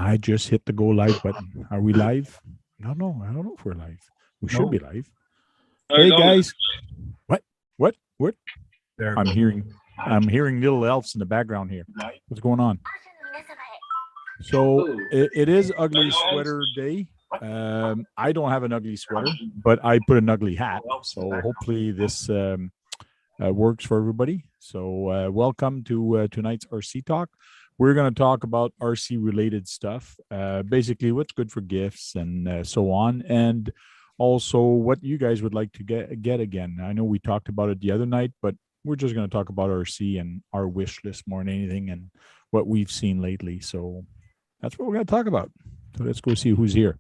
I just hit the go live button. Are we live? No, no, I don't know if we're live. We should be live. Hey guys. What? What? There I'm hearing little elves in the background here. What's going on? So it is ugly sweater day. I don't have an ugly sweater, but I put an ugly hat. So hopefully this works for everybody. So welcome to tonight's RC talk. We're going to talk about RC related stuff, basically what's good for gifts and so on, and also what you guys would like to get again. I know we talked about it the other night, but we're just going to talk about RC and our wish list more than anything and what we've seen lately. So that's what we're going to talk about. So let's go see who's here.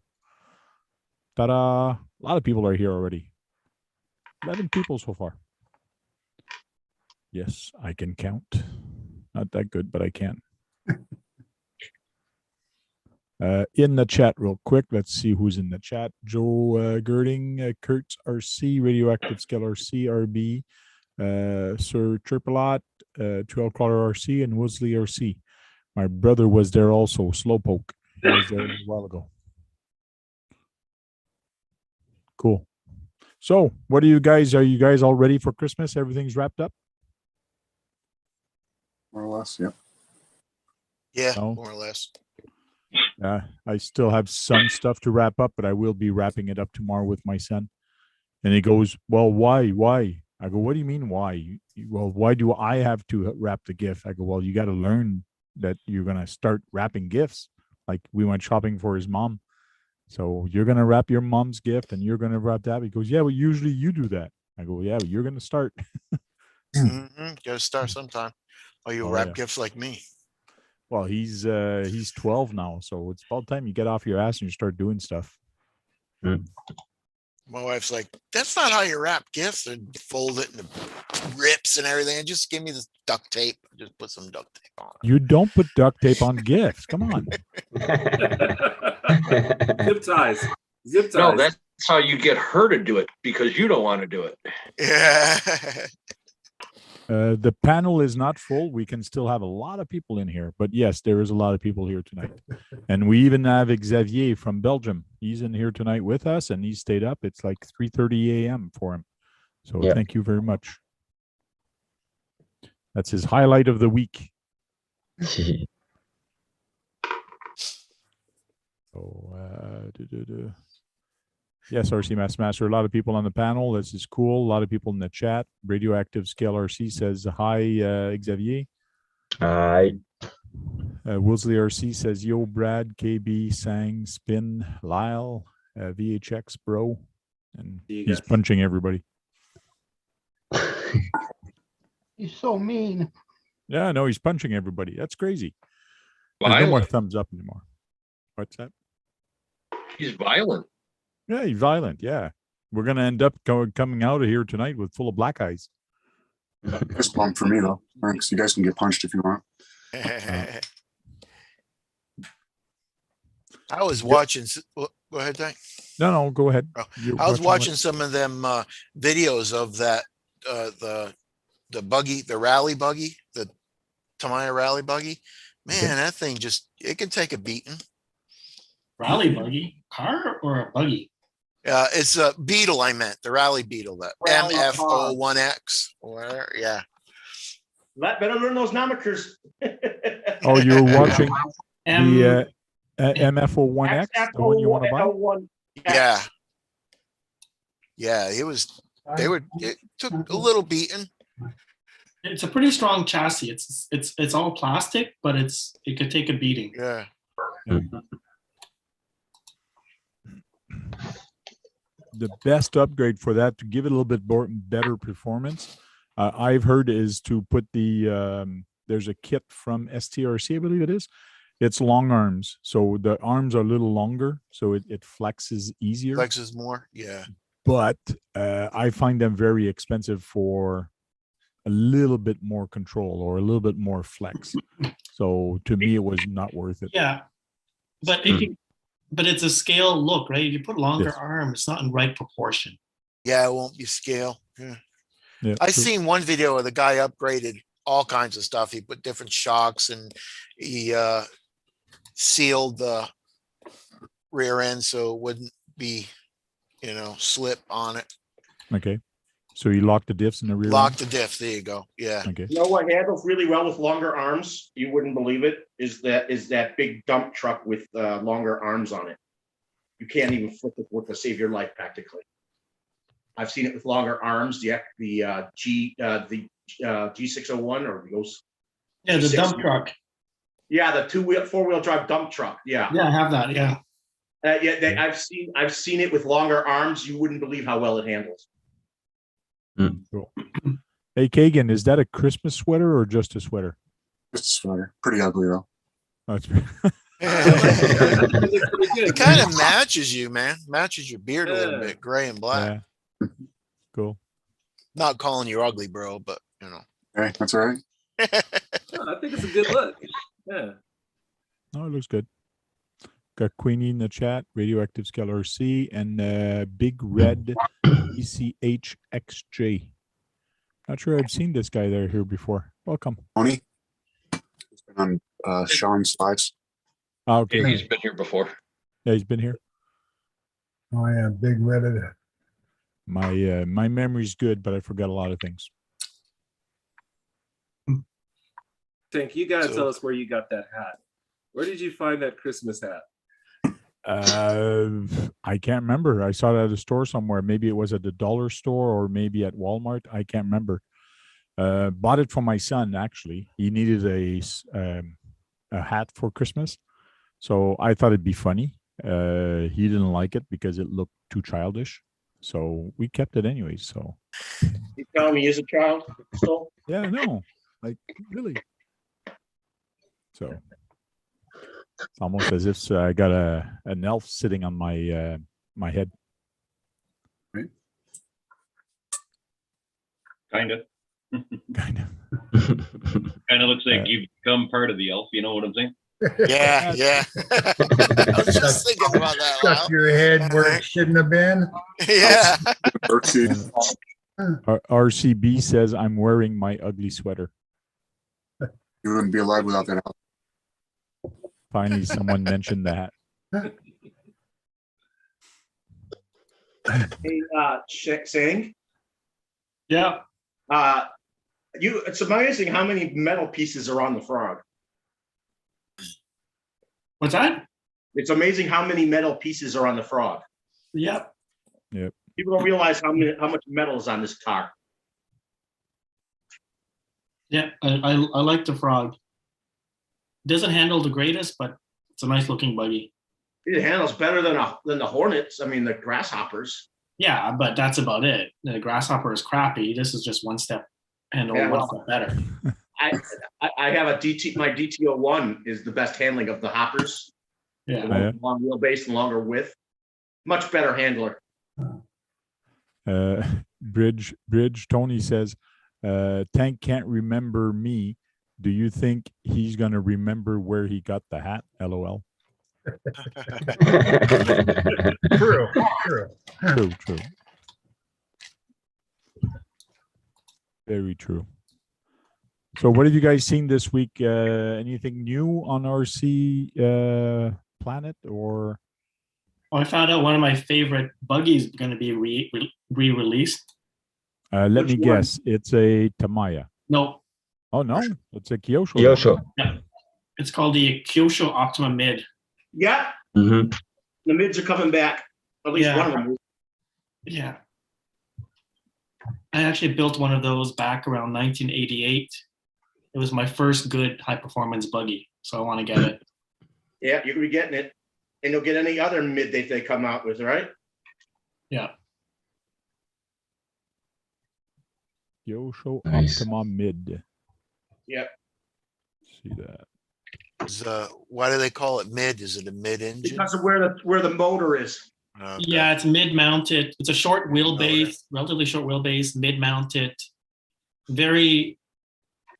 Ta-da! A lot of people are here already. 11 people so far. Yes, I can count. Not that good, but I can. In the chat real quick, let's see who's in the chat. Joe Girding, Kurtz RC, Radioactive Scale RC, RB, Sir Tripolot, 12 Collar RC, and Woodsley RC. My brother was there also, Slowpoke. He was there a while ago. Cool. So, what are you guys all ready for Christmas? Everything's wrapped up? More or less, yeah. Yeah, No? more or less. I still have some stuff to wrap up, but I will be wrapping it up tomorrow with my son. And he goes, well, why? I go, what do you mean why? Well, why do I have to wrap the gift? I go, well, you got to learn that you're going to start wrapping gifts. Like we went shopping for his mom. So you're going to wrap your mom's gift and you're going to wrap that. He goes, yeah, well, usually you do that. I go, yeah, but you're going to start. Got to start sometime. Or you wrap yeah. gifts like me. Well, he's 12 now, so it's about time you get off your ass and you start doing stuff. My wife's like, that's not how you wrap gifts and fold it into rips and everything. And just give me the duct tape. Just put some duct tape on it. You don't put duct tape on gifts. Come on. Zip ties. No, that's how you get her to do it because you don't want to do it. Yeah. The panel is not full. We can still have a lot of people in here, but yes, there is a lot of people here tonight. And we even have Xavier from Belgium. He's in here tonight with us and he stayed up. It's like 3:30 a.m. for him. So Thank you very much. That's his highlight of the week. Yes, RC Master. A lot of people on the panel. This is cool. A lot of people in the chat. Radioactive Scale RC says hi, Xavier. Hi. Woolsley RC says yo, Brad, KB, Sang, Spin, Lyle, VHX, bro, and he's punching everybody. He's so mean. Yeah, no, he's punching everybody. That's crazy. There's no more thumbs up anymore. What's that? He's violent. Yeah, he's violent. Yeah. We're going to end up coming out of here tonight with full of black eyes. Fist bump for me, though. Thanks. You guys can get punched if you want. I was watching. Go ahead, Tank. No, go ahead. I was watching some of them videos of that, the buggy, the rally buggy, the Tamiya rally buggy. Man, that thing it can take a beating. Rally buggy? Car or a buggy? It's a Beetle, I meant. The Rally Beetle, that MF01X. Or, yeah. Better learn those nomenclatures. Oh, you were watching the MF01X? The one you want to buy? Yeah. Yeah, it took a little beating. It's a pretty strong chassis. It's all plastic, but it could take a beating. Yeah. The best upgrade for that to give it a little bit better performance, I've heard, is to put there's a kit from STRC, I believe it is. It's long arms, so the arms are a little longer, so it flexes easier. Flexes more, yeah. But I find them very expensive for a little bit more control or a little bit more flex. So to me, it was not worth it. Yeah, but but it's a scale look, right? If you put longer arms, it's not in right proportion. Yeah, it won't be scale. Yeah. I seen one video where the guy upgraded all kinds of stuff. He put different shocks and he sealed the rear end so it wouldn't be, slip on it. Okay. So you lock the diffs in the rear end? Lock the diff. There you go. Yeah. Okay. You know what handles really well with longer arms? You wouldn't believe it. Is that big dump truck with longer arms on it? You can't even flip it to save your life practically. I've seen it with longer arms. The G601 or those. Yeah, the G6. dump truck. Yeah, the 4-wheel drive dump truck. Yeah. Yeah, I have that. Yeah. I've seen it with longer arms. You wouldn't believe how well it handles. Cool. Hey, Kagan, is that a Christmas sweater or just a sweater? Just a sweater. Pretty ugly though. Oh, it's It kind of matches you, man. Matches your beard a little Yeah. bit, gray and black. yeah. Cool. Not calling you ugly, bro, but Okay, that's all right. I think it's a good look. Yeah. Oh, it looks good. Got Queenie in the chat, Radioactive Scale RC, and Big Red ECHXJ. Not sure I've seen this guy there here before. Welcome. Tony. He's been on Sean's slides. Oh, okay. He's been here before. Yeah, he's been here. Oh yeah, big Reddit. My memory's good, but I forgot a lot of things. Tank, you gotta So- tell us where you got that hat. Where did you find that Christmas hat? I can't remember. I saw it at a store somewhere. Maybe it was at the dollar store or maybe at Walmart. I can't remember. Bought it for my son, actually. He needed a hat for Christmas. So I thought it'd be funny. He didn't like it because it looked too childish. So we kept it anyway. So You telling me he's a child? So yeah, no, like really. So it's almost as if I got an elf sitting on my my head. Kind of. Kind of. Kind of looks like you've become part of the elf. You know what I'm saying? yeah, yeah. I was just thinking about that. Stuck Lyle. your head where it shouldn't have been. Yeah. RCB says I'm wearing my ugly sweater. You wouldn't be alive without that. Finally, someone mentioned that. hey, Sang, Yeah. it's amazing how many metal pieces are on the frog. What's that? It's amazing how many metal pieces are on the frog. Yeah. People don't realize how much metal is on this car. Yeah. I like the frog. Doesn't handle the greatest, but it's a nice looking buggy. It handles better than the Hornets. I mean, the Grasshoppers. Yeah, but that's about it. The Grasshopper is crappy. This is just one step handle, Yeah, one step better. I have a DT. My DTO1 is the best handling of the hoppers. The Yeah. one with long wheelbase and longer width. Much better handler. Bridge Tony says, Tank can't remember me. Do you think he's gonna remember where he got the hat? LOL. True. True. Very true. So what have you guys seen this week? Anything new on RC Planet or? Oh, I found out one of my favorite buggies going to be re-released. Let Which me one? guess. It's a Tamiya. No, Oh no, it's a Kyosho. Kyosho. it's called the Kyosho Optima Mid. Yeah, Mm-hmm. the mids are coming back. At least Yeah. one of them. Yeah. I actually built one of those back around 1988. It was my first good high performance buggy, so I want to get it. Yeah, you're gonna be getting it, and you'll get any other mid they come out with, right? Yeah. Kyosho Nice. Optima Mid. Yep. See that. Why do they call it mid? Is it a mid engine? Because of where the motor is. Okay. Yeah, it's mid mounted. It's a short wheelbase, relatively short wheelbase, mid mounted. Very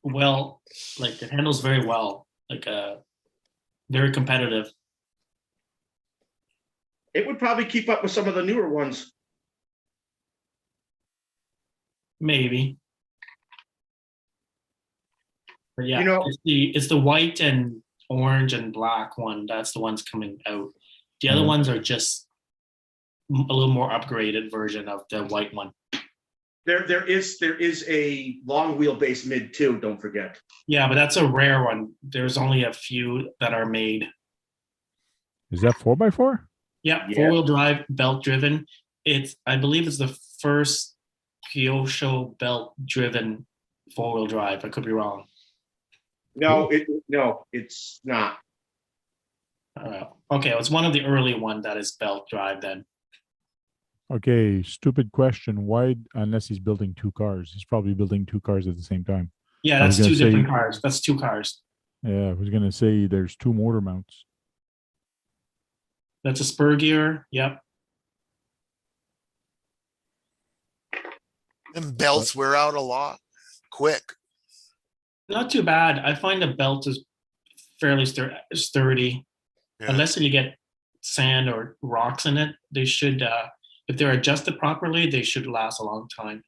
well, like it handles very well, like very competitive. It would probably keep up with some of the newer ones. Maybe. But yeah, You know- it's the white and orange and black one. That's the ones coming out. The other Mhm. ones are just a little more upgraded version of the white one. There is a long wheelbase mid too. Don't forget. Yeah, but that's a rare one. There's only a few that are made. Is that 4x4? Yeah, Yeah. four-wheel drive, belt-driven. I believe it's the first Kyosho belt-driven four-wheel drive. I could be wrong. No, it's not. Okay, it's one of the early one that is belt drive then. Okay, stupid question. Why, unless he's building two cars? He's probably building two cars at the same time. Yeah, I was that's gonna two different say- cars. That's two cars. Yeah, I was gonna say there's two motor mounts. That's a spur gear. Yep. And belts wear out a lot quick. Not too bad. I find the belt is fairly sturdy. Yeah. Unless you get sand or rocks in it, they should, if they're adjusted properly, they should last a long time.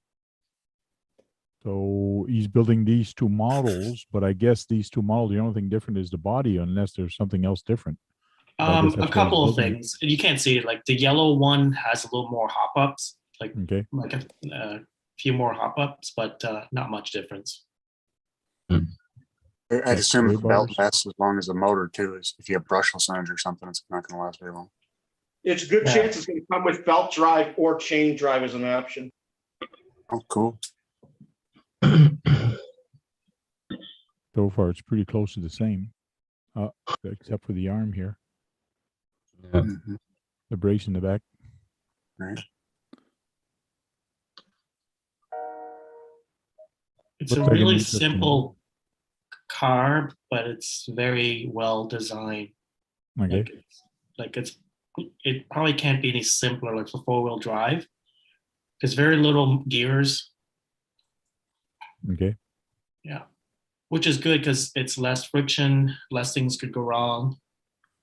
So he's building these two models, but I guess these two models, the only thing different is the body, unless there's something else different. I guess A that's why couple he's of building it. things. You can't see it. Like the yellow one has a little more hop ups, like Okay. a few more hop ups, but not much difference. I'd assume Sway the belt bars. lasts as long as the motor too. Is if you have brushless ends or something, it's not going to last very long. It's a good Yeah. chance it's going to come with belt drive or chain drive as an option. Oh, cool. So far, it's pretty close to the same, except for the arm here, Mhm. the brace in the back. Right. It's Looks a like an really interesting- simple car, but it's very well designed. Okay. It probably can't be any simpler, like for four-wheel drive. There's very little gears, Okay. which is good because it's less friction, less things could go wrong.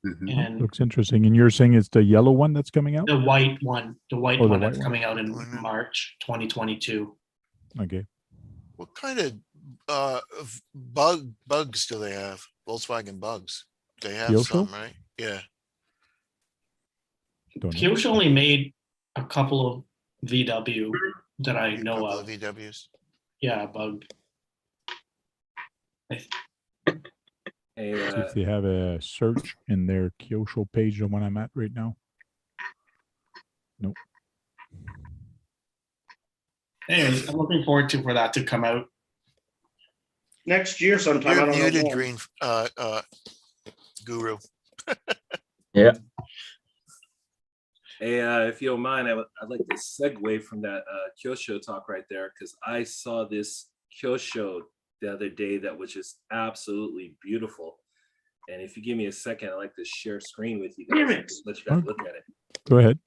Mhm. And Looks interesting. And you're saying it's the yellow one that's coming out? the white one Oh, the one white that's one. coming out in Mhm. March 2022. Okay. What kind of bugs do they have? Volkswagen bugs. They have Kyosho? some, right? Yeah. Don't know. Kyosho only made a couple of VW that I know Couple of. VWs. Yeah, bug. Hey, See if they have a search in their Kyosho page, the one I'm at right now. Nope. Anyways, I'm looking forward for that to come out. Next year sometime. I You're don't know muted, when. Green Guru. hey, if you don't mind, I'd like to segue from that Kyosho talk right there because I saw this Kyosho the other day that was just absolutely beautiful. And if you give me a second, I'd like to share screen with you guys. Damn it. Let you guys Okay. look at it. Go ahead.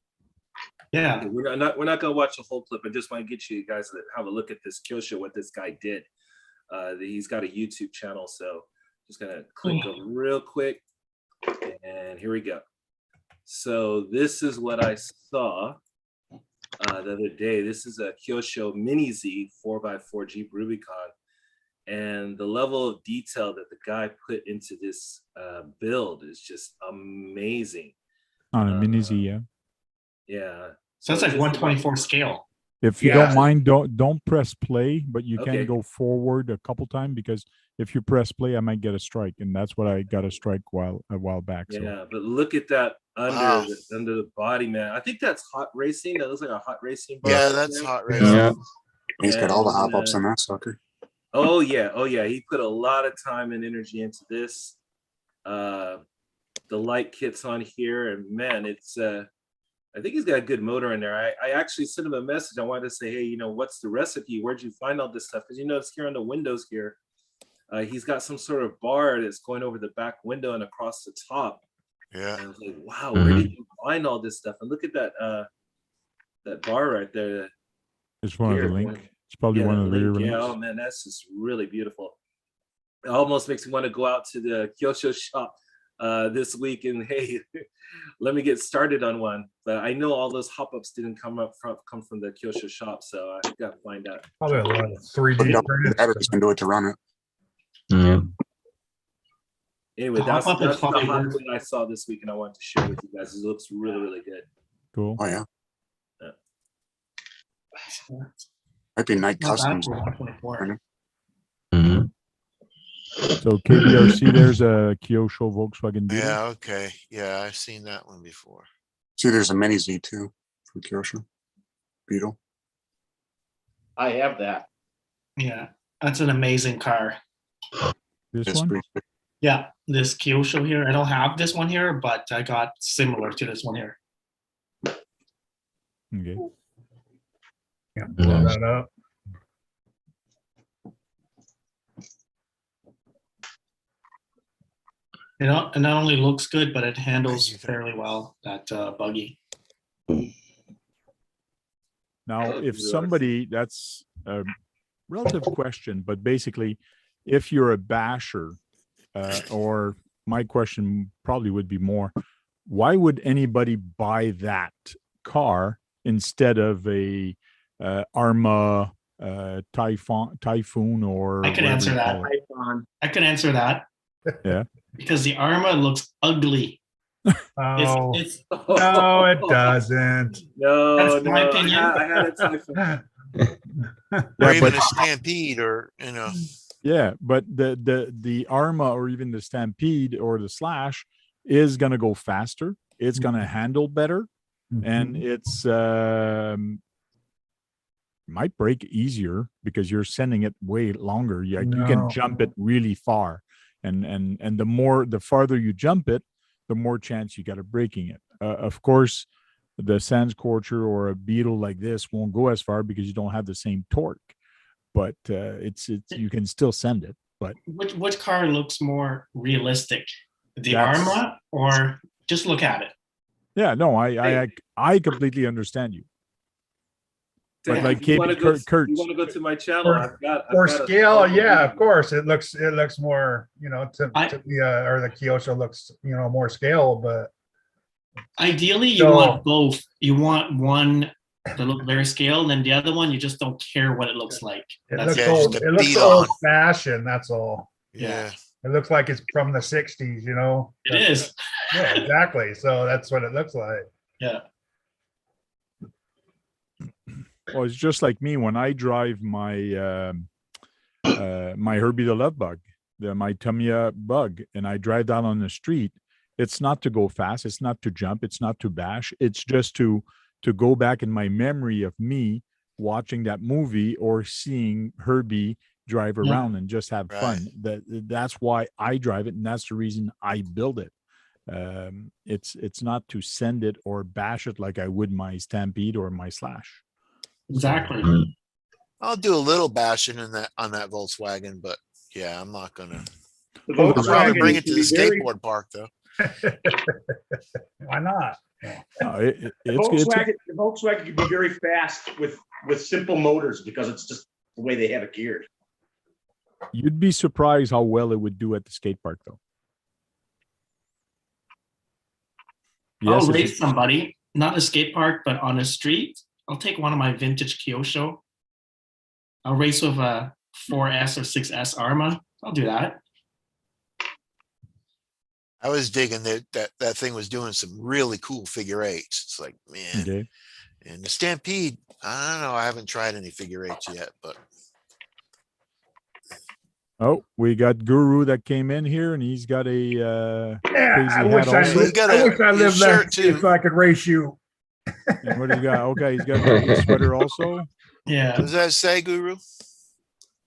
Yeah. Okay, we're not gonna watch the whole clip. I just want to get you guys to have a look at this Kyosho, what this guy did. He's got a YouTube channel, so just gonna click over real quick, and here we go. So this is what I saw the other day. This is a Kyosho Mini Z 4x4 Jeep Rubicon, and the level of detail that the guy put into this build is just amazing. On a Mini Z, yeah. Yeah. So that's like just 124 scale. If you Yeah. don't mind, don't press play, but you Okay. can go forward a couple times because if you press play, I might get a strike, and that's what I got a strike a while back. So Yeah, but look at that under Wow. under the body, man. I think that's hot racing. That looks like a hot racing. Yeah, bike that's there. hot racing. Yeah. He's got all the And, hop ups in that sucker. Oh yeah. He put a lot of time and energy into this. The light kit's on here, and man, it's I think he's got a good motor in there. I actually sent him a message. I wanted to say, hey, what's the recipe? Where'd you find all this stuff? Because it's here on the windows here. He's got some sort of bar that's going over the back window and across the top. Yeah. And I was like, wow, where did you find all this stuff? And look at that bar right there. it's one of the Here, link. one- It's probably Yeah, one of the the rear link. Yeah, links. oh man, that's just really beautiful. It almost makes me want to go out to the Kyosho shop this week and hey, let me get started on one. But I know all those hop-ups didn't come from the Kyosho shop, so I got to find out. Probably a lot of Put 3D it up, the printed. batteries can do it to run it. Yeah. Anyway, The that's hop-up is the probably hot worth- wheel I saw this week, and I wanted to share with you guys. It looks really, really good. Cool. Oh, yeah. Might be Night Not bad Customs. for 124. So KBRC, there's a Kyosho Volkswagen Beetle. Yeah, okay. Yeah, I've seen that one before. See, there's a Mini Z too from Kyosho. Beetle. I have that. Yeah, that's an amazing car. This It's one? pretty good. Yeah, this Kyosho here. I don't have this one here, but I got similar to this one here. Okay. Yeah, blow that up. It not only looks good, but it handles Thank you. fairly well, that Buggy. Now, if Relax. somebody, that's a relative question, but basically, if you're a basher, or my question probably would be more, why would anybody buy that car instead of a Arma Typhoon or I can whatever answer you that. call it? I can answer that. Yeah. Because the Arma looks ugly. Oh, It's no, it doesn't. No, That's no, my opinion. I had a Typhoon. Or Yeah, even but a Stampede, or yeah, but the Arma or even the Stampede or the Slash is gonna go faster. It's gonna handle better, and it's might break easier because you're sending it way longer. You can No. jump it really far, and the farther you jump it, the more chance you got of breaking it. Of course, the Sand Scorcher or a Beetle like this won't go as far because you don't have the same torque, but it's you can still send it. But which car looks more realistic, the That's- Arma or just look at it? yeah, no, I completely understand you. But Dave, like if you want to KB go, Kurtz, you want to go to my channel? For- I've got For a scale, Typhoon. yeah, of course, it looks more, to I- me, or the Kyosho looks, more scale, but Ideally, you So- want both. You want one to look very scale, and then the other one you just don't care what it looks like. it That's looks Yeah, it. just old, a it looks beat on. old fashioned, that's all. yeah. It looks like it's from the sixties, It is. Yeah, exactly. So that's what it looks like. Yeah. well, it's just like me when I drive my my Herbie the Love Bug, my Tamiya Bug, and I drive down on the street. It's not to go fast. It's not to jump. It's not to bash. It's just to go back in my memory of me watching that movie or seeing Herbie drive Yeah. around and just have Right. fun. That's why I drive it, and that's the reason I build it. It's not to send it or bash it like I would my Stampede or my Slash. Exactly. I'll do a little bashing on that Volkswagen, but yeah, I'm not gonna. The I'll probably Volkswagen bring it to the is very- skateboard park though. Why not? No, The Volkswagen can be very fast with simple motors because it's just the way they have it geared. you'd be surprised how well it would do at the skate park, though. I'll Yes, race somebody, not a skate park, but on a street. I'll take one of my vintage Kyosho. I'll race with a 4S or 6S Arma. I'll do that. I was digging that thing was doing some really cool figure eights. It's like, man, okay. and the Stampede, I don't know. I haven't tried any figure eights yet, but Oh, we got Guru that came in here, and he's got a Yeah, crazy I hat wish I, also. You got I a- wish I your lived there shirt, too. so I could race you. And what do you got? Okay, he's got a sweater also. what Yeah. does that say, Guru?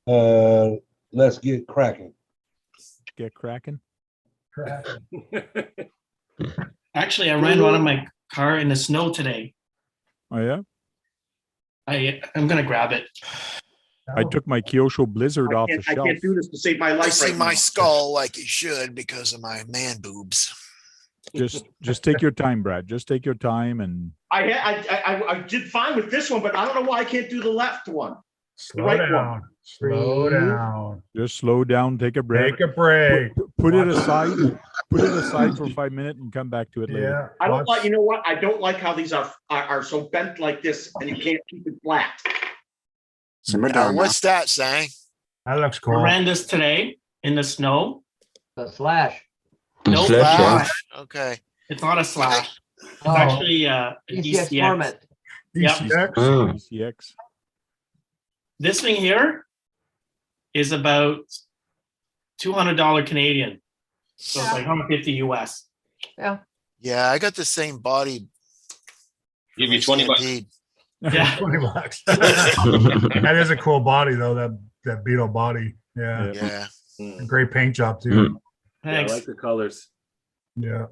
Let's get cracking. Get cracking. Actually, I ran one of my car in the snow today. Oh yeah, I'm gonna grab it. I took my Kyosho Blizzard off the I shelf. can't do this to save my life. I see right my now. skull like you should because of my man boobs. Just take your time, Brad. Just take your time, and I did fine with this one, but I don't know why I can't do the left one. Slow right one. down. Slow down. just slow down, take a breath, Take a break. put it aside, for 5 minutes, and come back to it later. Yeah. I don't watch- like. You know what? I don't like how these are so bent like this, and you can't keep it flat. Simmer Now, down now. what's that saying? That looks I cool. ran this today in the snow. The Slash. No Slash. Okay. It's not a slash. It's Oh. actually a ECX DCX. format. Yep. ECX. ECX. This thing here is about $200 Canadian. So it's like 150 US. Yeah. Yeah, I got the same body. for Give you my 20 bucks. Stampede. Yeah. 20 bucks. That is a cool body though, that Beetle body. Yeah. Yeah. Mm. Great paint job too. Yeah, I Thanks. like the colors. Yeah.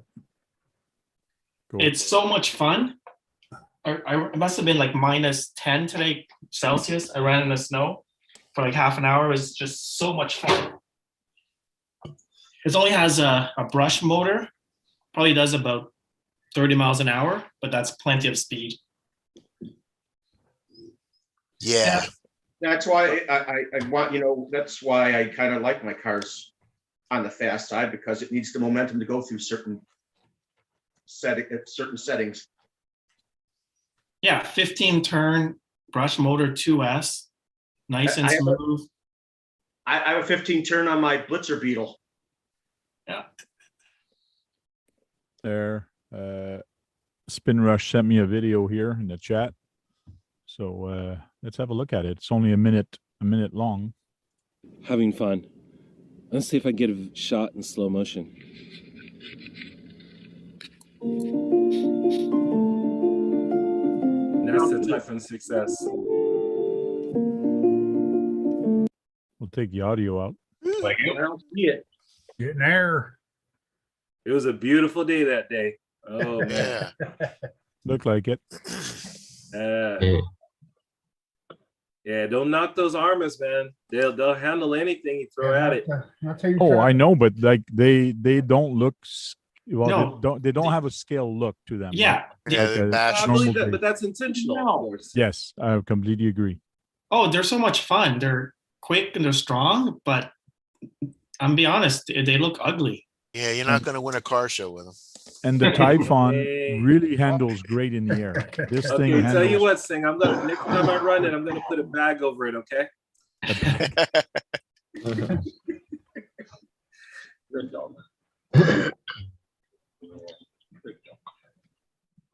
Cool. It's so much fun. I must have been like -10 today Celsius. I ran in the snow for like half an hour. It was just so much fun. It only has a brush motor. Probably does about 30 miles an hour, but that's plenty of speed. Yeah. That's why I want, that's why I kind of like my cars on the fast side, because it needs the momentum to go through certain settings. Yeah, 15 turn brush motor 2S. Nice and I have a- smooth. I have a 15 turn on my Blitzer Beetle. Yeah. There. Spin Rush sent me a video here in the chat. So let's have a look at it. It's only a minute long. Having fun. Let's see if I get a shot in slow motion. And that's the Typhoon 6S. We'll take the audio out. Like I don't see it. Getting there. It was a beautiful day that day. Oh man. Yeah. Look like it. Yeah, don't knock those armors, man. They'll handle anything you throw at it. I'll tell you. Oh, I know, but like they don't look. Well, No. they don't have a scale look to them. Yeah. Yeah, Like they're a mashed. I believe normal that, but that's intentional, No. of course. Yes, I completely agree. Oh, they're so much fun. They're quick and they're strong, but I'm be honest, they look ugly. Yeah, you're not going to win a car show with them. And the Typhon Hey. really handles great in the air. This thing Okay, tell you handles. what, Sing. I'm gonna next time I run it, I'm gonna put a bag over it. Okay. Good dog.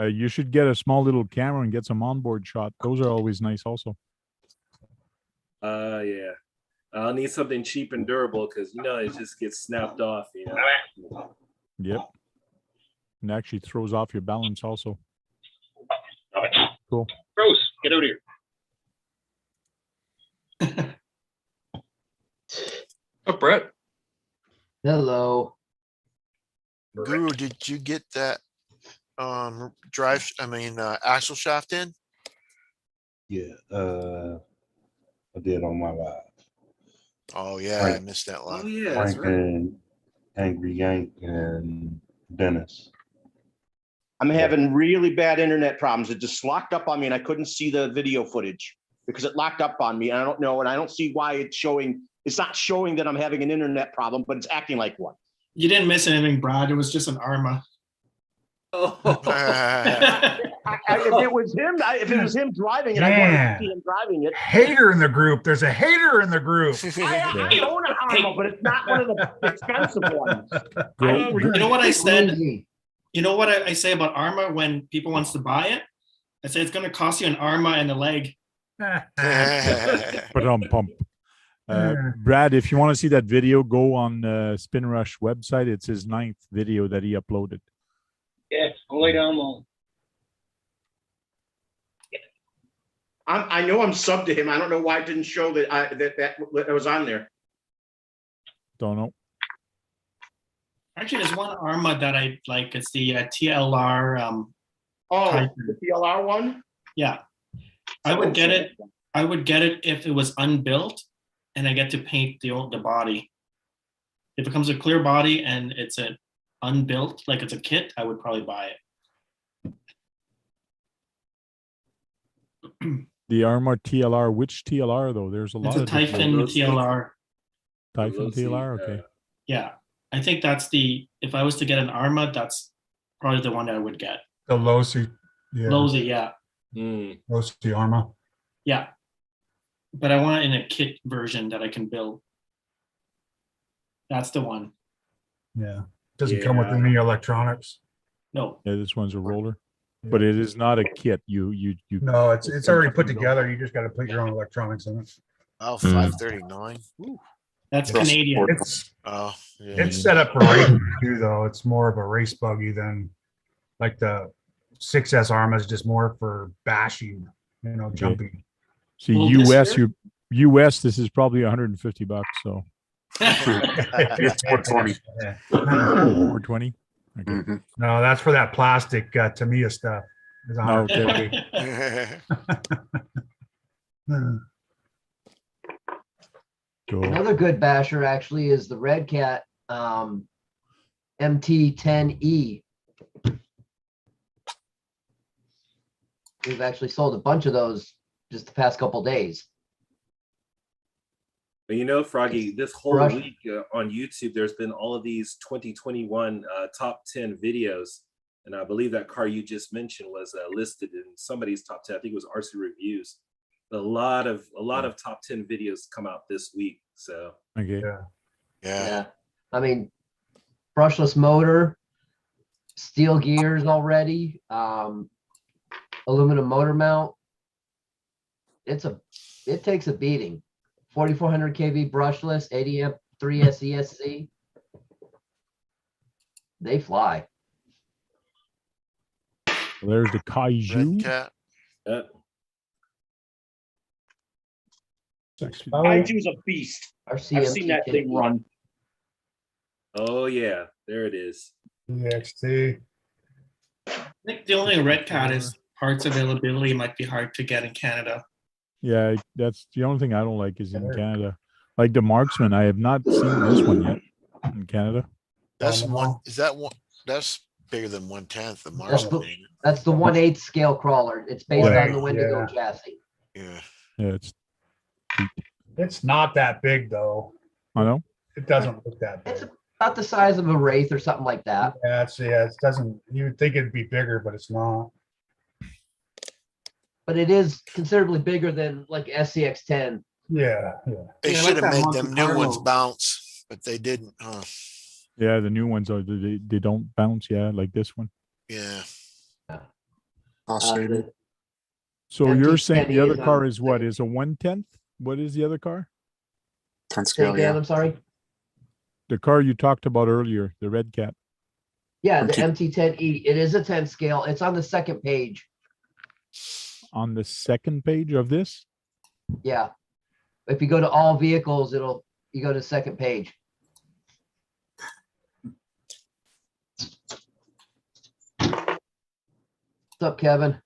You should get a small little camera and get some onboard shot. Those are always nice, also. Yeah. I'll need something cheap and durable because it just gets snapped off. Yep. And actually throws off your balance, also. Cool. Gross. Get out of here. Oh, Brett. Hello. Guru, did you get that axle shaft in? Yeah, I did on my live. Oh yeah, Right. I missed that Oh line. yeah, that's Frank right. and Angry Yank and Dennis. I'm having really bad internet problems. It just locked up on me and I couldn't see the video footage because it locked up on me. And I don't know. And I don't see why it's showing. It's not showing that I'm having an internet problem, but it's acting like one. You didn't miss anything, Brad. It was just an Arma. Oh. If it was him driving it, I wanted to see him driving it. Hater in the group. There's a hater in the group. I own an Arma, but it's not one of the expensive ones. You know what I said? Crazy. You know what I say about Arma when people wants to buy it? I say it's going to cost you an Arma and a leg. But pump. Brad, if you want to see that video, go on Spin Rush website. It's his 9th video that he uploaded. Yes, all the way down low. I know I'm subbed to him. I don't know why it didn't show that was on there. Don't know. Actually, there's one Arma that I like. It's the TLR. The PLR one? Yeah. I would get it. I would get it if it was unbuilt and I get to paint the body. If it comes a clear body and it's an unbuilt, like it's a kit, I would probably buy it. The Arma TLR, which TLR though? There's a lot It's a of different- Typhon TLR. Typhon TLR, okay. Yeah. I think that's if I was to get an Arma, that's probably the one that I would get. The Losi. Yeah. Losi, yeah. Losi Arma. Yeah. But I want it in a kit version that I can build. That's the one. Yeah. Doesn't come with Yeah. any electronics. No. Yeah, this one's a roller, but it is not a kit. You No, it's already put together. You just got to put your own electronics in it. Oh, 539. That's Cross Canadian. support. It's Oh, yeah. it's set up for racing too, though. It's more of a race buggy than like the 6S Arma is just more for bashing, jumping. see Well, US. this US. This is probably $150. So It's 420. 420. Okay. Mhm. No, that's for that plastic Tamiya stuff. It's Oh, 150. okay. So Another good basher actually is the Red Cat MT10E. We've actually sold a bunch of those just the past couple days. But you know, Froggy, this whole Brush. week on YouTube, there's been all of these 2021 top 10 videos. And I believe that car you just mentioned was listed in somebody's top 10. I think it was RC Reviews. A lot of top 10 videos come out this week. So okay. Yeah. I mean, brushless motor, steel gears already, aluminum motor mount. It takes a beating. 4400 kV brushless, 80 amp 3 SESC. They fly. There's the Kaiju. Red Cat. Kaiju's a beast. RC I've seen that thing run. oh yeah, there it is. EXT. I think the only red cat is parts availability might be hard to get in Canada. Yeah, that's the only thing I don't like is in Canada. Like the Marksman, I have not seen this one yet in Canada. That's Oh, no. one. Is that one? That's bigger than 1/10. The That's Marksman. the, that's the 1/8 scale crawler. It's based Yeah. on the Wendigo Yeah. chassis. Yeah. Yeah, It's not that big though. I know. It doesn't look that big. It's about the size of a Wraith or something like that. Yeah, it doesn't. You would think it'd be bigger, but it's not. But it is considerably bigger than like SCX10. Yeah. They Yeah, should like have that made Monte them new ones Carlo. bounce, but they didn't. Huh? Yeah, the new ones are they don't bounce. Yeah, like this one. Yeah. The So you're saying MT-10E the other is on car the is what? second. Is a 1/10? What is the other car? 10 Say scale, again, yeah. I'm sorry. The car you talked about earlier, the Red Cat. Yeah, the MT10E. It is a 10 scale. It's on the second page. On the second page of this? Yeah. If you go to all vehicles, you go to the second page. What's up, Kevin?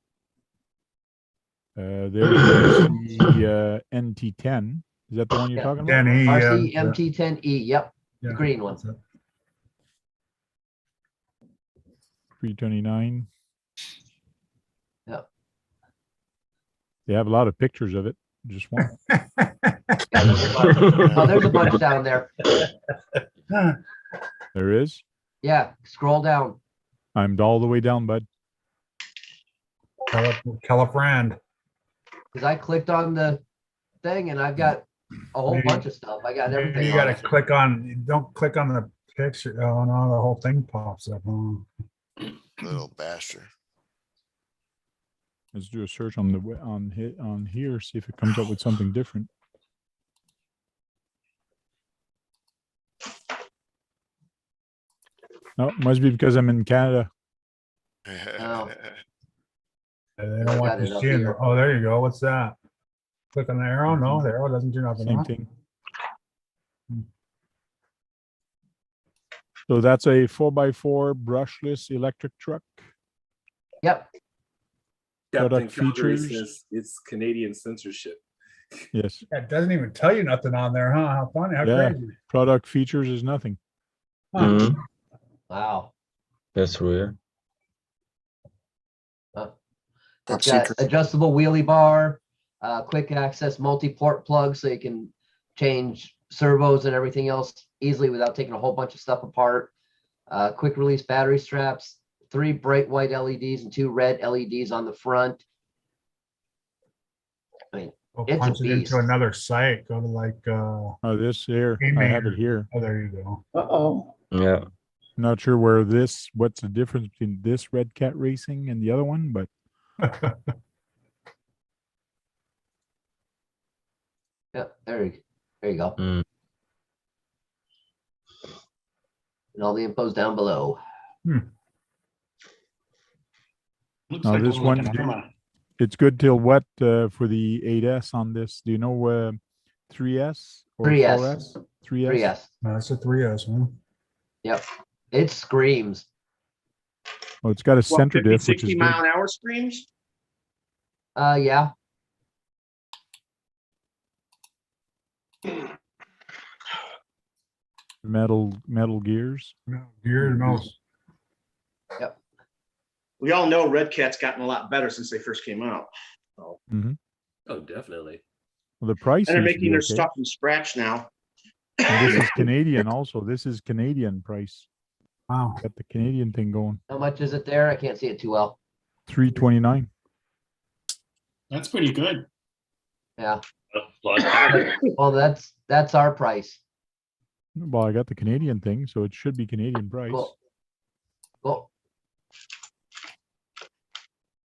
There's the NT10. Is that the one you're Yeah. talking about? NE, RC yeah. MT10E. Yep. Yeah. The green one. 329. Yep. They have a lot of pictures of it. Just one. Oh, there's a bunch down there. There is. Yeah. Scroll down. I'm all the way down, bud. Califrand. Because I clicked on the thing and I've got a whole Maybe- bunch of stuff. I got everything. You on gotta it. click on. Don't click on the picture. Oh no, the whole thing pops up. Oh. Little bastard. Let's do a search on the on here, see if it comes up with something different. No, must be because I'm in Canada. Oh. They I don't want got it you up seeing. here. Oh, there you go. What's that? Click on the arrow. No, the arrow doesn't do nothing. Same huh? thing. So that's a 4x4 brushless electric truck. Yep. Captain Product Calgary features. says it's Canadian censorship. Yes. Yeah, it doesn't even tell you nothing on there, huh? How funny. How Yeah. crazy. Product features is nothing. Huh. Mhm. Wow. That's weird. It's Top got secret. adjustable wheelie bar, quick access multi-port plug so you can change servos and everything else easily without taking a whole bunch of stuff apart. Quick release battery straps, 3 bright white LEDs and 2 red LEDs on the front. I mean, Go It's a punch it beast. into another site. Go to like Oh, this here. I have it here. Oh, there you go. Uh-oh. Yeah. Not sure what's the difference between this Red Cat Racing and the other one, but Yeah, there you go. Mm. And all the info's down below. Looks Now like this a one- Tamiya. it's good till what for the 8S on this? Do you know 3S or 3S. 4S? 3S? 3S. That's a 3S, man. Yep. It screams. Oh, it's got a What, center 50, diff, which 60 is mile good. an hour screams? Yeah. Metal gears. No, gear and mouse. We all know Red Cat's gotten a lot better since they first came out. So, Oh, definitely. Well, the price and they're seems to making be their okay. stuff from scratch now. And this is Canadian also. This is Canadian price. Wow. Got the Canadian thing going. How much is it there? I can't see it too well. $329. That's pretty good. Yeah. Plus, Well, that's our price. Well, I got the Canadian thing, so it should be Canadian price. Cool. Cool.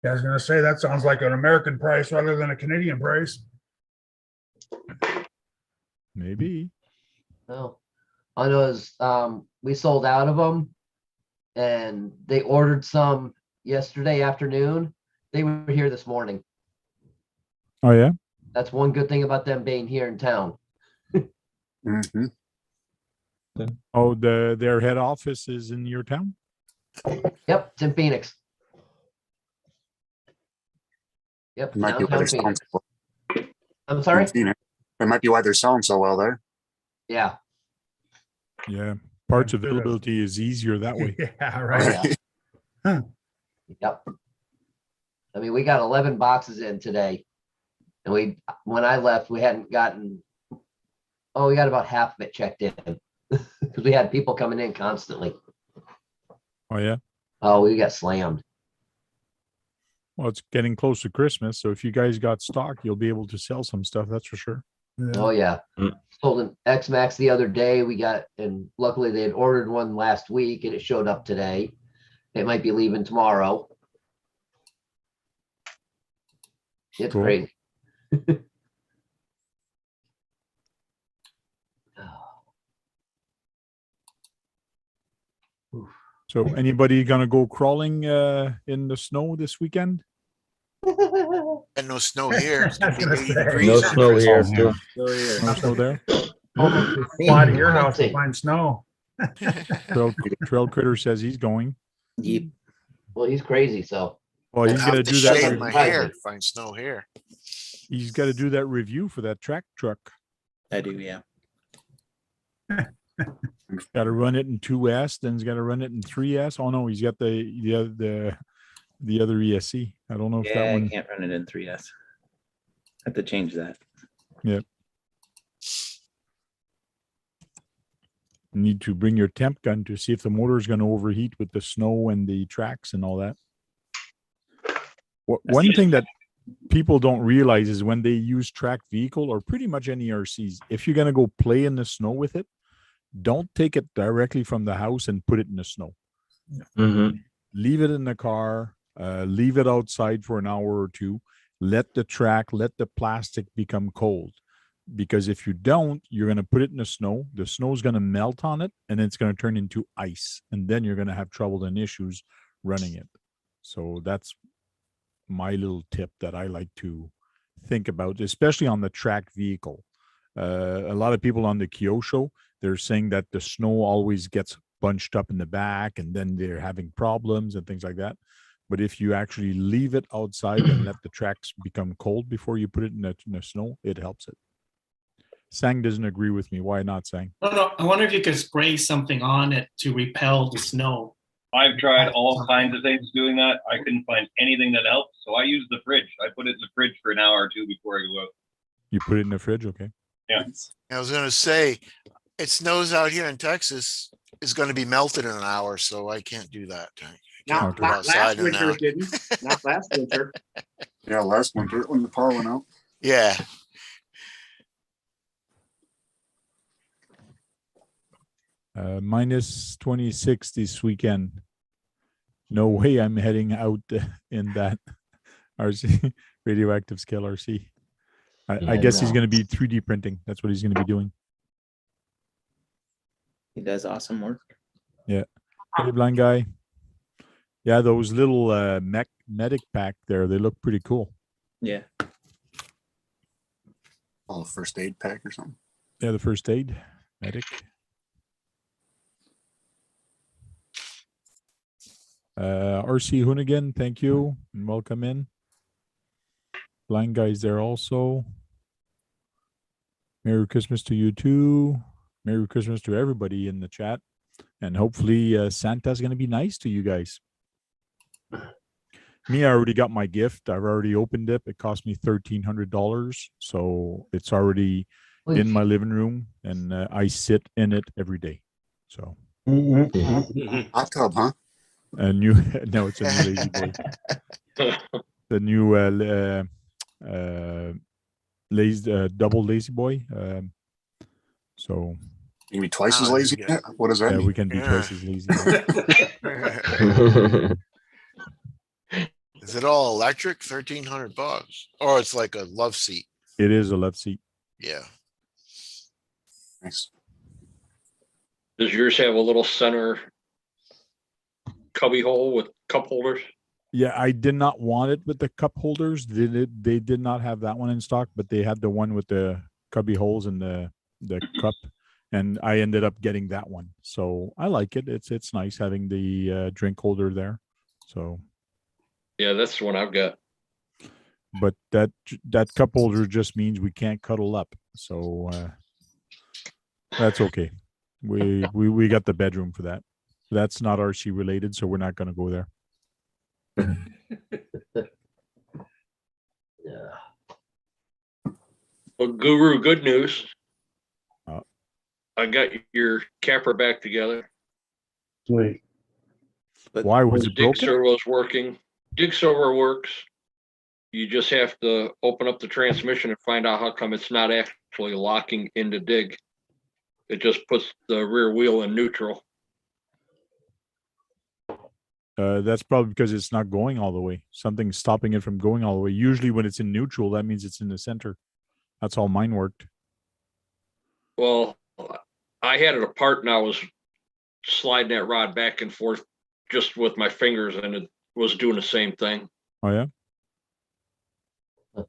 Yeah, I was gonna say that sounds like an American price rather than a Canadian price. Maybe. No. I know is we sold out of them and they ordered some yesterday afternoon. They were here this morning. Oh yeah. That's one good thing about them being here in town. Mm-hmm. Oh, their head office is in your town. Yep, it's in Phoenix. Yep, Might be why downtown they're selling Phoenix. so well. I'm sorry? That might be why they're selling so well there. Yeah. Yeah. Parts I'm sure that's- availability is easier that way. Yeah, Oh, right. yeah. Yep. I mean, we got 11 boxes in today. And when I left, we hadn't gotten, we got about half of it checked in. Because we had people coming in constantly. Oh yeah. Oh, we got slammed. Well, it's getting close to Christmas, so if you guys got stock, you'll be able to sell some stuff. That's for sure. Oh yeah. Sold an X-Max the other day. And luckily they had ordered one last week and it showed up today. It might be leaving tomorrow. It's Cool. crazy. So anybody gonna go crawling in the snow this weekend? And no snow here. It's gonna be 80 No degrees No in snow here. Frisco. Still. No snow there? Fly to your house to find snow. Trail Critter says he's going. Yep. Well, he's crazy, so. Well, he's I'll got to have to do that. shave my review. hair to find snow here. He's got to do that review for that track truck. I do, yeah. Got to run it in 2S, then he's got to run it in 3S. Oh no, he's got the other ESC. I don't know if that Yeah, I one. can't run it in 3S. Have to change that. Yep. You need to bring your temp gun to see if the motor is going to overheat with the snow and the tracks and all that. One thing that people don't realize is when they use track vehicle or pretty much any RCs, if you're going to go play in the snow with it, don't take it directly from the house and put it in the snow. Mm-hmm. Leave it in the car, leave it outside for an hour or two, let the plastic become cold. Because if you don't, you're going to put it in the snow is going to melt on it, and it's going to turn into ice. And then you're going to have trouble and issues running it. So that's my little tip that I like to think about, especially on the track vehicle. A lot of people on the Kyosho, they're saying that the snow always gets bunched up in the back and then they're having problems and things like that. But if you actually leave it outside and let the tracks become cold before you put it in the snow, it helps it. Sang doesn't agree with me. Why not, Sang? No, I wonder if you could spray something on it to repel the snow. I've tried all kinds of things doing that. I couldn't find anything that helped, so I use the fridge. I put it in the fridge for an hour or two before I go out. You put it in the fridge, okay? Yeah. I was gonna say, it snows out here in Texas. It's gonna be melted in an hour, so I can't do that. I can't Not, put it not outside last in an winter hour. it didn't. Not last winter. Yeah, last winter when the power went out. Minus 26 this weekend. No way I'm heading out in that RC, radioactive scale RC. I Yeah, guess he's no. going to be 3D printing. That's what he's going to be doing. He does awesome work. Yeah. Hey, blind guy. Yeah, those little medic pack there, they look pretty cool. Yeah. Oh, first aid pack or something. Yeah, the first aid medic. RC Hoonigan, thank you and welcome in. Blind guy's there also. Merry Christmas to you too. Merry Christmas to everybody in the chat. And hopefully Santa's going to be nice to you guys. Me, I already got my gift. I've already opened it. It cost me $1,300. So it's already in my living room and I sit in it every day. So. Hot tub, huh? A new, no, it's a new lazy boy. The new double lazy boy. So you can be twice as lazy. What does that mean? We can be twice as lazy. Is it all electric? $1,300, or it's like a love seat? It is a love seat. Yeah. Nice. Does yours have a little center cubby hole with cup holders? Yeah, I did not want it with the cup holders. They did not have that one in stock, but they had the one with the cubby holes in the cup, and I ended up getting that one. So I like it. It's nice having the drink holder there. So yeah, that's the one I've got. But that cup holder just means we can't cuddle up. So that's okay. We got the bedroom for that. That's not RC related, so we're not going to go there. Yeah. Well, Guru, good news. I got your capper back together. Sweet. But why was it Dig broken? servo's working. Dig servo works. You just have to open up the transmission and find out how come it's not actually locking into dig. It just puts the rear wheel in neutral. That's probably because it's not going all the way. Something's stopping it from going all the way. Usually when it's in neutral, that means it's in the center. That's how mine worked. Well, I had it apart and I was sliding that rod back and forth just with my fingers and it was doing the same thing. Oh, yeah? So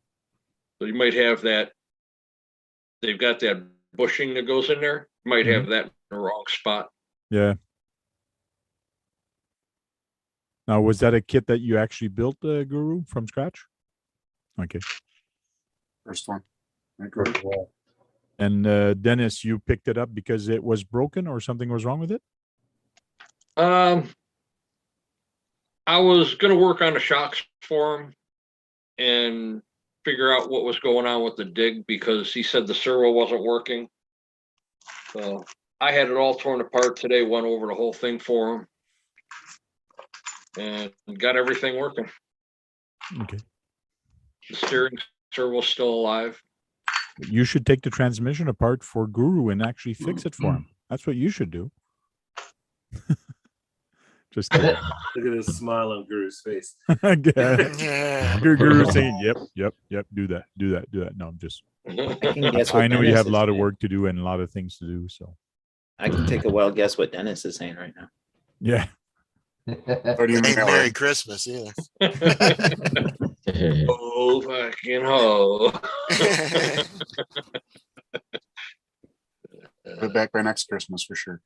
you might have that. They've got that bushing that goes in there. You might have that in the wrong spot. Yeah. Now, was that a kit that you actually built, Guru, from scratch? Okay. First one. And Dennis, you picked it up because it was broken or something was wrong with it? I was going to work on the shocks for him and figure out what was going on with the dig because he said the servo wasn't working. So I had it all torn apart today, went over the whole thing for him and got everything working. Okay. The steering servo's still alive. You should take the transmission apart for Guru and actually fix it for him. That's what you should do. Just kidding. Look at this smile on Guru's face. Guru's saying, yep, do that. No, I'm just, I know you have a lot of work to do and a lot of things to do, so. I can take a wild guess what Dennis is saying right now. Yeah. Ain't Merry Christmas either. Oh, fucking ho. Put it back by next Christmas for sure.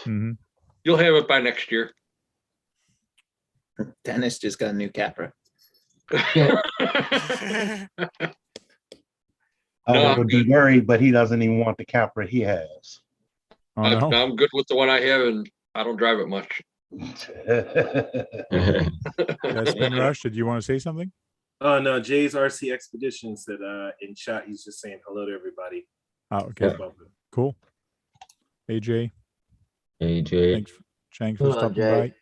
You'll have it by next year. Dennis just got a new Capra. I would be worried, but he doesn't even want the Capra he has. Oh, no. I'm good with the one I have, and I don't drive it much. Spin Rush, did you want to say something? Oh no, Jay's RC Expedition said in chat he's just saying hello to everybody. Oh, okay. Cool. Hey Jay. Hey Jay. Thanks for stopping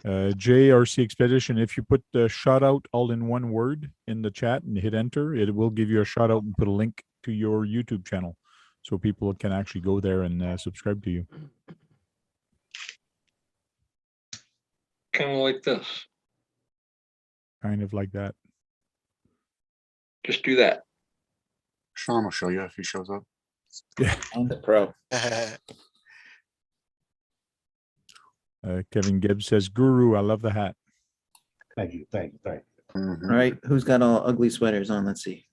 by. Jay RC Expedition, if you put the shout out all in one word in the chat and hit enter, it will give you a shout out and put a link to your YouTube channel. so people can actually go there and subscribe to you. Kind of like this. Kind of like that. Just do that. Sean will show you if he shows up. Yeah. I'm the pro. Kevin Gibbs says, "Guru, I love the hat." Thank you, thank you, thank you. Mhm. All right, who's got all ugly sweaters on? Let's see.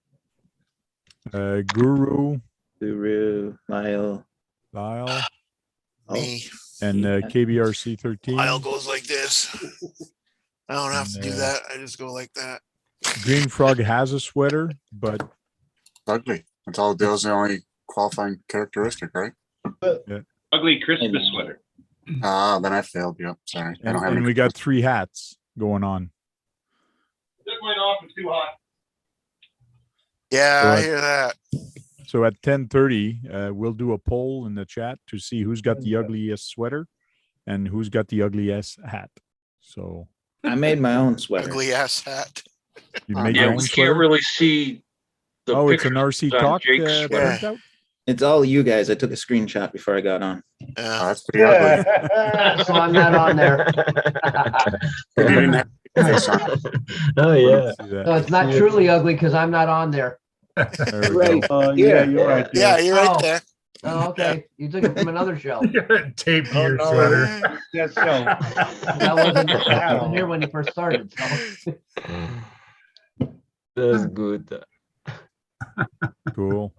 Guru, Guru, Lyle. Lyle, Me. and KBRC 13. Lyle goes like this. I don't have to do And, that. I just go like that. Green Frog has a sweater, but Ugly. That's all. That was the only qualifying characteristic, right? Ugly Christmas sweater. Ah, then I failed. Yep. Sorry. I don't have and any. we got 3 hats going on. Took mine off. It's too hot. Yeah, So I I- hear that. So at 10:30, we'll do a poll in the chat to see who's got the ugliest sweater and who's got the ugliest hat. So I made my own sweater. Ugly ass hat. you made Yeah, your we own can't sweater. really see the Oh, it's an pictures RC on Talk Jake's sweater. printout. It's all you guys. I took a screenshot before I got on. Oh, Yeah. that's pretty ugly. So I'm not on there. You didn't have this on. Oh yeah. See that? No, it's not truly ugly because I'm not on there. There we Right. go. Yeah, you're right. Yeah, you're right Oh. there. Oh, okay. You took it from another show. Tape to Oh, your no. sweater. Yes, so. I wasn't here when he first started. So. That's good. Cool.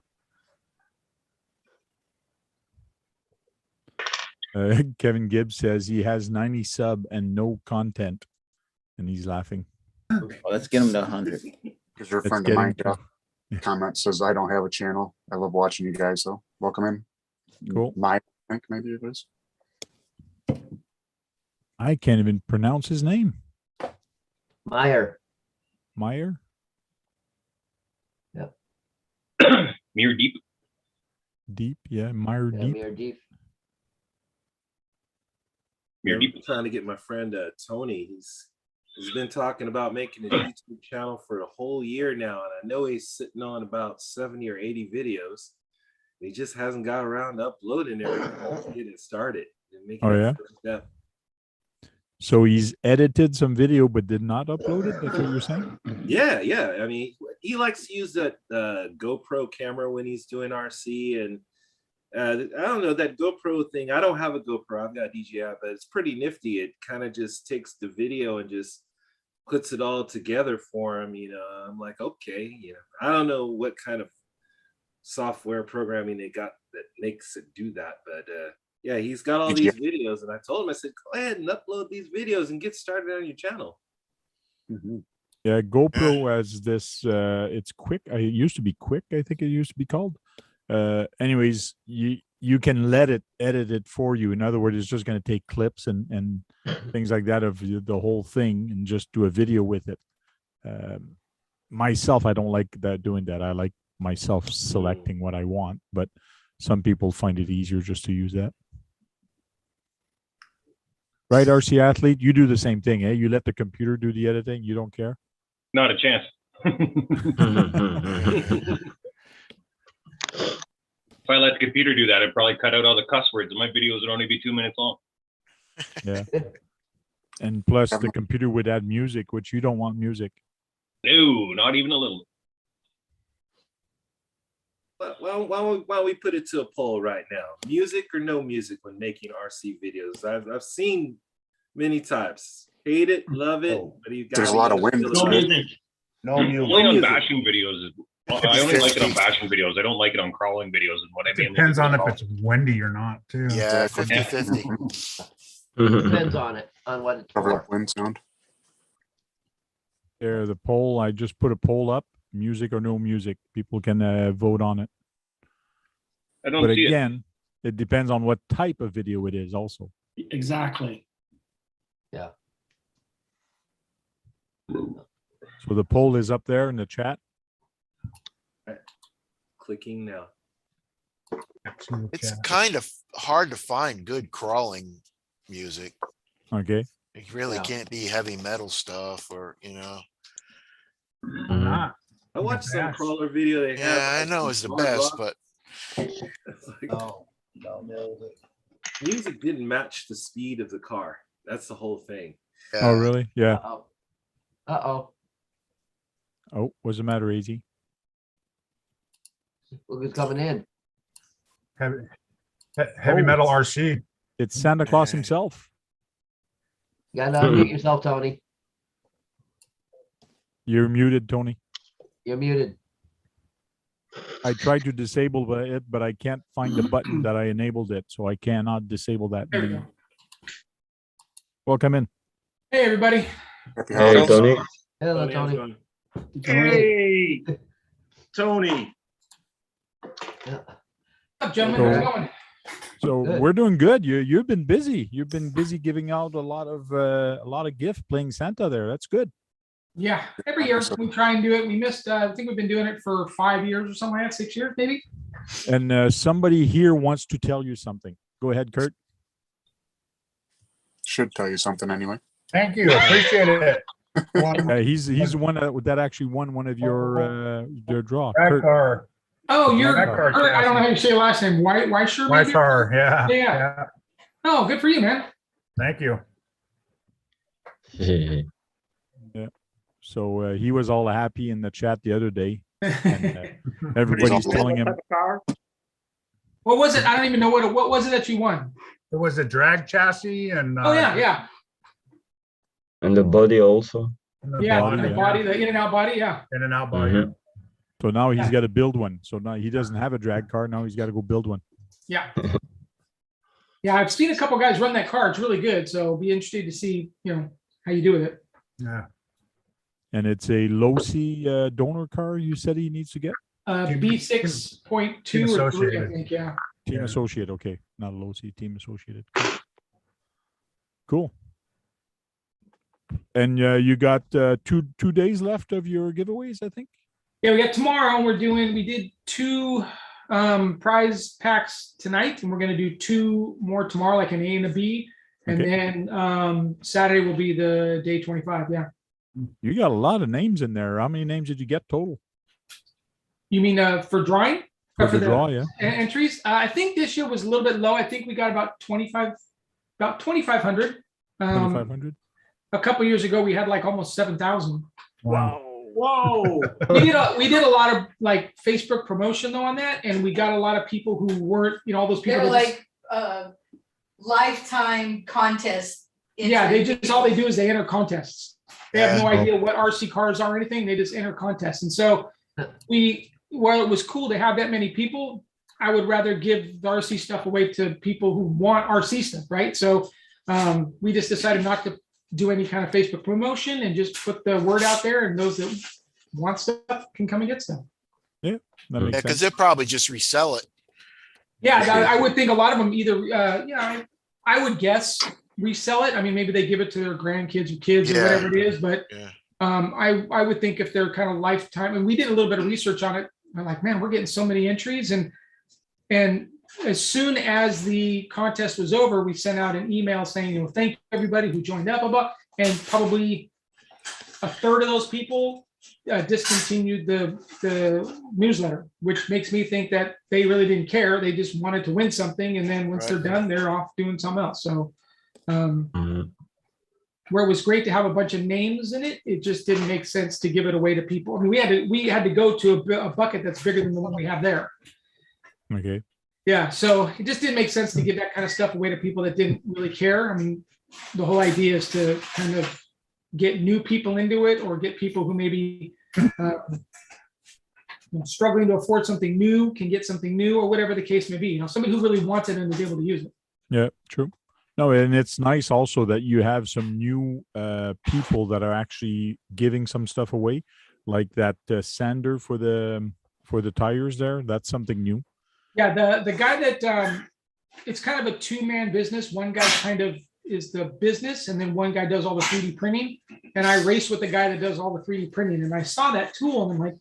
Kevin Gibbs says he has 90 sub and no content, and he's laughing. Well, let's get him to 100. Because your Let's friend get of him mine to- comment says I don't have a channel. I love watching you guys though. Welcome in. Cool. My, I think maybe it is. I can't even pronounce his name. Meyer. Meyer? Mirror deep. Deep, yeah, Meyer Yeah, Deep. Mir Deep. Mirror I'm deep. trying to get my friend Tony. He's been talking about making a YouTube channel for a whole year now, and I know he's sitting on about 70 or 80 videos. He just hasn't got around to uploading everything. Get it started and making Oh, that yeah? first step. So he's edited some video but did not upload it? That's what you're saying? Yeah, yeah. I mean, he likes to use that GoPro camera when he's doing RC, and I don't know, that GoPro thing. I don't have a GoPro. I've got a DJI, but it's pretty nifty. It kind of just takes the video and just puts it all together for him. You know, I'm like, okay, you know, I don't know what kind of software programming they got that makes it do that, but yeah, he's got all these videos, and I told him, I said, go ahead and upload these videos and get started on your channel. Mm-hmm. Yeah, GoPro has this, it's quick. It used to be quick, I think it used to be called. Anyways, you can let it edit it for you. In other words, it's just going to take clips and things like that of the whole thing and just do a video with it. Myself, I don't like that doing that. I like myself selecting what I want, but some people find it easier just to use that. Right, RC Athlete? You do the same thing, eh? You let the computer do the editing. You don't care? Not a chance. If I let the computer do that, I'd probably cut out all the cuss words, and my videos would only be 2 minutes long. Yeah. And plus, the computer would add music, which you don't want music. No, not even a little. Why don't we put it to a poll right now? Music or no music when making RC videos? I've seen many types. Hate it, love it, but you got There's a lot of wind. No music. No music. Only on music. bashing videos. I only like it on bashing videos. I don't like it on crawling videos. And what I mean Depends on if it's windy or not, too. Yeah, Exactly. 50-50. Depends on it, on what it's Cover for. up wind sound. There, the poll, I just put a poll up, music or no music. People can vote on it. I don't But see again, it depends on what type of video it is also. Exactly. Yeah. So the poll is up there in the chat. Clicking now. It's kind of hard to find good crawling music. Okay. It really Yeah. can't be heavy metal stuff or, you know. Not. I watched some Bash. crawler video they had. Yeah, I know it's the best, but It's like, Oh, no, nailed it. music didn't match the speed of the car. That's the whole thing. Oh, really? Yeah. Uh-oh. Uh-oh. Oh, what's the matter, Easy? Look who's coming in. Heavy metal RC. It's Santa Claus himself. You gotta unmute yourself, Tony. You're muted, Tony. You're muted. I tried to disable it, but I can't find the button that I enabled it, so I cannot disable that. There we go. Welcome in. Hey, everybody. Happy Hey, holidays. Tony. Hello, how's it Tony. going? Hey, Tony. Yeah. What's up, gentlemen? How's it going? So Good. we're doing good. You've been busy. You've been busy giving out a lot of gift, playing Santa there. That's good. Yeah, every year we try and do it. We missed, I think we've been doing it for 5 years or something like that, 6 years maybe. And somebody here wants to tell you something. Go ahead, Kurt. Should tell you something anyway. Thank you. Appreciate it. He's the one that actually won one of your draw. That Kurt. car. Oh, you're, that car Kurt, I don't know chassis. how you say your last name. Weisher? My maybe? car. Yeah. Yeah. Oh, good for you, man. Thank you. So he was all happy in the chat the other day. And, everybody's telling him. What was it? I don't even know what was it that you won? It was a drag chassis and. Oh, yeah. And the body also. Yeah, body, the yeah. body, the in and out body, yeah. In and out body. Mhm. So now he's got to build one. So now he doesn't have a drag car. Now he's got to go build one. Yeah. Yeah, I've seen a couple guys run that car. It's really good. So be interested to see, how you do with it. Yeah. And it's a low-C donor car you said he needs to get? B6.2 or 3, I Associated. think, yeah. Team Yeah. Associate. Okay. Not a low-C, Team Associated. Cool. And you got two days left of your giveaways, I think? Yeah, we got tomorrow. We did 2 prize packs tonight, and we're going to do 2 more tomorrow, like an A and a B. And Okay. then Saturday will be the day 25. Yeah. You got a lot of names in there. How many names did you get total? You mean for drawing? For Or the draw, yeah. Entries? I think this year was a little bit low. I think we got about 2,500. 2,500? A couple years ago, we had like almost 7,000. Wow. Whoa. We did a lot of like Facebook promotion though on that, and we got a lot of people who weren't, all those people. They're that just- like lifetime contest. yeah, all they do is they enter contests. They have no Yeah. idea what RC cars are or anything. They just enter contests. And so while it was cool to have that many people, I would rather give the RC stuff away to people who want RC stuff, right? So we just decided not to do any kind of Facebook promotion and just put the word out there, and those that want stuff can come and get stuff. Yeah, that Yeah, makes because sense. they'll probably just resell it. Yeah, I would think a lot of them either, I would guess resell it. I mean, maybe they give it to their grandkids or kids or Yeah. whatever it is, but Yeah. I would think if they're kind of lifetime, and we did a little bit of research on it. I'm like, man, we're getting so many entries. And as soon as the contest was over, we sent out an email saying, thank you everybody who joined up, and probably a third of those people discontinued the newsletter, which makes me think that they really didn't care. They just wanted to win something. And then once they're done, they're off doing something else. So where it was great to have a bunch of names in it, it just didn't make sense to give it away to people. I mean, we had to go to a bucket that's bigger than the one we have there. Okay. Yeah, so it just didn't make sense to give that kind of stuff away to people that didn't really care. I mean, the whole idea is to kind of get new people into it, or get people who maybe struggling to afford something new can get something new, or whatever the case may be. Somebody who really wants it and is able to use it. Yeah, true. No, and it's nice also that you have some new people that are actually giving some stuff away, like that sander for the tires there. That's something new. Yeah, the guy that it's kind of a 2-man business. One guy kind of is the business, and then one guy does all the 3D printing. And I race with the guy that does all the 3D printing. And I saw that tool, and I'm like,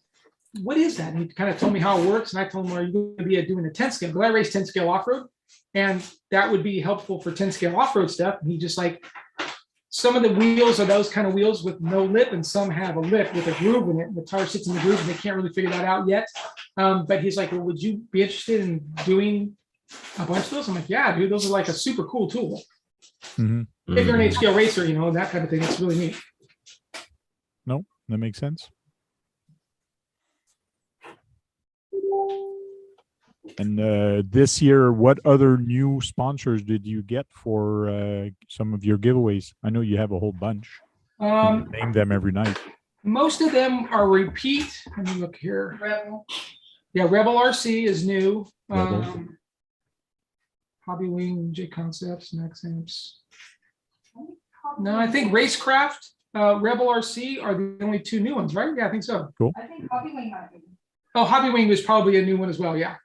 what is that? And he kind of told me how it works. And I told him, are you going to be doing a 10 scale? Because I race 10 scale off-road, and that would be helpful for 10 scale off-road stuff. And he just like some of the wheels are those kind of wheels with no lip, and some have a lip with a groove in it. The tire sits in the groove, and they can't really figure that out yet. But he's like, well, would you be interested in doing a bunch of those? I'm like, yeah, dude, those are like a super cool tool. Mm-hmm. If you're an H-scale racer, you know, that kind of thing, it's really neat. No, that makes sense. And this year, what other new sponsors did you get for some of your giveaways? I know you have a whole bunch. You name them every night. Most of them are repeat. Let me look here. Rebel. Yeah, Rebel RC is new. Rebel. Hobby Wing, J Concepts, Max Amps. No, I think Racecraft, Rebel RC are the only two new ones, right? Yeah, I think so. Cool. I think Hobby Wing might be. Oh, Hobby Wing was probably a new one as well. Yeah.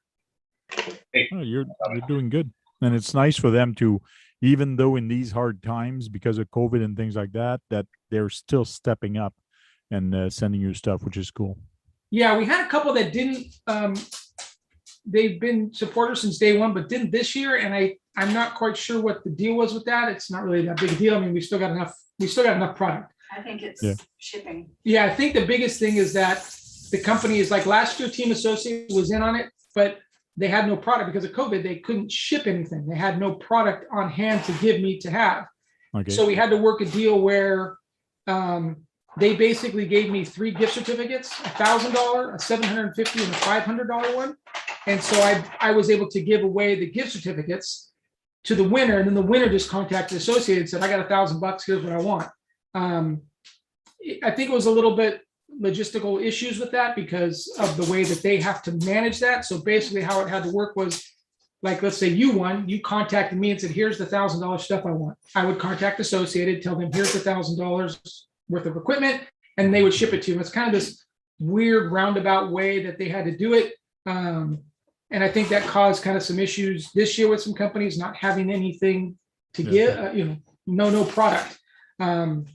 Oh, you're doing good, and it's nice for them to, even though in these hard times because of COVID and things like that, that they're still stepping up and sending you stuff, which is cool. Yeah, we had a couple that didn't. They've been supporters since day one, but didn't this year, and I'm not quite sure what the deal was with that. It's not really that big a deal. I mean, we still got enough product. I think it's shipping. Yeah, I think the biggest thing is that the company is like last year, Team Associate was in on it, but they had no product because of COVID. They couldn't ship anything. They had no product on hand to give me to have. Okay. So we had to work a deal where they basically gave me 3 gift certificates, $1,000, a $750, and a $500 one. And so I was able to give away the gift certificates to the winner, and then the winner just contacted Associated and said, I got $1,000, here's what I want. I think it was a little bit logistical issues with that because of the way that they have to manage that. So basically how it had to work was, like, let's say you won, you contacted me and said, here's the $1,000 stuff I want. I would contact Associated, tell them, here's the $1,000 worth of equipment, and they would ship it to you. It's kind of this weird roundabout way that they had to do it. And I think that caused kind of some issues this year with some companies not having anything to give, no product. But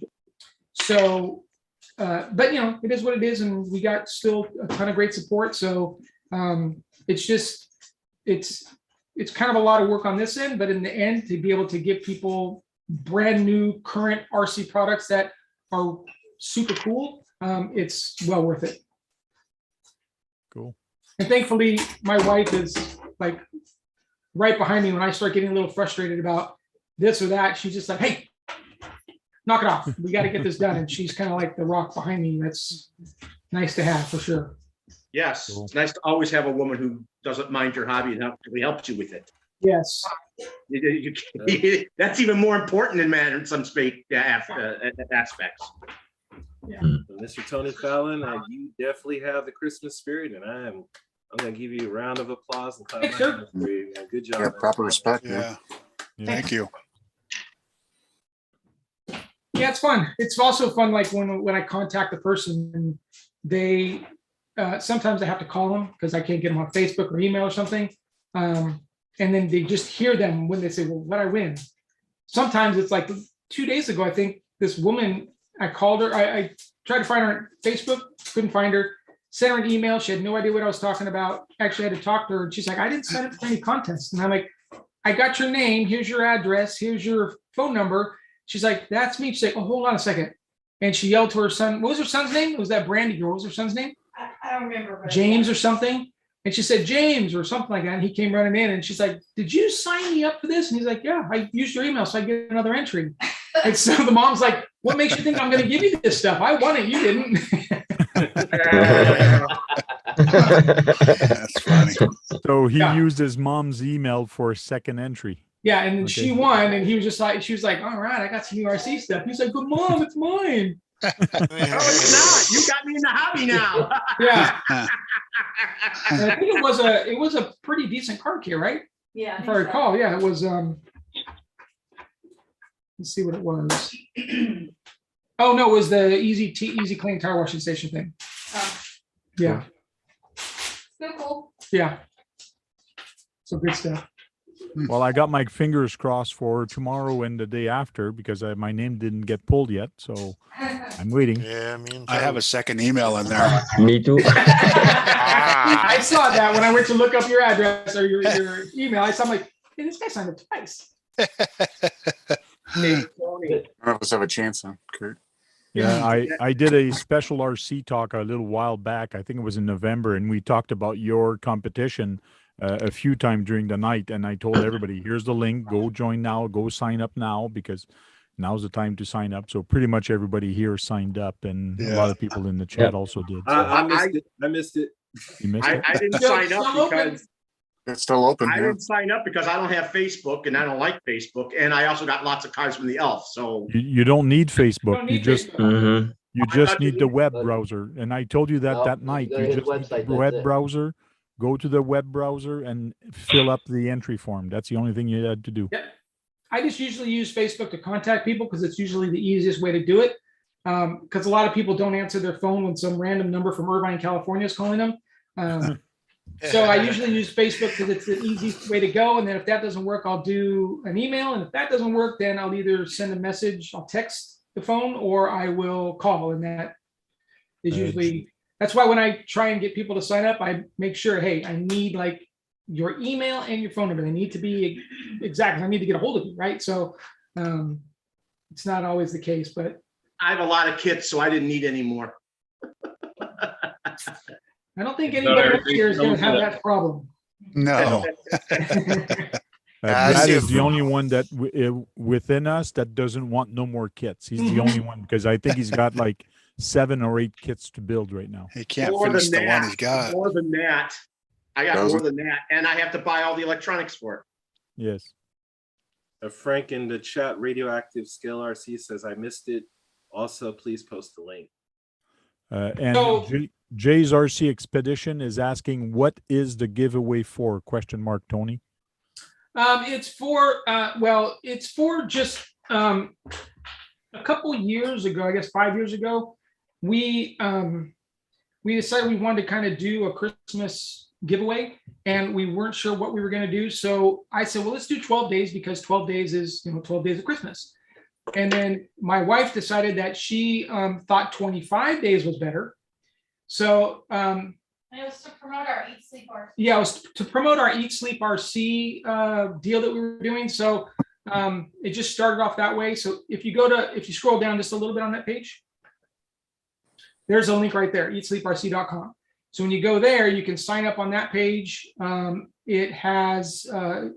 it is what it is, and we got still a ton of great support. So it's kind of a lot of work on this end, but in the end, to be able to give people brand new current RC products that are super cool, it's well worth it. Cool. And thankfully, my wife is like right behind me when I start getting a little frustrated about this or that. She's just like, hey, knock it off. We got to get this done. And she's kind of like the rock behind me. That's nice to have for sure. Yes, it's nice to always have a woman who doesn't mind your hobby and actually helps you with it. Yes. That's even more important in some aspects. Yeah. Mr. Tony Fallon, you definitely have the Christmas spirit, and I'm going to give you a round of applause and clap. Good job. Yeah, proper respect. Yeah. Thank you. Yeah, it's fun. It's also fun, like when I contact the person and they sometimes I have to call them because I can't get them on Facebook or email or something. And then they just hear them when they say, well, what I win. Sometimes it's like 2 days ago, I think this woman, I called her. I tried to find her on Facebook, couldn't find her. Sent her an email. She had no idea what I was talking about. Actually, I had to talk to her. And she's like, I didn't sign up for any contest. And I'm like, I got your name. Here's your address. Here's your phone number. She's like, that's me. She's like, oh, hold on a second. And she yelled to her son. What was her son's name? Was that Brandy girl? What was her son's name? I don't remember. James or something. And she said, James or something like that. And he came running in and she's like, did you sign me up for this? And he's like, yeah, I used your email so I get another entry. And so the mom's like, what makes you think I'm going to give you this stuff? I won it. You didn't. That's funny. So he used his mom's email for a second entry. Yeah. And then she won. And he was just like, she was like, all right, I got some new RC stuff. He's like, but mom, it's mine. Oh, it's not. You got me in the hobby now. Yeah. And I think it was a pretty decent car key, right? Yeah. If I recall, yeah, it was. Let's see what it was. Oh no, it was the easy clean tire washing station thing. Yeah. Still cool. Yeah. So good stuff. Well, I got my fingers crossed for tomorrow and the day after because my name didn't get pulled yet. So I'm waiting. Yeah, I have a second email in there. Me too. I saw that when I went to look up your address or your email. I'm like, hey, this guy signed up twice. Hey, Tony, None of us have a chance then, Kurt. Yeah, I did a special RC talk a little while back. I think it was in November, and we talked about your competition a few times during the night. And I told everybody, here's the link. Go join now. Go sign up now because now's the time to sign up. So pretty much everybody here signed up, and a lot of people in the chat also did. So. I missed it. I missed it. You missed it? I didn't sign up because It's still open. I Yeah. didn't sign up because I don't have Facebook and I don't like Facebook, and I also got lots of cards from the elf. So You don't need Facebook. don't You need just Mhm. you I just thought you need the needed- web browser. And I told you that No, that night. go to You his just need website, the that's web it. browser. Go to the web browser and fill up the entry form. That's the only thing you had to do. Yep. I just usually use Facebook to contact people because it's usually the easiest way to do it. Because a lot of people don't answer their phone when some random number from Irvine, California is calling them. So I usually use Facebook because it's the easiest way to go. And then if that doesn't work, I'll do an email. And if that doesn't work, then I'll either send a message, I'll text the phone, or I will call. And that is usually, that's why when I try and get people to sign up, I make sure, hey, I need like your email and your phone number. They need to be exact. I need to get a hold of you, right? So it's not always the case, but I have a lot of kits, so I didn't need any more. I don't think anybody else here is going to have that problem. No. I Brad see is a- the only one that within us that doesn't want no more kits. He's the only one because I think he's got like 7 or 8 kits to build right now. He can't More finish than the one that, he's got. more than that. I got Doesn't- more than that, and I have to buy all the electronics for it. Yes. Frank in the chat, Radioactive Scale RC says, I missed it. Also, please post the link. And So- Jay's RC Expedition is asking, what is the giveaway for? Question mark, Tony. It's for well, it's for just a couple years ago, I guess 5 years ago, we decided we wanted to kind of do a Christmas giveaway, and we weren't sure what we were going to do. So I said, well, let's do 12 days because 12 days is 12 days of Christmas. And then my wife decided that she thought 25 days was better. So And it was to promote our Eat Sleep RC. yeah, it was to promote our Eat Sleep RC deal that we were doing. So it just started off that way. So if you scroll down just a little bit on that page, there's a link right there, eatsleeprc.com. So when you go there, you can sign up on that page. It has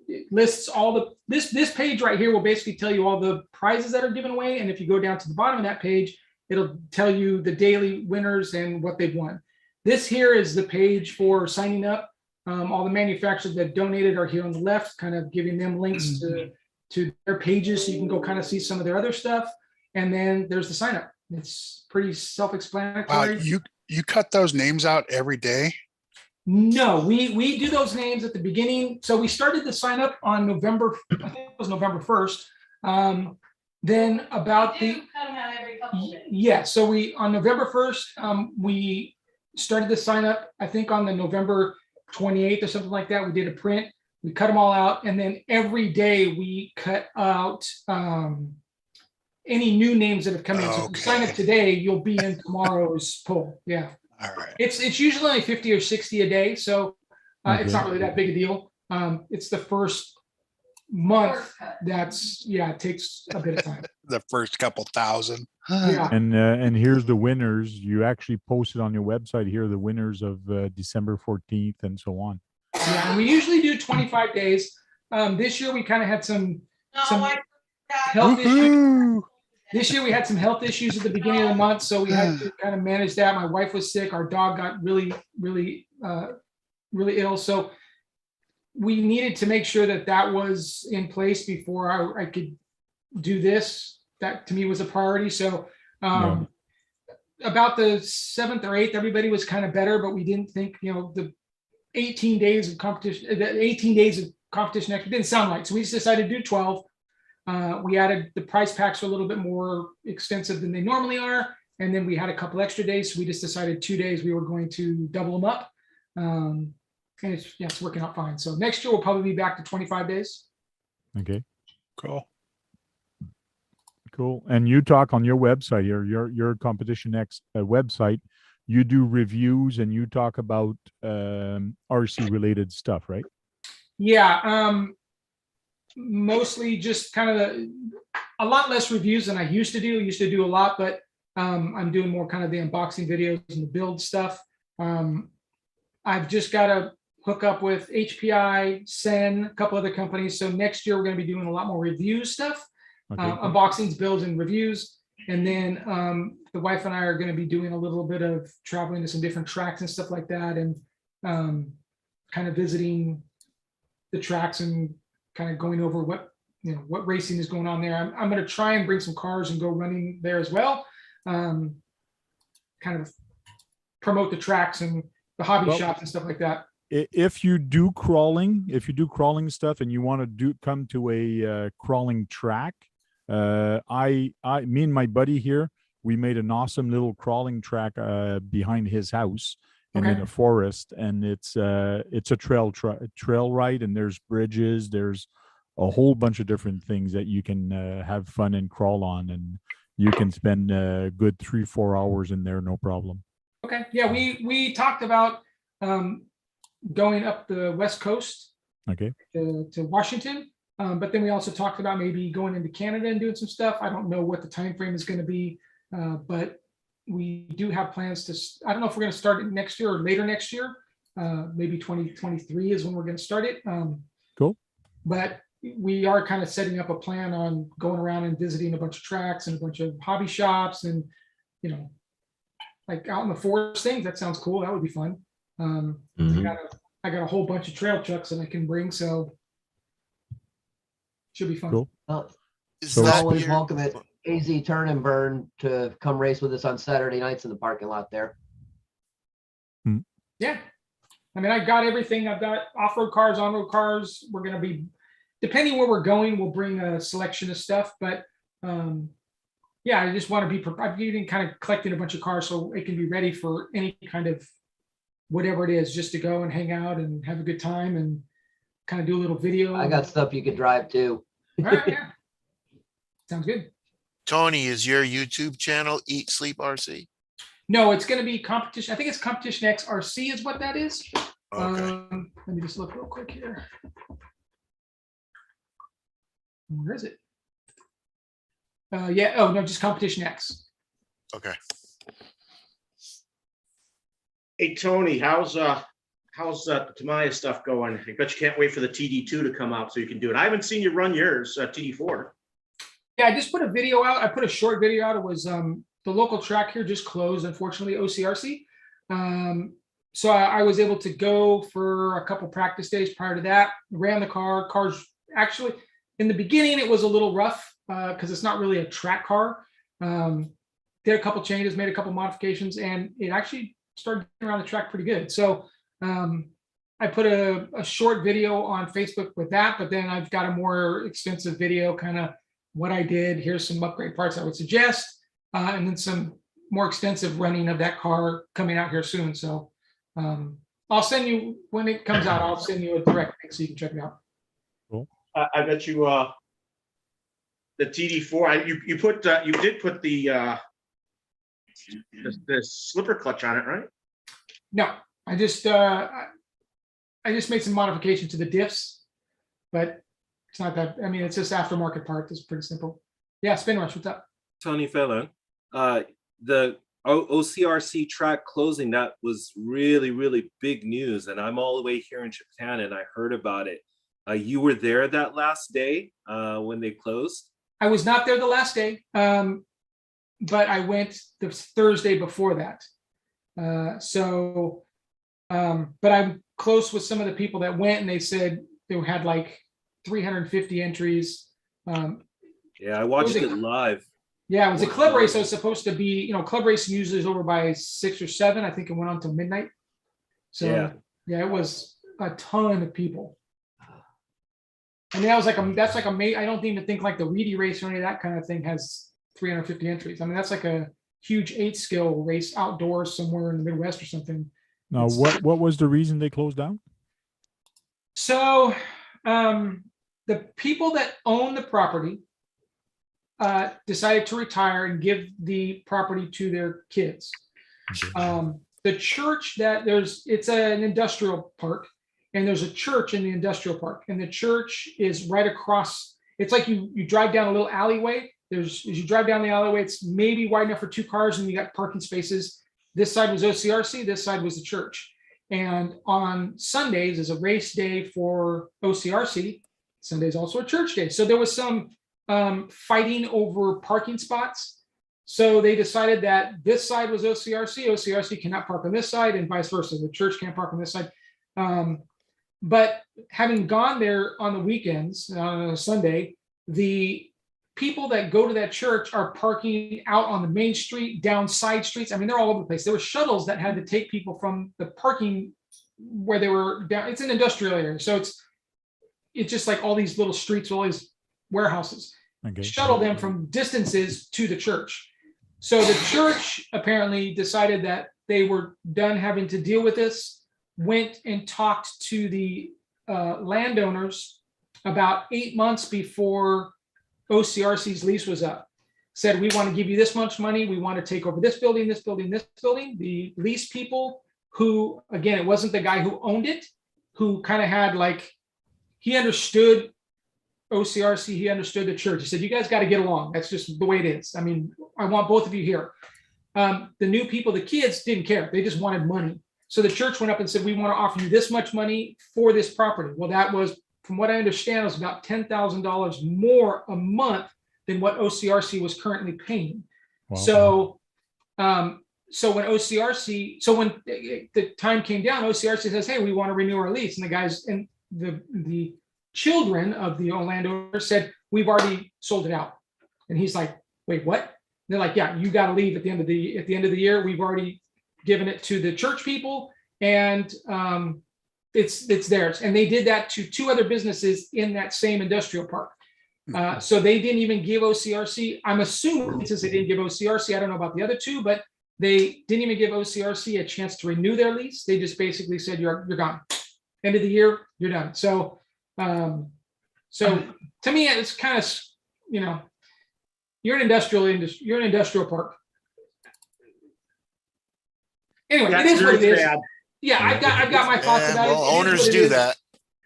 it lists all the this page right here will basically tell you all the prizes that are given away. And if you go down to the bottom of that page, it'll tell you the daily winners and what they've won. This here is the page for signing up. All the manufacturers that donated are here on the left, kind of giving them links to their pages so you can go kind of see some of their other stuff. And then there's the sign up. It's pretty Wow, self-explanatory. you cut those names out every day? No, we do those names at the beginning. So we started the sign up on November, I think it was November 1st. Then about We the do cut them out every couple of days. yeah, so we on November 1st, we started the sign up. I think on the November 28th or something like that, we did a print. We cut them all out, and then every day we cut out any new names that have come in. So if you sign up today, you'll be in tomorrow's poll. Yeah, All right. it's usually only 50 or 60 a day, so it's Okay. not really that big a deal. It's the first month First cut. that's it takes a bit of time. The first couple thousand. Yeah. And here's the winners. You actually posted on your website here the winners of December 14th and so on. Yeah, and we usually do 25 days. This year we kind of had some No, Some- I forgot. health issues. Woohoo! This year we had some health issues at the beginning of the month, so we had to kind of manage that. My wife was sick. Our dog got really ill, so we needed to make sure that that was in place before I could do this. That to me was a priority. So about the 7th or 8th, everybody was kind of better, but we didn't think the 18 days of competition. The 18 days of competition actually didn't sound right, so we just decided to do 12. We added the prize packs are a little bit more extensive than they normally are. And then we had a couple extra days. So we just decided 2 days we were going to double them up. And it's working out fine. So next year we'll probably be back to 25 days. Okay, Cool. cool. And you talk on your website here, your Competition X website, you do reviews and you talk about RC related stuff, right? Yeah. Mostly just kind of a lot less reviews than I used to do. I used to do a lot, but I'm doing more kind of the unboxing videos and the build stuff. I've just got to hook up with HPI, Sen, a couple other companies. So next year we're going to be doing a lot more review stuff, unboxings, builds, and reviews. And then the wife and I are going to be doing a little bit of traveling to some different tracks and stuff like that, and kind of visiting the tracks and kind of going over what racing is going on there. I'm going to try and bring some cars and go running there as well. Kind of promote the tracks and the hobby shops and stuff like that. If you do crawling stuff and you want to come to a crawling track, me and my buddy here, we made an awesome little crawling track behind his house and in a forest, and it's a trail ride, and there's bridges, there's a whole bunch of different things that you can have fun and crawl on, and you can spend a good 3-4 hours in there, no problem. Okay. Yeah, we talked about going up the West Coast to Washington. But then we also talked about maybe going into Canada and doing some stuff. I don't know what the time frame is going to be, but we do have plans to, I don't know if we're going to start it next year or later next year. Maybe 2023 is when we're going to start it. Cool. But we are kind of setting up a plan on going around and visiting a bunch of tracks and a bunch of hobby shops, and, like out in the forest things. That sounds cool. That would be fun. I got a whole bunch of trail trucks that I can bring, so should be fun. Cool. So always welcome at AZ Turn and Burn to come race with us on Saturday nights in the parking lot there. Yeah. I mean, I got everything. I've got off-road cars, on-road cars. We're going to be, depending where we're going, we'll bring a selection of stuff. But yeah, I just want to be, I'm getting kind of collecting a bunch of cars so it can be ready for any kind of whatever it is, just to go and hang out and have a good time and kind of do a little video. I got stuff you could drive too. All right, yeah. Sounds good. Tony, is your YouTube channel Eat Sleep RC? No, it's going to be competition. I think it's Competition X RC is what that is. Okay. Let me just look real quick here. Where is it? Yeah. Oh no, just Competition X. Okay. Hey Tony, how's the Tamiya stuff going? I bet you can't wait for the TD2 to come out so you can do it. I haven't seen you run yours, TD4. Yeah, I just put a video out. I put a short video out. It was the local track here just closed, unfortunately, OCRC. So I was able to go for a couple practice days prior to that. Ran the cars actually in the beginning it was a little rough because it's not really a track car. Did a couple changes, made a couple modifications, and it actually started getting around the track pretty good. So I put a short video on Facebook with that, but then I've got a more extensive video, kind of what I did. Here's some upgrade parts I would suggest, and then some more extensive running of that car coming out here soon. So I'll send you, when it comes out, I'll send you a direct link so you can check it out. Cool. I bet you the TD4. You did put the slipper clutch on it, right? No, I just made some modifications to the diffs, but it's not that. I mean, it's just aftermarket part. It's pretty simple. Yeah, Spin Rush, what's up? Tony Fallon, the OCRC track closing, that was really, really big news. And I'm all the way here in Japan and I heard about it. You were there that last day when they closed? I was not there the last day, but I went the Thursday before that. But I'm close with some of the people that went, and they said they had like 350 entries. Yeah, I watched it live. Yeah, it was a club race. So it was supposed to be, club racing usually is over by 6 or 7. I think it went on till midnight. So yeah, it was a ton of people. I mean, that's like I don't even think like the Reedy race or any of that kind of thing has 350 entries. I mean, that's like a huge 8-skill race outdoors somewhere in the Midwest or something. Now, what was the reason they closed down? So the people that own the property decided to retire and give the property to their kids. The church it's an industrial park, and there's a church in the industrial park, and the church is right across. It's like you drive down a little alleyway. As you drive down the alleyway, it's maybe wide enough for 2 cars, and you got parking spaces. This side was OCRC, this side was the church. And on Sundays is a race day for OCRC. Sunday's also a church day. So there was some fighting over parking spots. So they decided that this side was OCRC. OCRC cannot park on this side, and vice versa. The church can't park on this side. But having gone there on the weekends, on a Sunday, the people that go to that church are parking out on the main street, down side streets. I mean, they're all over the place. There were shuttles that had to take people from the parking where they were down. It's an industrial area. So it's just like all these little streets, all these warehouses. Okay. Shuttle them from distances to the church. So the church apparently decided that they were done having to deal with this, went and talked to the landowners about 8 months before OCRC's lease was up. Said, we want to give you this much money. We want to take over this building, this building, this building. The lease people who, again, it wasn't the guy who owned it, who kind of had like, he understood OCRC, he understood the church. He said, you guys got to get along. That's just the way it is. I mean, I want both of you here. The new people, the kids didn't care. They just wanted money. So the church went up and said, we want to offer you this much money for this property. Well, that was, from what I understand, it was about $10,000 more a month than what OCRC was currently paying. Wow. So when the time came down, OCRC says, hey, we want to renew our lease. And the guys and the children of the landowner said, we've already sold it out. And he's like, wait, what? And they're like, yeah, you got to leave at the end of the year. We've already given it to the church people, and it's theirs. And they did that to 2 other businesses in that same industrial park. So they didn't even give OCRC, I'm assuming since they didn't give OCRC, I don't know about the other 2, but they didn't even give OCRC a chance to renew their lease. They just basically said, you're gone. End of the year, you're done. So to me, it's kind of, you're an industrial park. Anyway, it is what it is. Yeah, I've got my thoughts about it. Owners do that.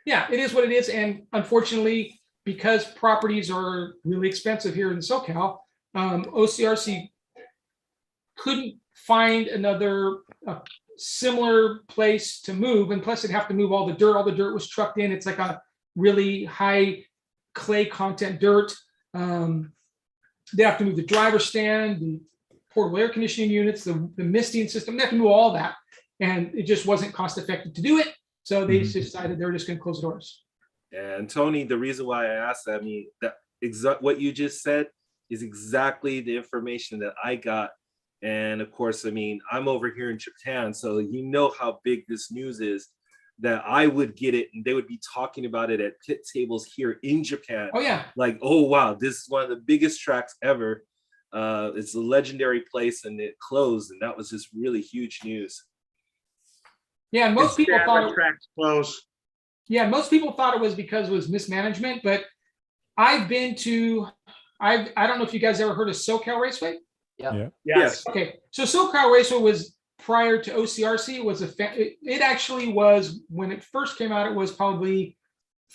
Yeah, it is what it is. And unfortunately, because properties are really expensive here in SoCal, OCRC couldn't find another similar place to move. And plus, they'd have to move all the dirt. All the dirt was trucked in. It's like a really high clay content dirt. They have to move the driver stand, the portable air conditioning units, the misting system. They have to do all that, and it just wasn't cost effective to do it. So they decided they were just going to close the doors. And Tony, the reason why I asked that, I mean, that what you just said is exactly the information that I got. And of course, I mean, I'm over here in Japan, so you know how big this news is, that I would get it and they would be talking about it at pit tables here in Japan. Oh yeah. Like, oh wow, this is one of the biggest tracks ever. It's a legendary place, and it closed, and that was just really huge news. Yeah, and most people thought tracks closed. Yeah, most people thought it was because it was mismanagement, but I've been to, I don't know if you guys ever heard of SoCal Raceway. Yeah. Yes. Okay, so SoCal Raceway was prior to OCRC. It was it actually was, when it first came out, it was probably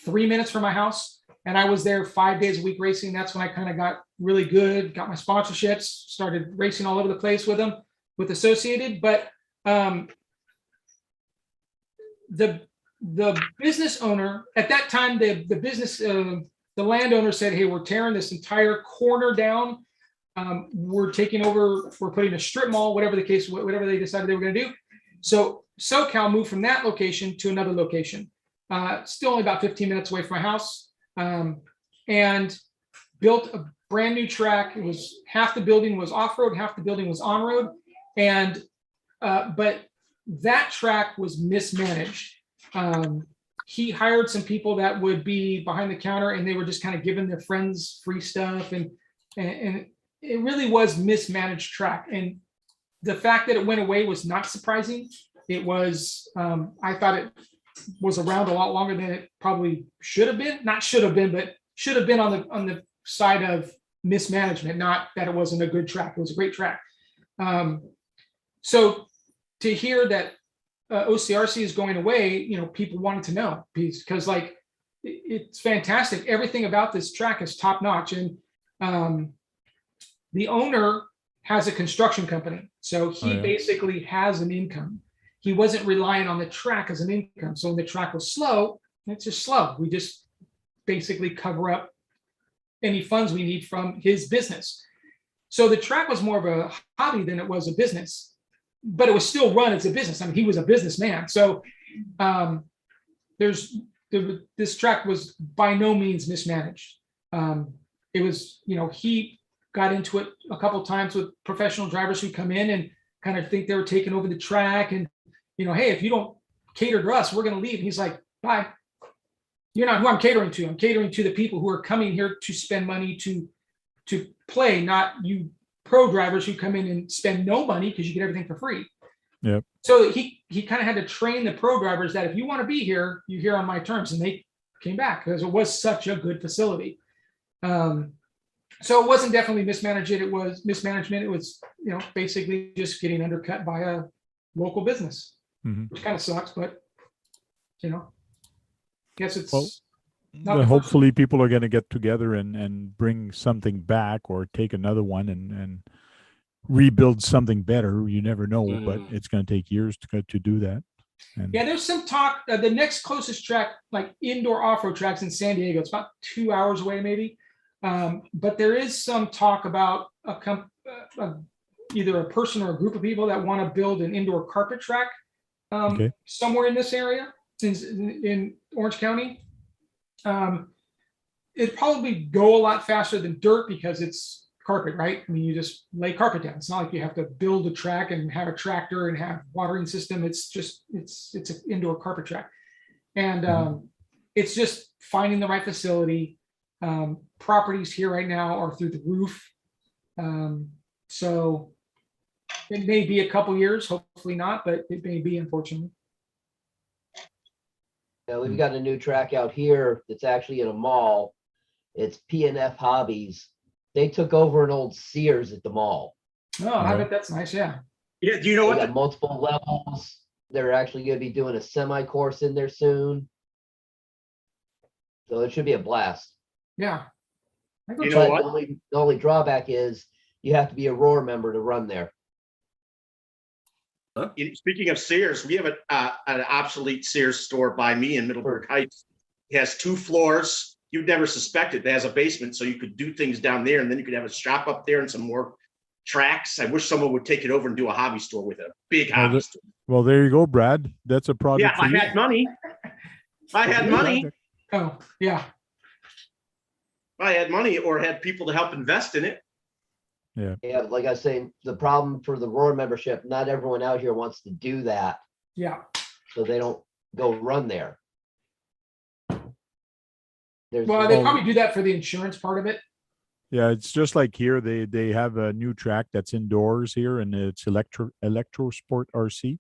3 minutes from my house, and I was there 5 days a week racing. That's when I kind of got really good, got my sponsorships, started racing all over the place with them, with Associated. But the business owner at that time, the landowner said, hey, we're tearing this entire corner down. We're taking over, we're putting a strip mall, whatever the case, whatever they decided they were going to do. So SoCal moved from that location to another location, still only about 15 minutes away from my house, and built a brand new track. It was half the building was off-road, half the building was on-road. And, but that track was mismanaged. He hired some people that would be behind the counter, and they were just kind of giving their friends free stuff. And it really was mismanaged track. And the fact that it went away was not surprising. It was, I thought it was around a lot longer than it probably should have been. Not should have been, but should have been on the side of mismanagement, not that it wasn't a good track. It was a great track. So to hear that OCRC is going away, people wanted to know, because like it's fantastic. Everything about this track is top notch. And the owner has a construction company. So he basically has an income. He wasn't relying on the track as an income. So when the track was slow, it's just slow. We just basically cover up any funds we need from his business. So the track was more of a hobby than it was a business, but it was still run as a business. I mean, he was a businessman. So this track was by no means mismanaged. It was, he got into it a couple of times with professional drivers who come in and kind of think they were taking over the track. And, hey, if you don't cater to us, we're going to leave. And he's like, bye. You're not who I'm catering to. I'm catering to the people who are coming here to spend money to play, not you pro drivers who come in and spend no money because you get everything for free. Yep. So he kind of had to train the pro drivers that if you want to be here, you're here on my terms. And they came back because it was such a good facility. So it wasn't definitely mismanagement. It was mismanagement. It was, basically just getting undercut by a local business, which kind of sucks, but, guess it's not the hopefully people are going to get together and bring something back or take another one and rebuild something better. You never know, but it's going to take years to do that. And yeah, there's some talk. The next closest track, like indoor off-road tracks in San Diego, it's about 2 hours away, maybe. But there is some talk about either a person or a group of people that want to build an indoor carpet track somewhere in this area, in Orange County. It'd probably go a lot faster than dirt because it's carpet, right? I mean, you just lay carpet down. It's not like you have to build a track and have a tractor and have watering system. It's just, it's an indoor carpet track. And it's just finding the right facility. Properties here right now are through the roof. So it may be a couple years, hopefully not, but it may be, unfortunately. Yeah, we've got a new track out here that's actually in a mall. It's P&F Hobbies. They took over an old Sears at the mall. Oh, I bet that's nice. Yeah. Yeah. Do you know They what? got multiple levels. They're actually going to be doing a semi course in there soon. So it should be a blast. Yeah. You know what? The only drawback is you have to be a Roar member to run there. Speaking of Sears, we have an obsolete Sears store by me in Middleburg Heights. It has 2 floors. You'd never suspect it. It has a basement, so you could do things down there, and then you could have a shop up there and some more tracks. I wish someone would take it over and do a hobby store with it, a big hobby store. Well, there you go, Brad. That's a project. Yeah, if I had money. If I had money. Oh, yeah. If I had money or had people to help invest in it. Yeah. Yeah, like I was saying, the problem for the Roar membership, not everyone out here wants to do that. Yeah. So they don't go run there. Well, they probably do that for the insurance part of it. Yeah, it's just like here. They have a new track that's indoors here, and it's electro sport RC.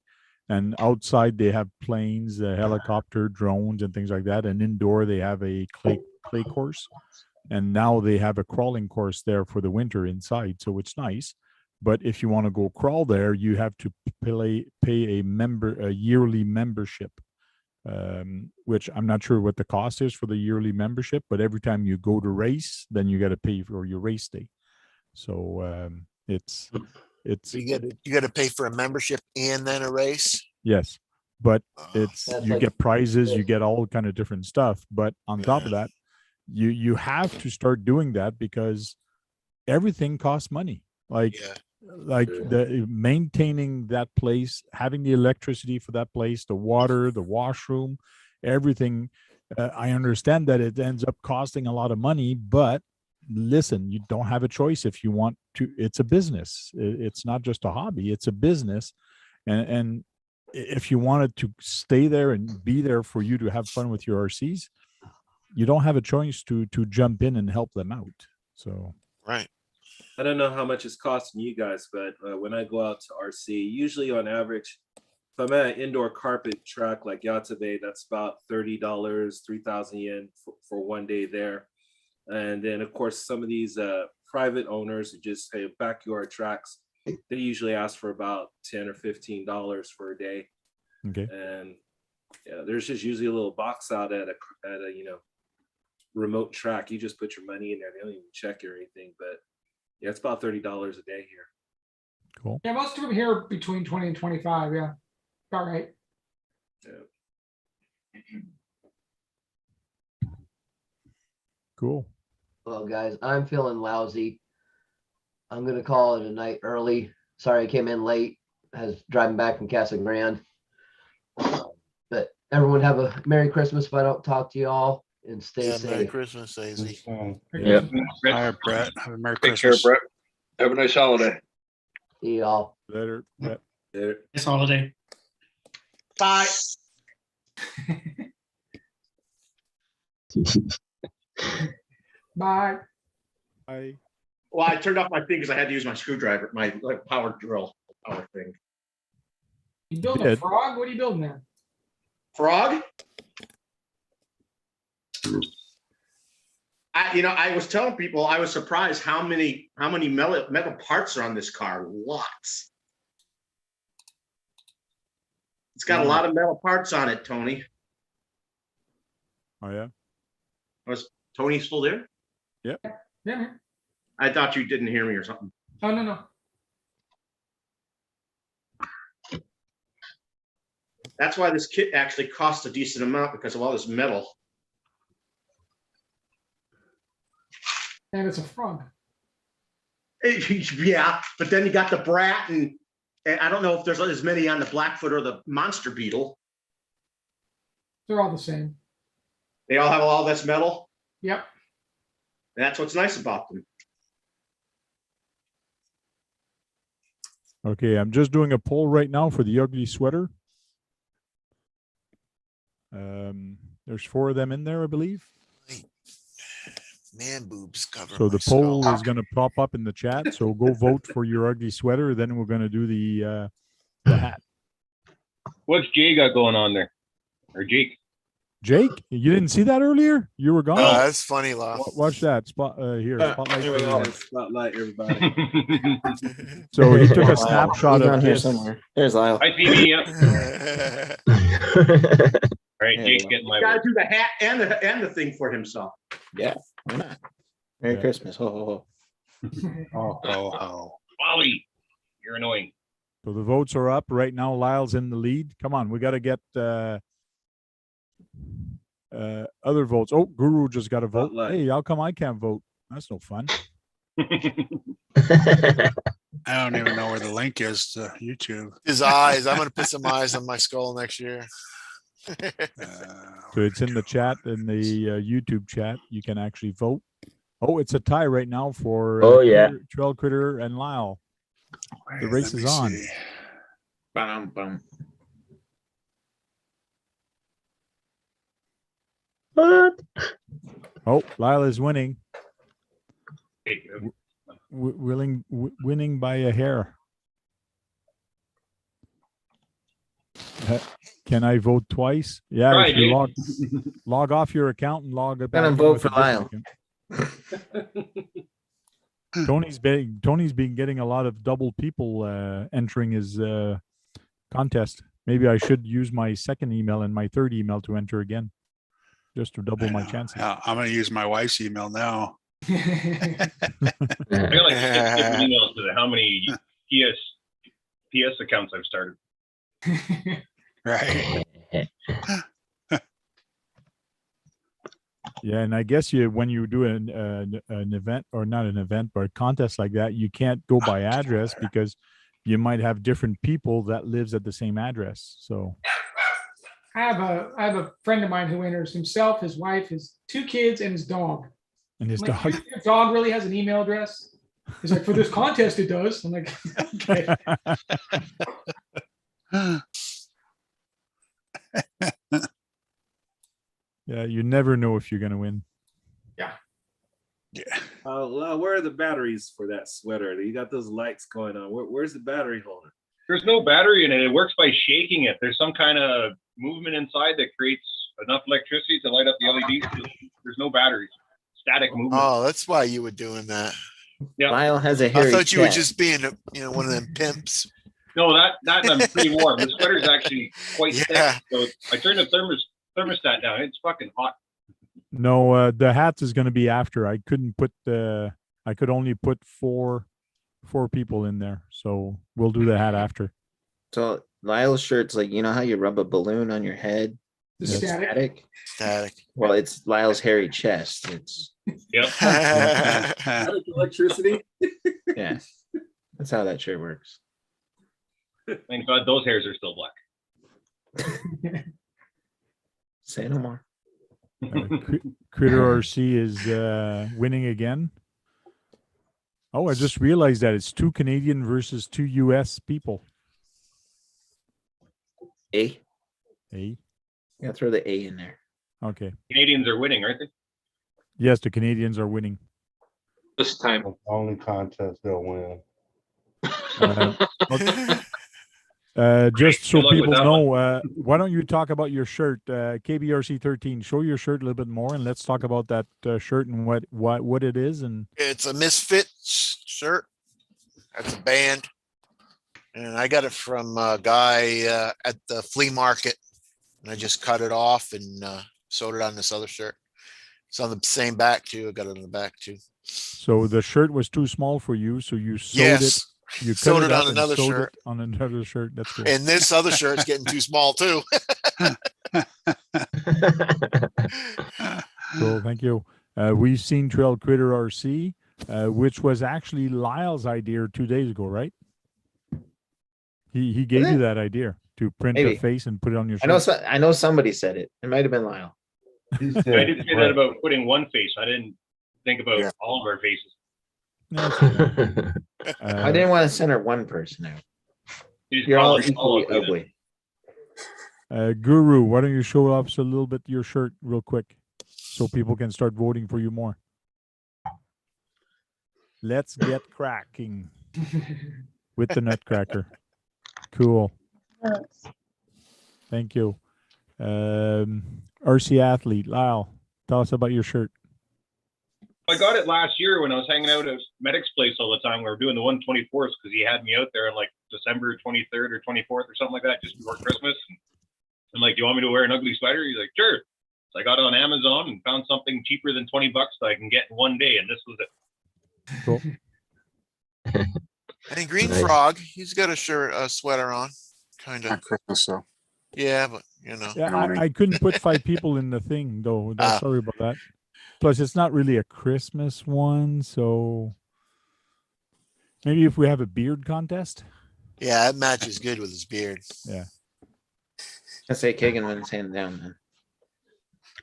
And outside they have planes, helicopter, drones, and things like that. And indoor they have a clay course. And now they have a crawling course there for the winter inside, so it's nice. But if you want to go crawl there, you have to pay a yearly membership, which I'm not sure what the cost is for the yearly membership. But every time you go to race, then you got to pay for your race day. So it's you got to pay for a membership and then a race. Yes, but it's That's you like get prizes, you get all kind of different stuff. But on top of that, you have to start doing that because everything costs money. Like the maintaining that place, having the electricity for that place, the water, the washroom, everything. I understand that it ends up costing a lot of money, but listen, you don't have a choice if you want to. It's a business. It's not just a hobby. It's a business, and if you wanted to stay there and be there for you to have fun with your RCs, you don't have a choice to jump in and help them out. So right. I don't know how much it's costing you guys, but when I go out to RC, usually on average, if I'm at an indoor carpet track like Yatabe, that's about $30, 3,000 yen for 1 day there. And then of course, some of these private owners who just have backyard tracks, they usually ask for about $10 or $15 for a day. Okay. And yeah, there's just usually a little box out at a remote track. You just put your money in there. They don't even check or anything. But yeah, it's about $30 a day here. Cool. Yeah, most of them here are between 20 and 25. Yeah, about right. Yeah. Cool. Well, guys, I'm feeling lousy. I'm gonna call it a night early. Sorry I came in late. I was driving back from Casa Grande. But everyone have a Merry Christmas if I don't talk to you all, and stay Yeah, Merry safe. Christmas, Daisy. Yeah. All right, Brett. Have a Merry Take care, Christmas. Brett. Have a nice holiday. See y'all. Later. Brett. Later. Nice holiday. Bye. Bye. Bye. Well, I turned off my thing because I had to use my screwdriver, my like power drill power thing. You building a Did. frog? What are you building there? Frog? I was telling people I was surprised how many metal parts are on this car. Lots. It's got a lot of metal parts on it, Tony. Oh yeah. Was Tony still there? Yep. Yeah, man. I thought you didn't hear me or something. Oh, no. That's why this kit actually costs a decent amount, because of all this metal. And it's a frog. Yeah, but then you got the Brat, and I don't know if there's as many on the Blackfoot or the Monster Beetle. They're all the same. They all have all this metal. Yep. And that's what's nice about them. Okay, I'm just doing a poll right now for the ugly sweater. There's 4 of them in there, I believe. Man boobs cover. So the my skull. poll is going to pop up in the chat. So go vote for your ugly sweater. Then we're going to do the hat. What's Jay got going on there? Or Jake? Jake, you didn't see that earlier? You were gone. That's funny, Law. Watch that spot here. Spotlight. Here we for go. you. Spotlight, everybody. So he took a Wow. snapshot He's of on here this. somewhere. There's Lyle. I see me. Yep. All right, Yeah, Jake's well. getting my Got to vote. do the hat and the thing for himself. Yeah. Why not? Merry Yeah. Christmas. Ho ho ho. Oh. Wally, you're annoying. So the votes are up right now. Lyle's in the lead. Come on, we got to get other votes. Oh, Guru just got a vote. Spotlight. Hey, how come I can't vote? That's no fun. I don't even know where the link is to YouTube. His eyes. I'm gonna put some eyes on my skull next year. So it's in the chat, in the YouTube chat. You can actually vote. Oh, it's a tie right now for Oh, yeah. Trail Critter and Lyle. The Wait, race let is me on. see. Bum, bum. What? Oh, Lyle is winning. Hey, Winning by a hair. Can I vote twice? Yeah, Try, if you Jake. log off your account and log it back. Gonna in vote with for a different Lyle. account. Tony's been getting a lot of double people entering his contest. Maybe I should use my second email and my third email to enter again, just to double my chances. Yeah, I'm going to use my wife's email now. I got like 6 different emails to how many PS accounts I've started. Right. Yeah, and I guess when you do an event, or not an event, but a contest like that, you can't go by address because you might have different people that lives at the same address. So I have a friend of mine who enters himself, his wife, his 2 kids, and his dog. and his I'm like, dog. your dog really has an email address? He's like, for this contest, it does. I'm like, okay. Yeah, you never know if you're gonna win. Yeah. Where are the batteries for that sweater? You got those lights going on. Where's the battery holder? There's no battery in it. It works by shaking it. There's some kind of movement inside that creates enough electricity to light up the LEDs. There's no batteries. Static movement. Oh, that's why you were doing that. Yeah. Lyle has a I hairy thought you were chest. just being one of them pimps. No, that I'm pretty warm. The sweater's actually quite Yeah. thick. So I turned the thermostat down. It's fucking hot. No, the hat is going to be after. I couldn't put the. I could only put four people in there, so we'll do the hat after. So Lyle's shirt's like, you know how you rub a balloon on your head? The It's static. Static. Well, it's Lyle's hairy chest. It's Yep. Static electricity. yeah. That's how that shirt works. Thank God those hairs are still black. Say no more. Critter RC is winning again. Oh, I just realized that it's 2 Canadian versus 2 US people. A. A. Yeah, throw the A in there. Okay. Canadians are winning, aren't they? Yes, the Canadians are winning. This time. Only contest they'll win. Just so Good luck with people that know, why don't you talk about your shirt, KBRC 13? Show your shirt a little bit more, and let's talk about that shirt and what it is. And It's a Misfit shirt. That's a band. And I got it from a guy at the flea market. And I just cut it off and sewed it on this other shirt. It's on the same back too. I got it on the back too. so the shirt was too small for you, so you sewed Yes. it. You cut Sewed it up on and another sewed shirt. it on another shirt. That's cool. And this other shirt's getting too small too. Cool, thank you. We've seen Trail Critter RC, which was actually Lyle's idea 2 days ago, right? He gave you that idea to print Maybe. a face and put it on your shirt. I know somebody said it. It might have been Lyle. I did say that about putting one face. I didn't think about all of our faces. I didn't want to center one person out. You're all equally ugly. Guru, why don't you show us a little bit your shirt real quick so people can start voting for you more? Let's get cracking with the Nutcracker. Cool. Thank you. RC Athlete, Lyle, tell us about your shirt. I got it last year when I was hanging out at Medic's place all the time. We were doing the 124s because he had me out there on like December 23rd or 24th or something like that, just before Christmas. And I'm like, do you want me to wear an ugly sweater? He's like, sure. So I got it on Amazon and found something cheaper than $20 that I can get in one day, and this was it. Cool. And Green Frog, he's got a shirt, a sweater on, kind of. Not Christmas, though. Yeah, but you know. Yeah, I couldn't put 5 people in the thing though. Sorry about that. Plus, it's not really a Christmas one, so maybe if we have a beard contest. Yeah, that matches good with his beard. Yeah. I say Kagan wins hand down then.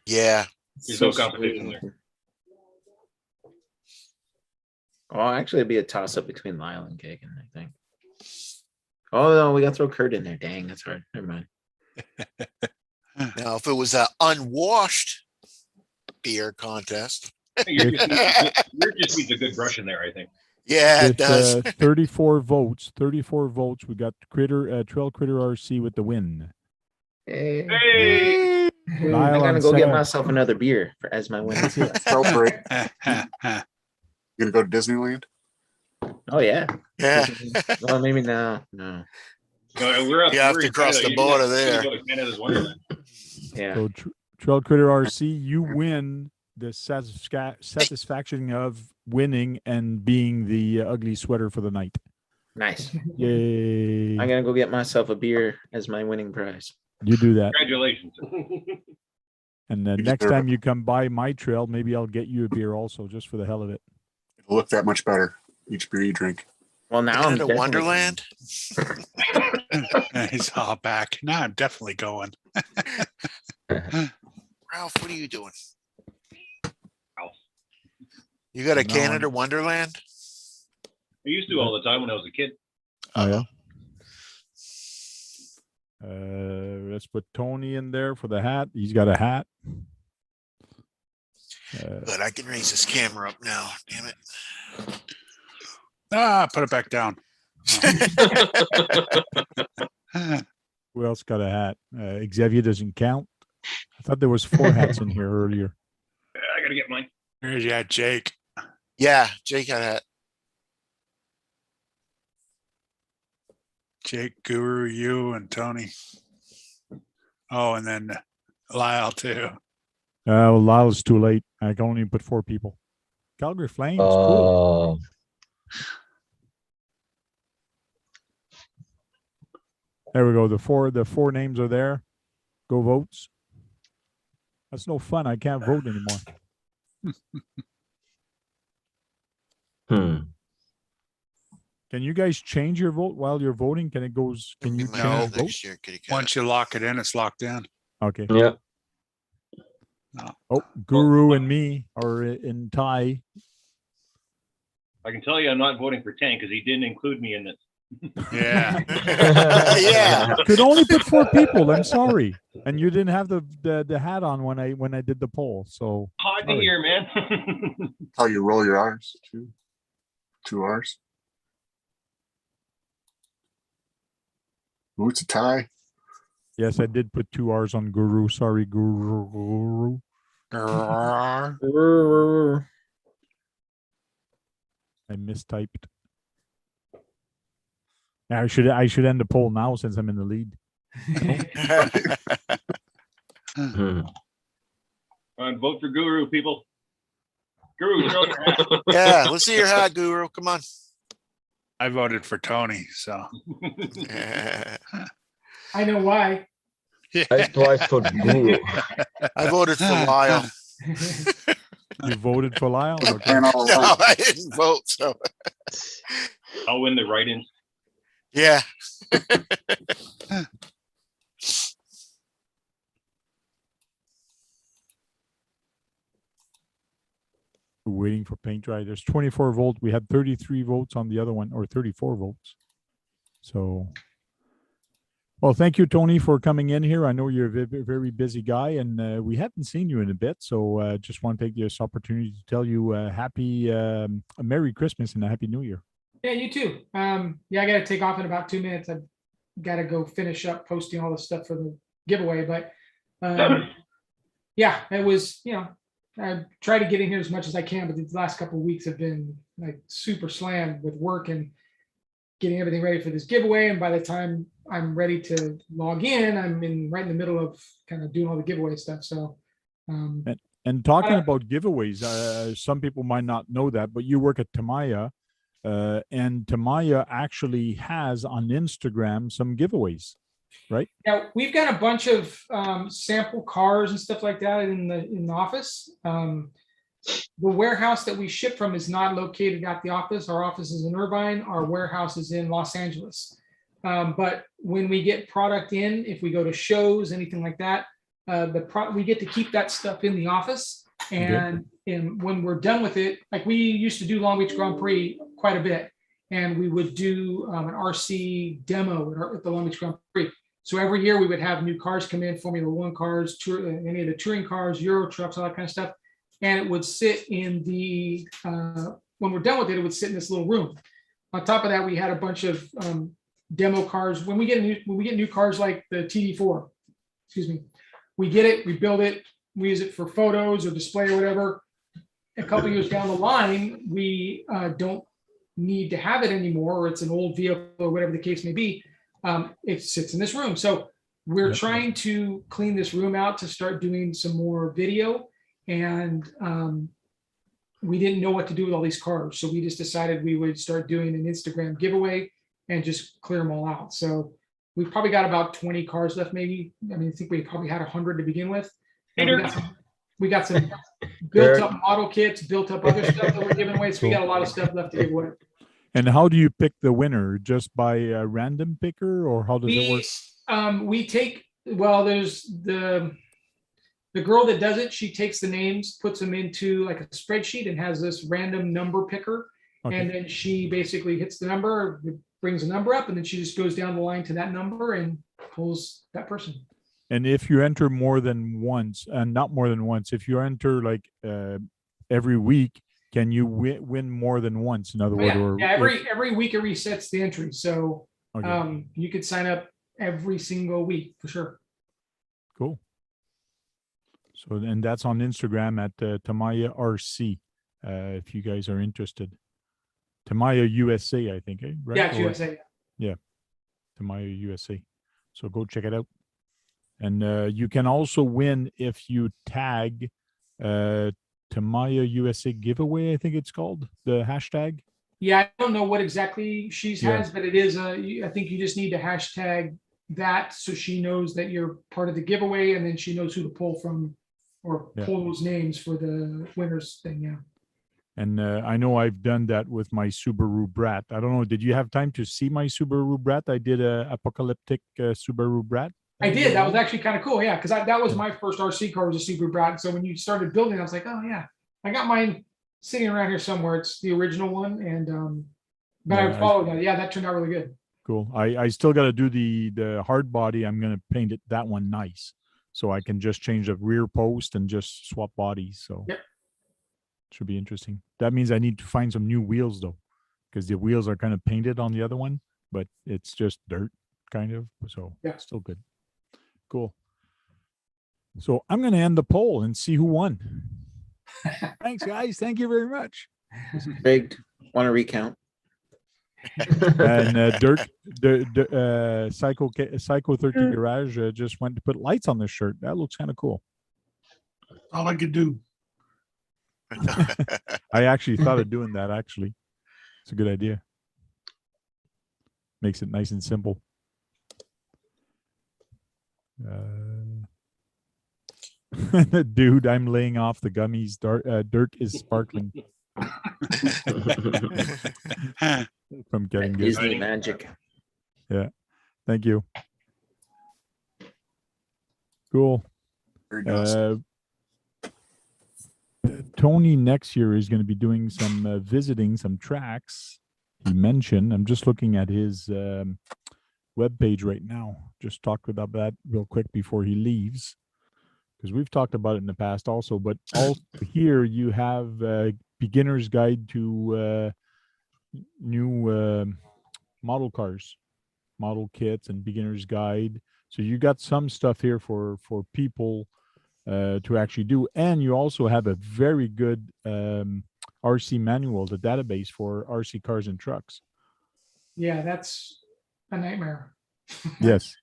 Yeah. There's no competition there. Oh, actually, it'd be a toss up between Lyle and Kagan, I think. Oh no, we gotta throw Kurt in there. Dang, that's hard. Never mind. Now, if it was an unwashed beer contest. Yours just needs a good brush in there, I think. Yeah, it does. 34 votes. 34 votes. We got Trail Critter RC with the win. Hey. Lyle I'm gonna on go get second. myself another beer as my win. Celebrate. You gonna go to Disneyland? Oh yeah. Yeah. Well, maybe no. No. No, we're up, You have we're to in cross Canada. the You border gotta there. go to Canada's Wonderland. Yeah. So Trail Critter RC, you win the satisfaction of winning and being the ugly sweater for the night. Nice. Yay. I'm gonna go get myself a beer as my winning prize. You do that. Congratulations. And then You next deserve time you come by my trail, maybe I'll get you a beer also, just for the hell of it. It'll look that much better each beer you drink. Well, now I'm Canada definitely Wonderland. He's all back. Now I'm definitely going. Ralph, what are you doing? You got a No, Canada Wonderland? I used to all the time when I was a kid. Oh, yeah. Let's put Tony in there for the hat. He's got a hat. But I can raise this camera up now. Damn it. Put it back down. Who else got a hat? Xavier doesn't count. I thought there was 4 hats in here earlier. I gotta get mine. Yeah, Jake. Yeah, Jake got a hat. Jake, Guru, you, and Tony. Oh, and then Lyle too. Lyle's too late. I can only put 4 people. Calgary Flames, cool. There we go. The four names are there. Go votes. That's no fun. I can't vote anymore. Can you guys change your vote while you're voting? Can you change vote? Once you lock it in, it's locked in. Okay. Yeah. Oh, Guru and me are in tie. I can tell you I'm not voting for 10 because he didn't include me in this. Yeah. Yeah. Could only put 4 people. I'm sorry. And you didn't have the hat on when I did the poll. So Hard to hear, man. How you roll your R's too. 2 R's. Ooh, it's a tie. yes, I did put 2 R's on Guru. Sorry, Guru. I mistyped. I should end the poll now since I'm in the lead. Vote for Guru, people. Guru, show your hat. Yeah, let's see your hat, Guru. Come on. I voted for Tony, so. I know why. I twice for Guru. I voted for Lyle. You voted for Lyle? Okay. No, I didn't vote. So I'll win the write-ins. yeah. Waiting for paint dry. There's 24 votes. We had 33 votes on the other one, or 34 votes. So, well, thank you, Tony, for coming in here. I know you're a very busy guy, and we haven't seen you in a bit. So, just want to take this opportunity to tell you a Merry Christmas and a Happy New Year. Yeah, you too. Yeah, I got to take off in about 2 minutes. I've got to go finish up posting all the stuff for the giveaway. But yeah, it was, I try to get in here as much as I can, but these last couple of weeks have been like super slammed with work and getting everything ready for this giveaway. And by the time I'm ready to log in, I'm right in the middle of kind of doing all the giveaway stuff. So, and talking about giveaways, some people might not know that, but you work at Tamiya, and Tamiya actually has on Instagram some giveaways, right? now we've got a bunch of sample cars and stuff like that in the office. The warehouse that we ship from is not located at the office. Our office is in Irvine. Our warehouse is in Los Angeles. But when we get product in, if we go to shows, anything like that, we get to keep that stuff in the office. And when we're done with it, like we used to do Long Beach Grand Prix quite a bit, and we would do an RC demo at the Long Beach Grand Prix. So every year we would have new cars come in, Formula One cars, any of the touring cars, Euro trucks, all that kind of stuff. And it would sit in the, when we're done with it, it would sit in this little room. On top of that, we had a bunch of demo cars. When we get new cars like the TD4, excuse me, we get it, we build it, we use it for photos or display or whatever. A couple of years down the line, we don't need to have it anymore, or it's an old vehicle or whatever the case may be. It sits in this room. So we're trying to clean this room out to start doing some more video. And we didn't know what to do with all these cars. So we just decided we would start doing an Instagram giveaway and just clear them all out. So we've probably got about 20 cars left, maybe. I mean, I think we probably had 100 to begin with. We got some built up model kits, built up other stuff that we're giving away. So we got a lot of stuff left to give away. And how do you pick the winner? Just by a random picker, or how does it work? We take, well, there's the girl that does it. She takes the names, puts them into like a spreadsheet, and has this random number picker. Okay. And then she basically hits the number, brings a number up, and then she just goes down the line to that number and pulls that person. And if you enter more than once, and not more than once, if you enter like every week, can you win more than once? In other words, every week it resets the entry. So you could sign up every single week for sure. Cool. So, and that's on Instagram at Tamiya RC. If you guys are interested, Tamiya USA, I think, right? Yeah, it's USA. Yeah, Tamiya USA. So go check it out. And you can also win if you tag Tamiya USA giveaway, I think it's called, the hashtag. Yeah, I don't know what exactly she's Yeah. has, but it is I think you just need to hashtag that so she knows that you're part of the giveaway, and then she knows who to pull from or Yeah. pull those names for the winners thing. Yeah. And I know I've done that with my Subaru Brat. I don't know. Did you have time to see my Subaru Brat? I did a apocalyptic Subaru Brat. I did. That was actually kind of cool. Yeah, because that was my first RC car, was a Subaru Brat. So when you started building, I was like, oh yeah, I got mine sitting around here somewhere. It's the original one, and but Yeah, I followed that. Yeah, that turned out really good. Cool. I still got to do the hard body. I'm gonna paint it that one nice, so I can just change the rear post and just swap bodies. So Yep. Should be interesting. That means I need to find some new wheels though, because the wheels are kind of painted on the other one, but it's just dirt kind of. So Yeah. still good. Cool. So I'm gonna end the poll and see who won. Thanks, guys. Thank you very much. Rigged. Want to recount? And Psycho 13 Garage just went to put lights on this shirt. That looks kind of cool. All I could do. I actually thought of doing that. Actually, it's a good idea. Makes it nice and simple. Dude, I'm laying off the gummies. Dirt is sparkling. From getting good. Disney magic. Yeah. Thank you. Cool. Tony next year is going to be doing some visiting some tracks. He mentioned, I'm just looking at his webpage right now. Just talk about that real quick before he leaves, because we've talked about it in the past also. But also here you have beginner's guide to new model cars, model kits, and beginner's guide. So you got some stuff here for people to actually do, and you also have a very good RC manual, the database for RC cars and trucks. Yeah, that's a nightmare. Yes.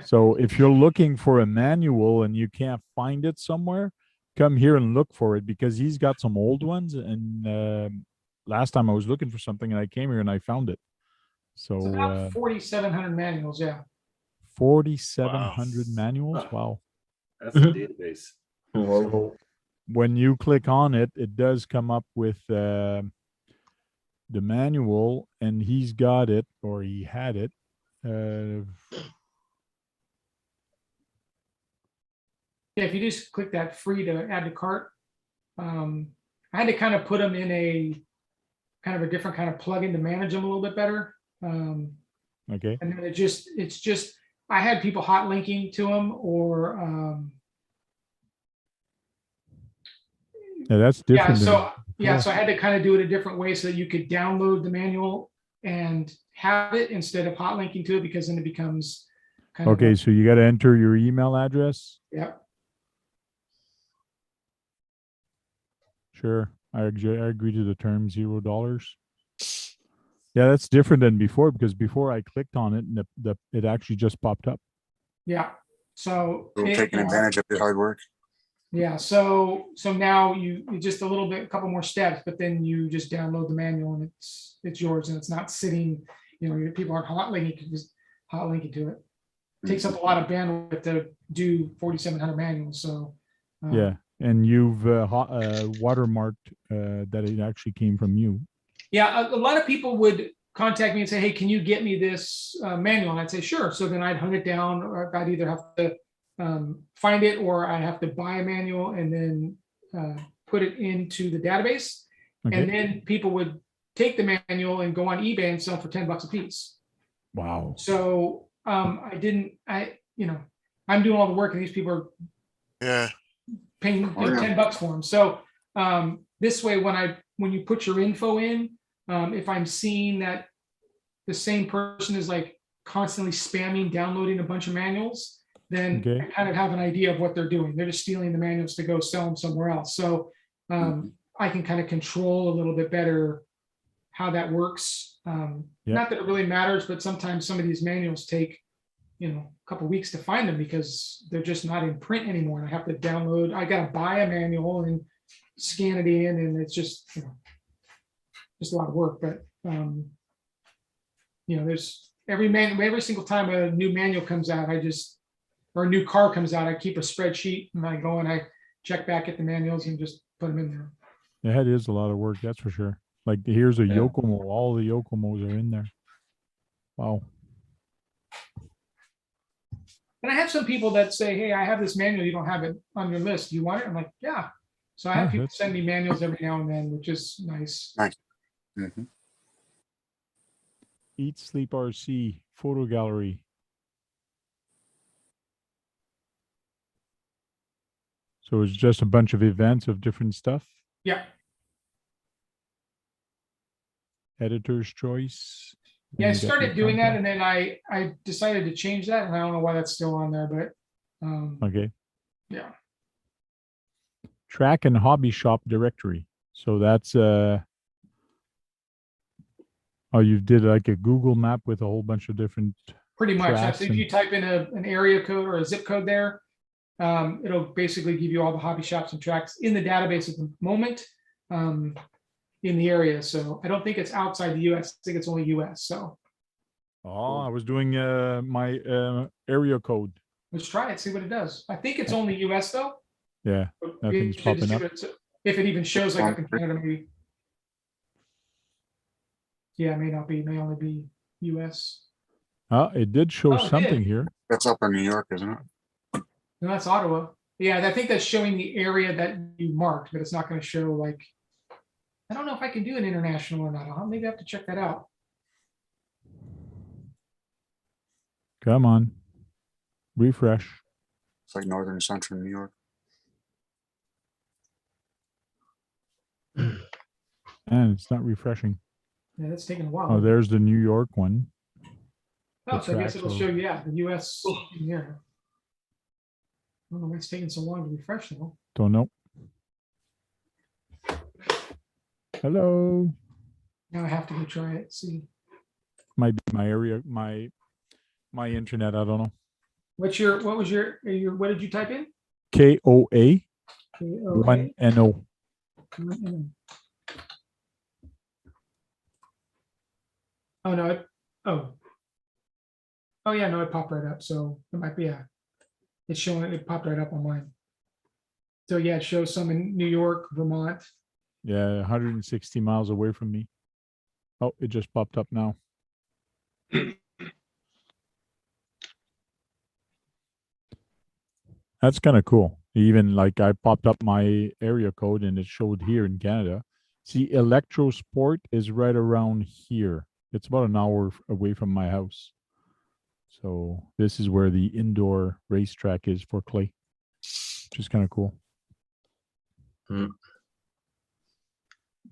So if you're looking for a manual and you can't find it somewhere, come here and look for it, because he's got some old ones. And last time I was looking for something and I came here and I found it. So It's about 4,700 manuals. Yeah. 4,700 manuals. Wow. That's a database. So when you click on it, it does come up with the manual, and he's got it, or he had it. Yeah, if you just click that free to add to cart, I had to kind of put them in a kind of a different kind of plugin to manage them a little bit better. Okay. And then it's just I had people hot linking to them, or Yeah, that's different. so I had to kind of do it a different way so that you could download the manual and have it instead of hot linking to it, because then it becomes kind Okay, of so you got to enter your email address. Yep. Sure, I agree to the terms. $0. Yeah, that's different than before, because before I clicked on it and it actually just popped up. Yeah. So We're taking advantage of your hard work. Yeah. So now you just a little bit, a couple more steps, but then you just download the manual and it's yours, and it's not sitting. Your people aren't hot linking, just hot linking to it. It takes up a lot of bandwidth to do 4,700 manuals. So Yeah, and you've watermarked that it actually came from you. yeah, a lot of people would contact me and say, hey, can you get me this manual? And I'd say, sure. So then I'd hunt it down, or I'd either have to find it, or I have to buy a manual and then put it into the database. Okay. And then people would take the manual and go on eBay and sell for $10 a piece. Wow. So I'm doing all the work, and these people are paying $10 for them. So this way, when you put your info in, if I'm seeing that the same person is like constantly spamming, downloading a bunch of manuals, then I kind of have an idea of what they're doing. They're just stealing the manuals to go sell them somewhere else. So I can kind of control a little bit better how that works. Not that it really matters, but sometimes some of these manuals take a couple weeks to find them because they're just not in print anymore. And I have to download, I gotta buy a manual and scan it in, and it's just, just a lot of work. But there's every single time a new manual comes out, or a new car comes out, I keep a spreadsheet and I go and I check back at the manuals and just put them in there. Yeah, it is a lot of work, that's for sure. Like here's a Yokomo, all the Yokomos are in there. Wow. And I have some people that say, hey, I have this manual, you don't have it on your list. Do you want it? I'm like, yeah. So I have people send me manuals every now and then, which is nice. Nice. Mm-hmm. Eat Sleep RC photo gallery. So it's just a bunch of events of different stuff. Yeah. Editor's choice. Yeah, I And you got started your doing that, content. and then I decided to change that, and I don't know why that's still on there, but Okay. yeah. Track and hobby shop directory. So that's oh, you did like a Google map with a whole bunch of different Pretty much. tracks If and- you type in an area code or a zip code there, it'll basically give you all the hobby shops and tracks in the database at the moment in the area. So I don't think it's outside the US. I think it's only US. So Oh, I was doing my area code. let's try it, see what it does. I think it's only US though. Yeah, But nothing's we should popping see up. what if it even shows like up in Canada, maybe. Yeah, it may not be, it may only be US. Oh, it did show Oh, it something did. here. That's up in New York, isn't it? No, that's Ottawa. Yeah, I think that's showing the area that you marked, but it's not going to show like, I don't know if I can do an international or not. I'll maybe have to check that out. Come on. Refresh. It's like northern central New York. And it's not refreshing. Yeah, that's taking a while. Oh, there's the New York one. Oh, the so I guess tracks it'll are- show you, yeah, the US. Yeah. I don't know why it's taking so long to refresh though. Don't know. Hello. Now I have to go try it. See, Might be my area, my internet. I don't know. what was your, what did you type in? KOA KOA? 1NO. Oh no! Oh yeah, no, it popped right up. So it might be it's showing. It popped right up on mine. So yeah, it shows some in New York, Vermont. Yeah, 160 miles away from me. Oh, it just popped up now. That's kind of cool. Even like I popped up my area code and it showed here in Canada. See, Electro Sport is right around here. It's about an hour away from my house. So this is where the indoor racetrack is for clay, which is kind of cool. All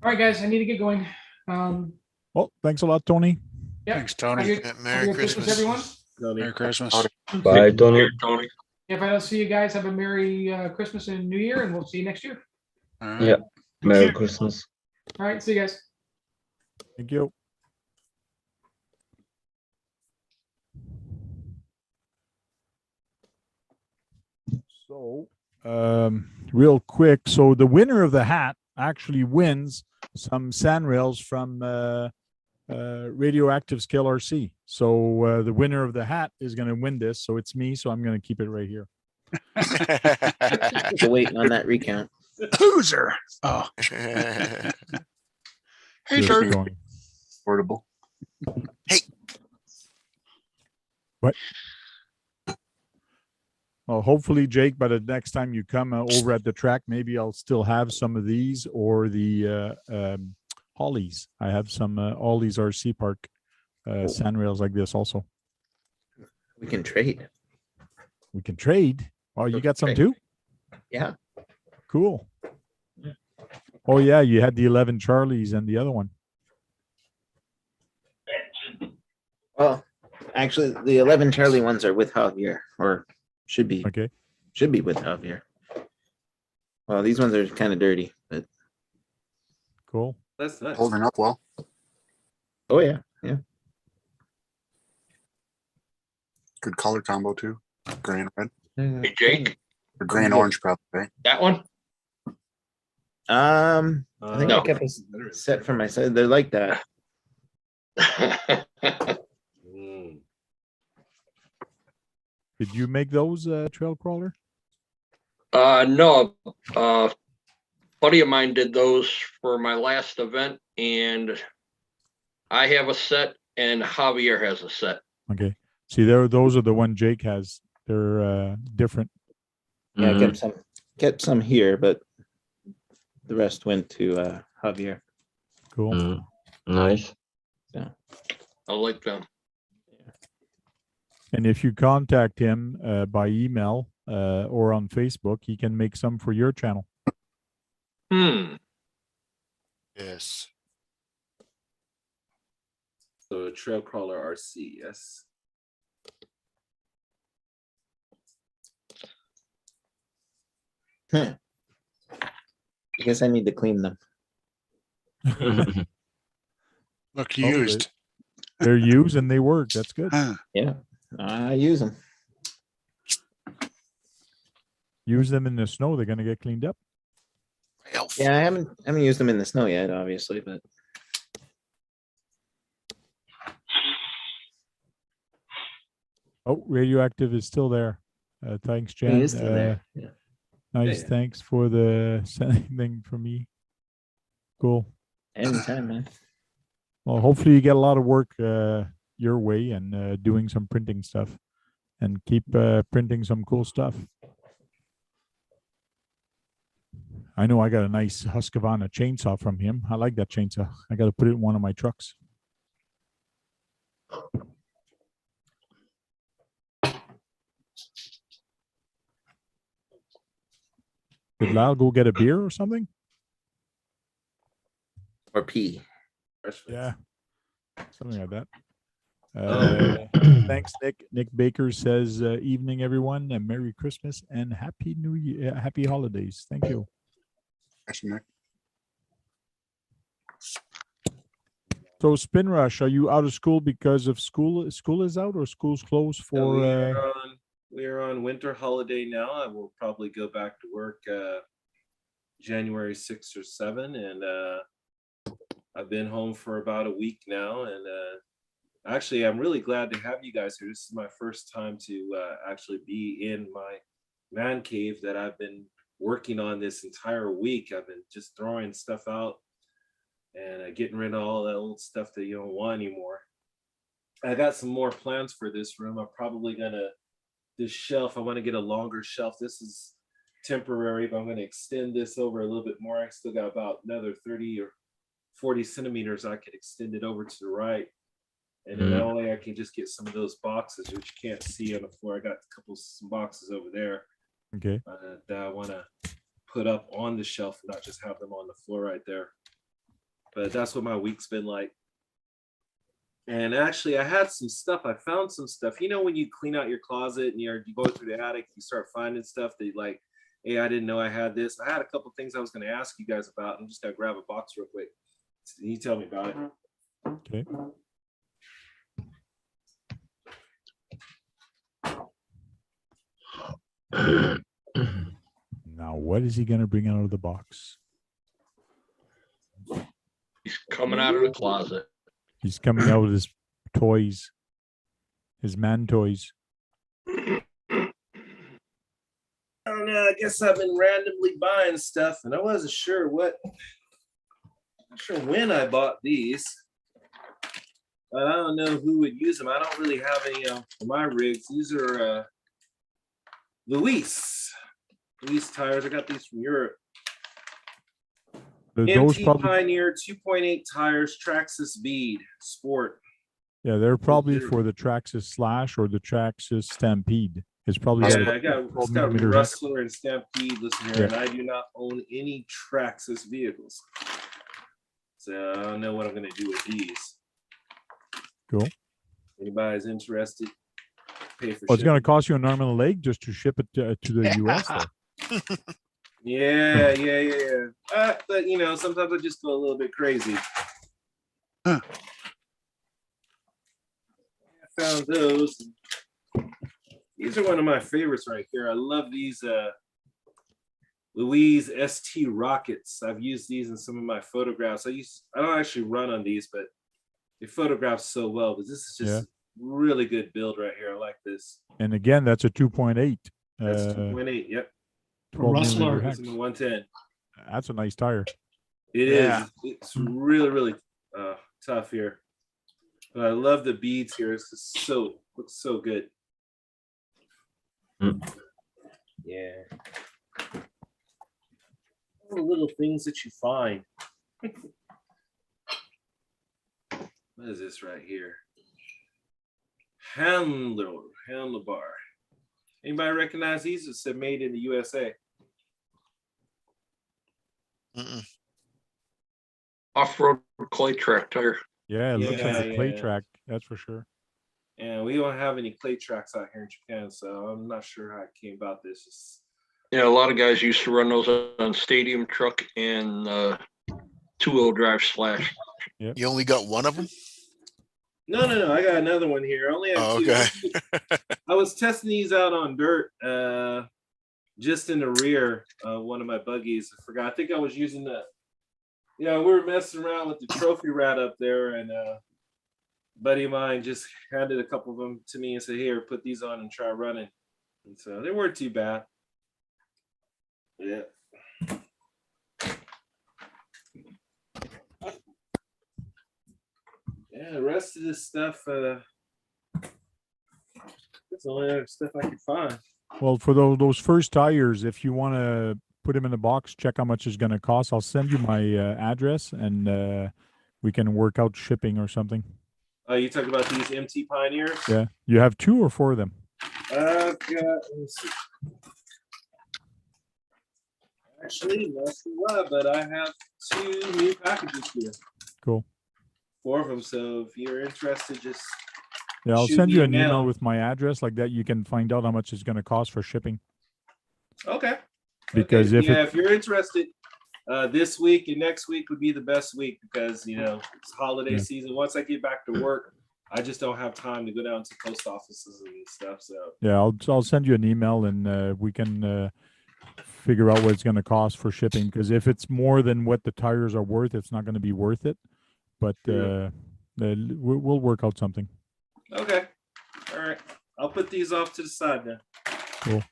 right, guys, I need to get going. Well, thanks a lot, Tony. Yep. Thanks, Tony. Merry Christmas, everyone. Merry Christmas. Bye, Tony. If I don't see you guys, have a Merry Christmas and New Year, and we'll see you next year. Yeah. Merry Christmas. All right, see you guys. Thank you. So, real quick. So the winner of the hat actually wins some sand rails from Radioactive Scale RC. So the winner of the hat is going to win this. So it's me. So I'm going to keep it right here. Still waiting on that recount. Loser. Oh. Hey, Just Dirk. going. Portable. What? Well, hopefully, Jake, by the next time you come over at the track, maybe I'll still have some of these or the Hollies. I have some Ollie's RC Park sand rails like this also. We can trade. We can trade. Oh, you got some too? Yeah. Cool. Oh, yeah, you had the 11 Charlies and the other one. Well, actually, the 11 Charlie ones are with Javier, or should be. Okay. Should be with Javier. Well, these ones are kind of dirty, but cool. That's nice. Holding up well. Oh yeah, yeah. Good color combo too. Gray and red. Hey, Jake, Or gray and orange, probably. Right? that one? I think No. I kept a set for myself. They're like that. Mm. Did you make those trail crawler? No, buddy of mine did those for my last event, and I have a set, and Javier has a set. Okay. See, those are the one Jake has. They're different. Yeah, I kept some here, but the rest went to Javier. Cool. Nice. Yeah. I like them. And if you contact him by email or on Facebook, he can make some for your channel. Yes. So trail crawler RC, yes. I guess I need to clean them. Look Oh, used. They're used and they work. That's good. Yeah, I use them. Use them in the snow. They're gonna get cleaned up. Yeah, I haven't used them in the snow yet, obviously, but Oh, radioactive is still there. Thanks, Jen. he is still there. Yeah. Nice. Yeah. Thanks for the sending for me. Cool. Anytime, man. Well, hopefully you get a lot of work your way and doing some printing stuff, and keep printing some cool stuff. I know I got a nice Husqvarna chainsaw from him. I like that chainsaw. I got to put it in one of my trucks. Did Lyle go get a beer or something? Or pee. Yeah, something like that. Oh. Thanks, Nick. Nick Baker says, "Evening, everyone, and Merry Christmas and Happy New Year, Happy Holidays." Thank you. Thanks, Nick. So, Spin Rush, are you out of school because of school? School is out or school's closed for? We're on winter holiday now. I will probably go back to work January 6th or 7th, and I've been home for about a week now. And actually, I'm really glad to have you guys here. This is my first time to actually be in my man cave that I've been working on this entire week. I've been just throwing stuff out and getting rid of all that old stuff that you don't want anymore. I got some more plans for this room. I'm probably gonna, this shelf, I want to get a longer shelf. This is temporary, but I'm going to extend this over a little bit more. I still got about another 30 or 40 centimeters. I could extend it over to the right. And then that way I can just get some of those boxes, which you can't see on the floor. I got some boxes over there. Okay. That I want to put up on the shelf and not just have them on the floor right there. But that's what my week's been like. And actually, I had some stuff. I found some stuff. You know, when you clean out your closet and you go through the attic, you start finding stuff that you're like, hey, I didn't know I had this. I had a couple things I was going to ask you guys about. I'm just going to grab a box real quick. Can you tell me about it? Okay. Now, what is he going to bring out of the box? He's coming out of the closet. He's coming out with his toys, his man toys. I don't know. I guess I've been randomly buying stuff, and I wasn't sure when I bought these. But I don't know who would use them. I don't really have any for my rigs. These are Luis tires. I got these from Europe. Those MT probably, Pioneer 2.8 tires, Traxxas Bead Sport. yeah, they're probably for the Traxxas Slash or the Traxxas Stampede. It's probably Yeah, got I got 12 millimeters. Rustler and Stampede. Listen here, Yeah. and I do not own any Traxxas vehicles, so I don't know what I'm going to do with these. Cool. Anybody's interested? Pay for. Well, it's going to shipping. cost you an arm and a leg just to ship it to the US. Though. Yeah. But you know, sometimes I just go a little bit crazy. Huh. I found those. These are one of my favorites right here. I love these Louise ST rockets. I've used these in some of my photographs. I don't actually run on these, but they photograph so well. But this is just a really good build right here. I like this. And again, that's a 2.8. That's 2.8. Yep. 12 Rustler. millimeter hex. 110. That's a nice tire. It is. It's really, really tough here. But I love the beads here. It's just looks so good. Yeah. All the little things that you find. What is this right here? Handlebar. Anybody recognize these? It said made in the USA. Off-road clay track tire. Yeah, it looks like a clay track. That's for sure. And we don't have any clay tracks out here in Japan, so I'm not sure how it came about this. Yeah, a lot of guys used to run those on stadium truck and two-wheel drive slash. Yep. You only got one of them? No. I got another one here. I only have two. Okay. I was testing these out on dirt, just in the rear of one of my buggies. I forgot. I think I was using the. Yeah, we were messing around with the trophy rat up there, and a buddy of mine just handed a couple of them to me and said, "Here, put these on and try running." And so they weren't too bad. Yeah. Yeah, the rest of this stuff, that's the only other stuff I could find. Well, for those first tires, if you want to put them in the box, check how much it's going to cost. I'll send you my address, and we can work out shipping or something. You talk about these MT Pioneers? Yeah. You have 2 or 4 of them? I've got, let me see. Actually, that's what, but I have 2 new packages here. Cool. 4 of them. So if you're interested, just I'll shoot send me you a an mail. email with my address, like that. You can find out how much it's going to cost for shipping. Okay. Because if you're interested, this week and next week would be the best week because it's holiday season. Once I get back to work, I just don't have time to go down to post offices and stuff. So yeah, I'll send you an email, and we can figure out what it's going to cost for shipping. Because if it's more than what the tires are worth, it's not going to be worth it. But we'll work out something. okay, all right. I'll put these off to the side now. Cool.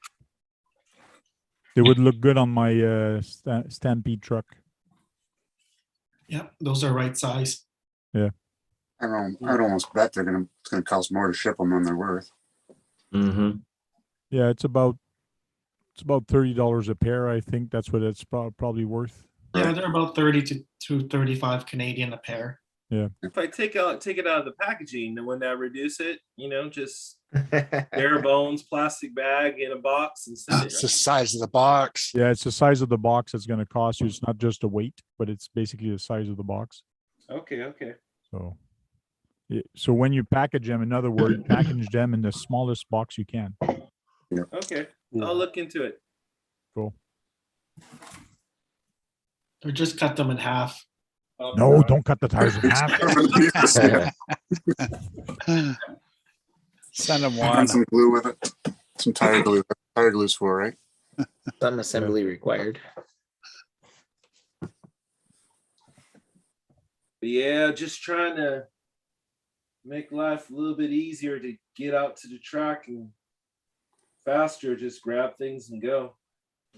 They would look good on my Stampede truck. Yeah, those are right size. Yeah. I'd almost bet it's gonna cost more to ship them than they're worth. Mm-hmm. Yeah, it's about $30 a pair. I think that's what it's probably worth. Yeah, they're about 30 to 35 Canadian a pair. Yeah. If I take it out of the packaging, then wouldn't that reduce it? Just bare bones plastic bag in a box and send it. It's the size of the box. Yeah, it's the size of the box that's going to cost you. It's not just the weight, but it's basically the size of the box. Okay. So when you package them, in other words, package them in the smallest box you can. Okay. I'll look into it. Cool. Or just cut them in half. No, don't cut the tires in half. Send them Find one. some glue with it. Some tire glue. Tire glue's for, right? Some assembly required. But yeah, just trying to make life a little bit easier to get out to the track and faster. Just grab things and go.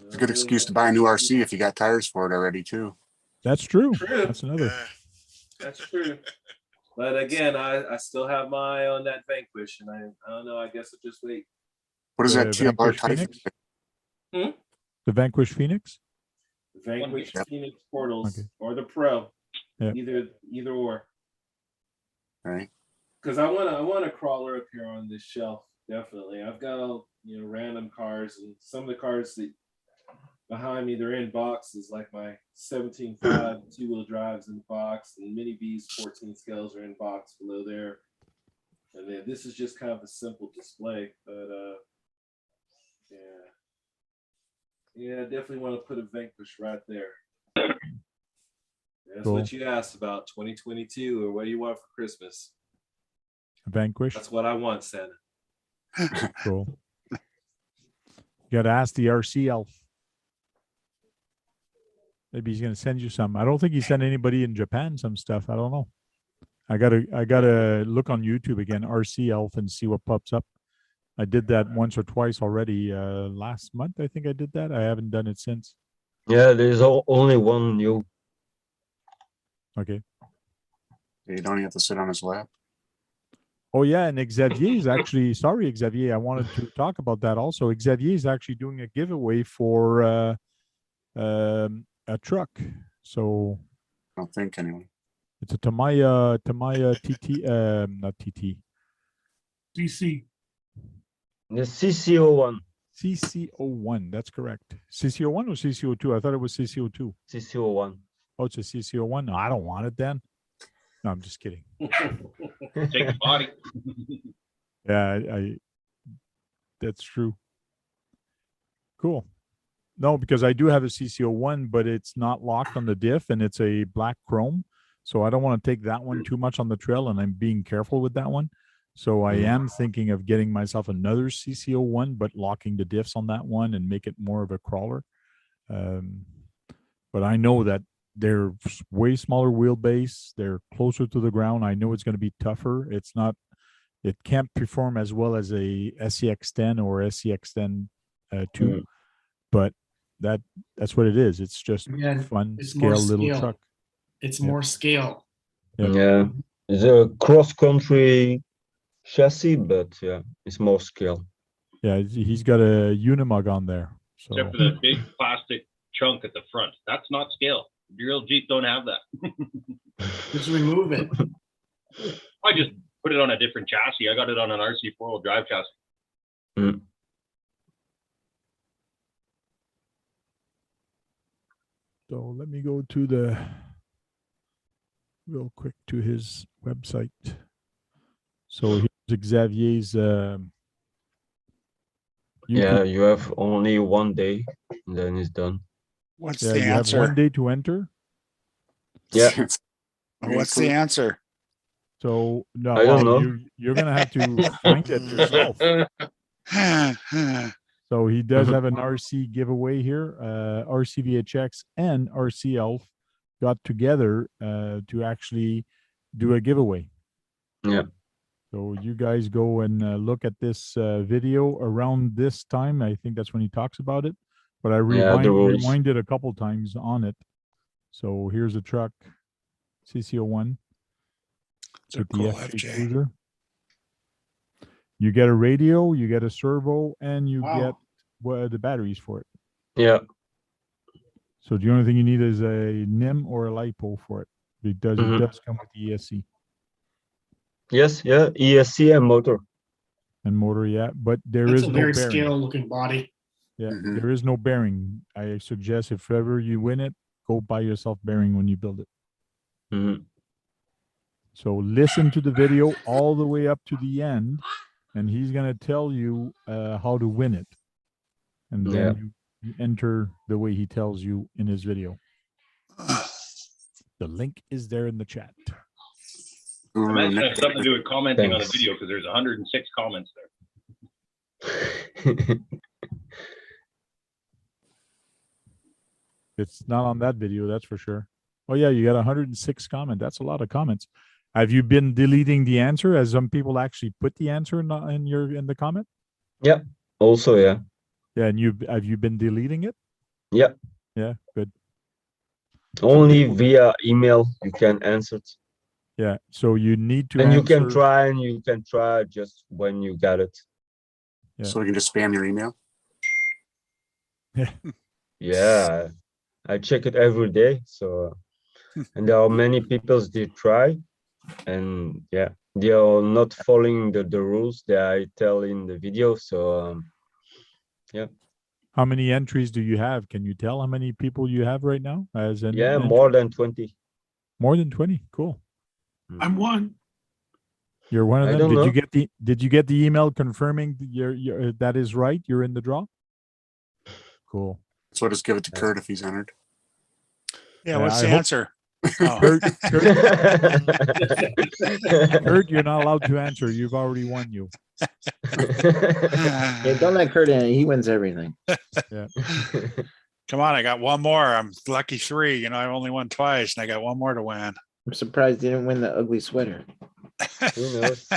It's a good excuse to buy a new RC if you got tires for it already too. That's true. True. That's another. That's true. But again, I still have my eye on that Vanquish, and I don't know. I guess I'll just wait. What is that TLR Vanquish type? Phoenix? The Vanquish Phoenix? Vanquish Phoenix Portals or the Pro. Yeah. Either or. Right. Because I want a crawler up here on this shelf. Definitely. I've got random cars, and some of the cars that behind me, they're in boxes, like my 17.5 2-wheel drives in the box, and Mini B's 14 scales are in box below there. And then this is just kind of a simple display, but yeah, definitely want to put a Vanquish right there. That's Cool. what you asked about 2022, or what do you want for Christmas? Vanquish. That's what I want, Santa. Cool. You got to ask the RC elf. Maybe he's gonna send you some. I don't think he sent anybody in Japan some stuff. I don't know. I gotta look on YouTube again, RC elf, and see what pops up. I did that once or twice already. Last month, I think I did that. I haven't done it since. Yeah, there's only one new. Okay. You don't even have to sit on his lap. Oh yeah, and Xavier is actually sorry, Xavier. I wanted to talk about that also. Xavier is actually doing a giveaway for a truck. So I don't think anyway. it's a Tamiya TT, not TT. DC. The CCO1. CCO1, that's correct. CCO1 or CCO2? I thought it was CCO2. CCO1. Oh, it's a CCO1. No, I don't want it then. No, I'm just kidding. Take the body. Yeah, I that's true. Cool. No, because I do have a CCO1, but it's not locked on the diff and it's a black chrome. So I don't want to take that one too much on the trail, and I'm being careful with that one. So I am thinking of getting myself another CCO1, but locking the diffs on that one and make it more of a crawler. But I know that they're way smaller wheelbase. They're closer to the ground. I know it's going to be tougher. It can't perform as well as a SCX10 or SCX10 2, but that's what it is. It's just fun, it's scale more little scale. truck. It's more scale. Yeah, it's a cross-country chassis, but yeah, it's more scale. Yeah, he's got a Unimog on there. So Except for the big plastic chunk at the front. That's not scale. Real Jeep don't have that. Just remove it. I just put it on a different chassis. I got it on an RC 4-wheel drive chassis. So let me go real quick to his website. So here's Xavier's. Yeah, you have only 1 day, and then it's done. What's Yeah, the you answer? have 1 day to enter. Yeah. What's the answer? So no, I don't know. You're gonna have to find it yourself. So he does have an RC giveaway here. RCVHX and RC Elf got together to actually do a giveaway. Yeah. So you guys go and look at this video around this time. I think that's when he talks about it. But I rewinded a couple times on it. So here's a truck, CCO1. It's a With the cool FJ FJ. Cruiser. You get a radio, you get a servo, and you get the batteries for it. Yeah. So the only thing you need is a NIM or a LiPo for it. It does come with the ESC. Yes, yeah, ESC and motor. And motor, yeah. But there That's is a no very bearing. scale looking body. Yeah, there is no bearing. I suggest if ever you win it, go buy yourself bearing when you build it. So listen to the video all the way up to the end, and he's going to tell you how to win it. And then you enter the way he tells you in his video. The link is there in the chat. I imagine it has something to do with commenting on a video because there's 106 comments there. It's not on that video, that's for sure. Oh yeah, you got 106 comments. That's a lot of comments. Have you been deleting the answer? As some people actually put the answer in the comment? Yeah. Also, yeah. Yeah, and have you been deleting it? Yeah. Yeah, good. Only via email you can answer it. Yeah, so you need to and answer. you can try just when you got it. Yeah. So we can just spam your email. Yeah. Yeah, I check it every day. So, and there are many people that try, and yeah, they are not following the rules that I tell in the video. So, yeah. How many entries do you have? Can you tell how many people you have right now? Yeah, more than 20. More than 20. Cool. I'm one. You're one of them. don't know. Did you get the email confirming that is right? You're in the draw? Cool. So just give it to Kurt if he's entered. Yeah, what's the answer? Oh. Kurt, you're not allowed to answer. You've already won you. Yeah, don't let Kurt in. He wins everything. Yeah. Come on, I got one more. I'm lucky 3. You know, I've only won twice, and I got one more to win. I'm surprised he didn't win the ugly sweater. Who knows?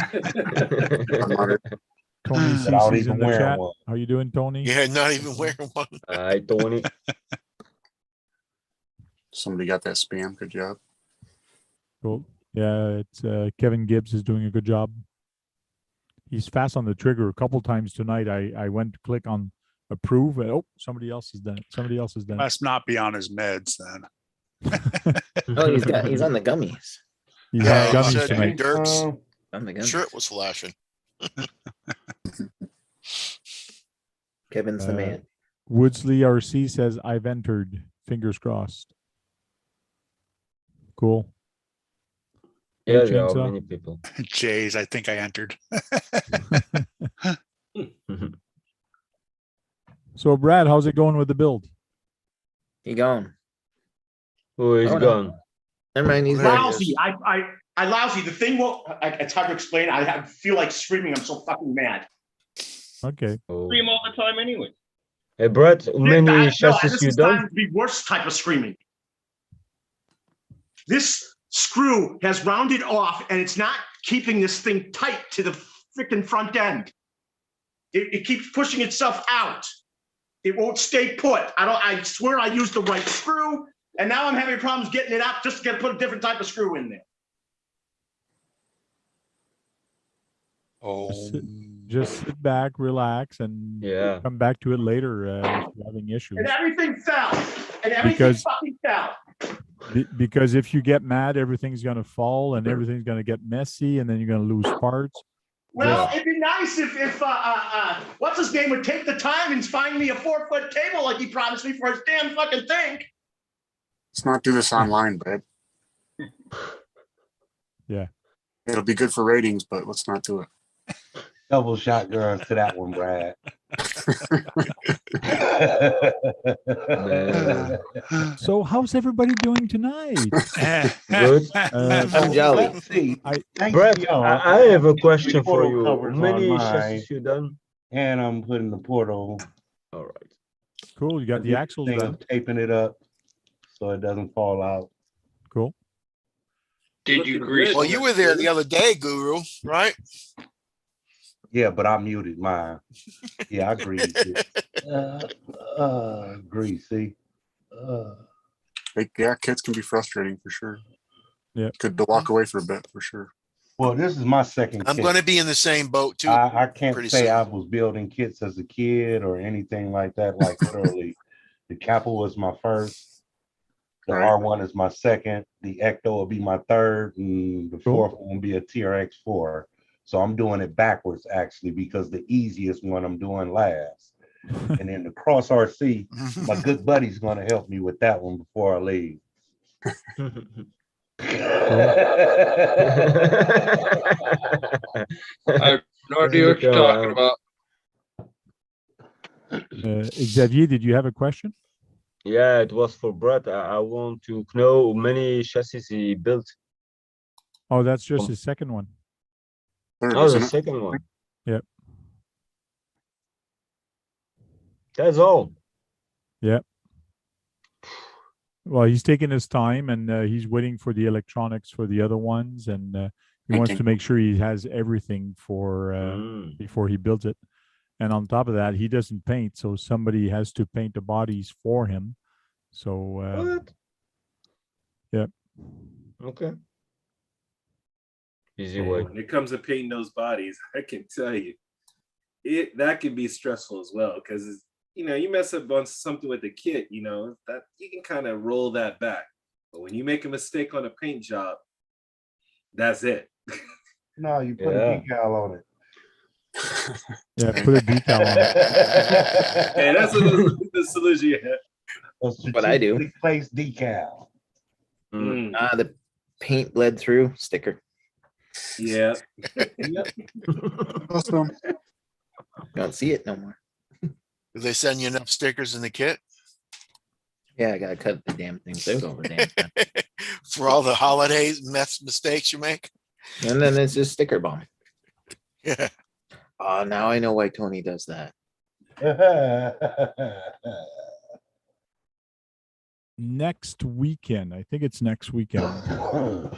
Tony Without CC's even in the wearing chat. one. How you doing, Tony? Yeah, not even wearing one. Hi, Tony. Somebody got that spam. Good job. Cool. Yeah, it's Kevin Gibbs is doing a good job. He's fast on the trigger. A couple times tonight, I went to click on approve, and oh, somebody else has done it. Somebody else has done it. Must not be on his meds then. Oh, he's on the gummies. He's Yeah, on he gummies said tonight. Dirk's On the gummies. shirt was flashing. Kevin's the man. Woodsley RC says I've entered. Fingers crossed. Cool. Yeah, Hey, there are Chainsaw. many people. Jays, I think I entered. So, Brad, how's it going with the build? He gone. Who is Oh, no. gone? Never mind. He's Lousy. I lousy. The thing will. It's hard to explain. I feel like screaming. I'm so fucking mad. Okay. Oh. Stream all the time anyway. Hey, Brett, how many No, chassis this you is done? time to be worse type of screaming. This screw has rounded off, and it's not keeping this thing tight to the freaking front end. It keeps pushing itself out. It won't stay put. I swear I used the right screw, and now I'm having problems getting it out just to put a different type of screw in there. Oh, Just sit back, relax, and come back to it later if you're having issues. And everything fell. And everything fucking fell. Because if you get mad, everything's going to fall and everything's going to get messy, and then you're going to lose parts. Well, it'd be nice if what's his name would take the time and find me a 4-foot table like he promised me for his damn fucking thing. Let's not do this online, babe. Yeah. It'll be good for ratings, but let's not do it. Double shotgun to that one, Brad. So how's everybody doing tonight? Good. I'm jolly. Let's see. Brett, I have a question for you. How Covers many on mine, chassis you done? and I'm putting the portal. All right. Cool. You got the axles thing done. of taping it up so it doesn't fall out. Cool. Did you grease? Well, you were there the other day, Guru, right? Yeah, but I muted mine. Yeah, I greased it. Greasy. Yeah, kids can be frustrating for sure. Yeah. Good to walk away for a bit for sure. Well, this is my second I'm kit. going to be in the same boat too. I can't pretty say soon. I was building kits as a kid or anything like that. Like literally, the Kappa was my first. The Right. R1 is my second. The Ecto will be my third, and the fourth one will be a TRX4. So I'm doing it backwards actually because the easiest one I'm doing last. And then the Cross RC, my good buddy's going to help me with that one before I leave. I have no idea what you're talking about. Xavier, did you have a question? Yeah, it was for Brett. I want to know how many chassis he built. Oh, that's just his second one. Oh, the second one. Yep. That's all. Yep. Well, he's taking his time and he's waiting for the electronics for the other ones, and he wants to make sure he has everything for before he builds it. And on top of that, he doesn't paint, so somebody has to paint the bodies for him. So, What? Yep. Okay. Easy And way. when it comes to painting those bodies, I can tell you, that can be stressful as well, because you mess up on something with the kit, that you can kind of roll that back. But when you make a mistake on a paint job, that's it. No, you put a decal on it. Yeah, put a decal on it. Hey, that's the solution you have. What I do. Place decal. The paint bled through sticker. Yeah. Awesome. Don't see it no more. Do they send you enough stickers in the kit? Yeah, I gotta cut the damn things out over damn time. For all the holidays mistakes you make. And then it's just sticker bomb. Yeah. Oh, now I know why Tony does that. Next weekend. I think it's next weekend. I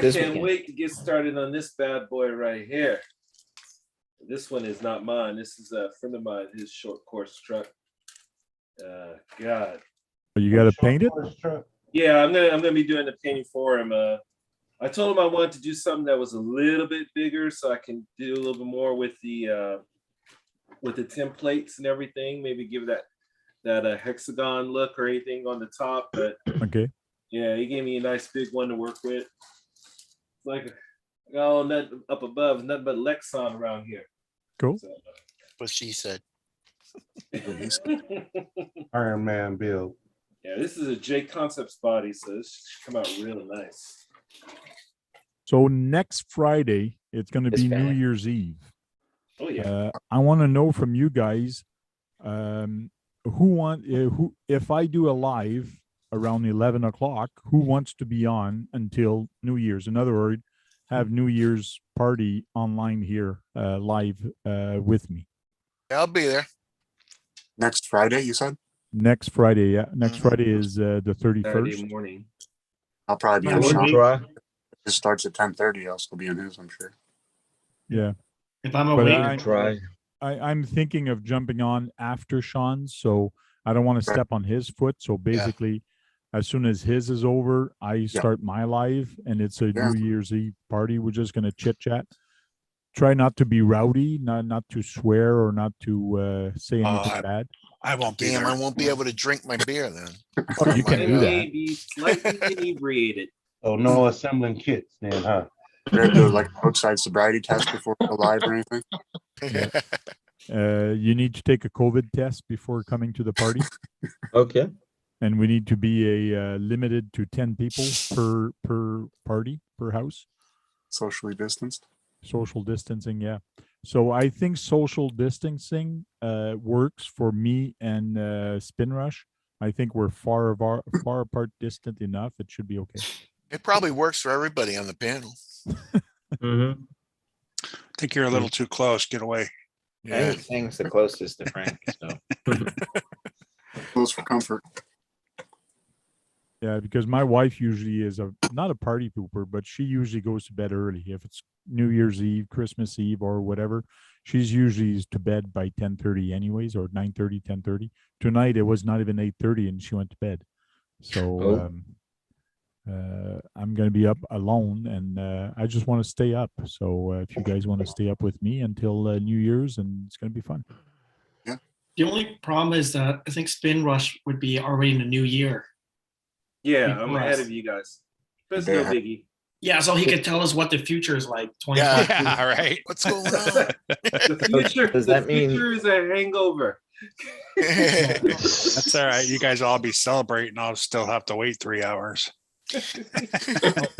This can't weekend. wait to get started on this bad boy right here. This one is not mine. This is a friend of mine, his short course truck. God. You got to paint it? Yeah, I'm gonna be doing the painting for him. I told him I wanted to do something that was a little bit bigger so I can do a little bit more with the templates and everything. Maybe give that hexagon look or anything on the top. But Okay. yeah, he gave me a nice big one to work with. It's like oh, nothing up above, nothing but Lexon around here. Cool. So, What she said. Iron Man build. yeah, this is a J Concepts body, so this should come out real nice. So next Friday, it's going to be New Hispanic. Year's Eve. Oh yeah. I want to know from you guys, who if I do a live around 11 o'clock, who wants to be on until New Year's? In other words, have New Year's party online here, live with me. Yeah, I'll be there. Next Friday, you said? Next Friday, yeah. Next Friday is the 31st. Saturday morning. I'll probably be I in will Sean. try. It starts at 10:30. I'll still be in his, I'm sure. Yeah. If I'm But awake, Try. I'm thinking of jumping on after Sean's, so I don't want to step on his foot. So basically, as soon as his is over, I start my live, and it's a Yeah. New Year's Eve party. We're just gonna chit chat. Try not to be rowdy, not to swear or not to say anything bad. I won't be Damn, there. I won't be able to drink my beer then. Oh, you can I do may that. be slightly inebriated. Oh, no assembling kits then, huh? We're gonna do like outside sobriety test before we go live or anything. Yeah. You need to take a COVID test before coming to the party, Okay. and we need to be limited to 10 people per party per house. Socially distanced. Social distancing, yeah. So I think social distancing works for me and Spin Rush. I think we're far apart, distant enough. It should be okay. It probably works for everybody on the panel. Mm-hmm. I think you're a little too close. Get away. I Yeah. think Thing's the closest to Frank. So Close for comfort. Yeah, because my wife usually is not a party pooper, but she usually goes to bed early. If it's New Year's Eve, Christmas Eve, or whatever, she's usually to bed by 10:30 anyways, or 9:30, 10:30. Tonight it was not even 8:30 and she went to bed. So I'm going to be up alone, and I just want to stay up. So if you guys want to stay up with me until New Year's, and it's going to be fun. the only problem is that I think Spin Rush would be already in the new year. Yeah, I'm Before ahead us. of you guys. Let's go, Biggie. Yeah, so he could tell us what the future is like. 25 Yeah, right. What's going on? The future, Does the that mean- future is a hangover. That's all right. You guys all be celebrating. I'll still have to wait 3 hours. I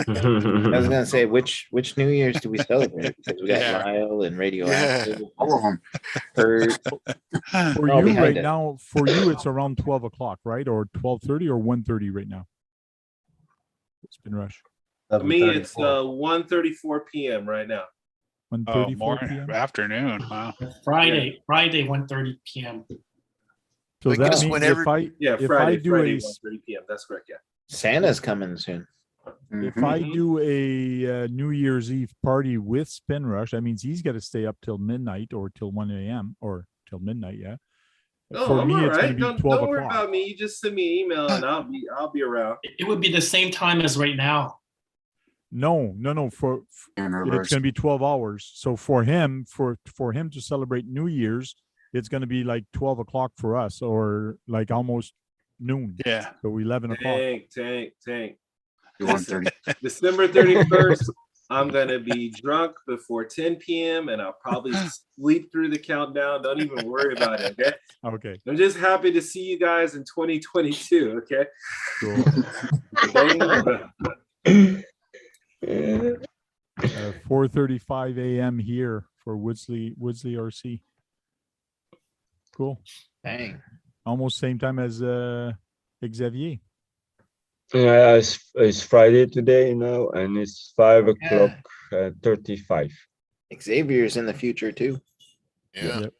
was gonna say which New Year's do we celebrate? Because we got Yeah. Lyle and Radioactive. All of them. Kurt. For all you behind right it. now, for you it's around 12 o'clock, right? Or 12:30 or 1:30 right now. Spin Rush. For me, it's 1:34 p.m. right now. 1:34 morning, p.m. afternoon. Wow. Friday 1:30 p.m. So Like, that just means whenever- Yeah, if Friday, I do Friday, a 1:30 p.m. That's correct. Yeah. Santa's coming soon. if I do a New Year's Eve party with Spin Rush, that means he's got to stay up till midnight or till 1 a.m. or till midnight. Yeah. No, For I'm me, all it's going right. to be Don't 12 worry o'clock. about me. You just send me an email and I'll be around. It would be the same time as right now. No. For In it's reverse. going to be 12 hours. So for him to celebrate New Year's, it's going to be like 12 o'clock for us, or like almost noon. Yeah. So 11 o'clock. Tank. 1:30. December 31st, I'm gonna be drunk before 10 p.m. and I'll probably sleep through the countdown. Don't even worry about it. Okay. Okay. I'm just happy to see you guys in 2022. Okay. Cool. 4:35 a.m. here for Woodsley RC. Cool. Dang. almost same time as Xavier. Yeah, it's Friday today now, and it's 5 o'clock 35 Xavier's in the future too. Yeah. Yep.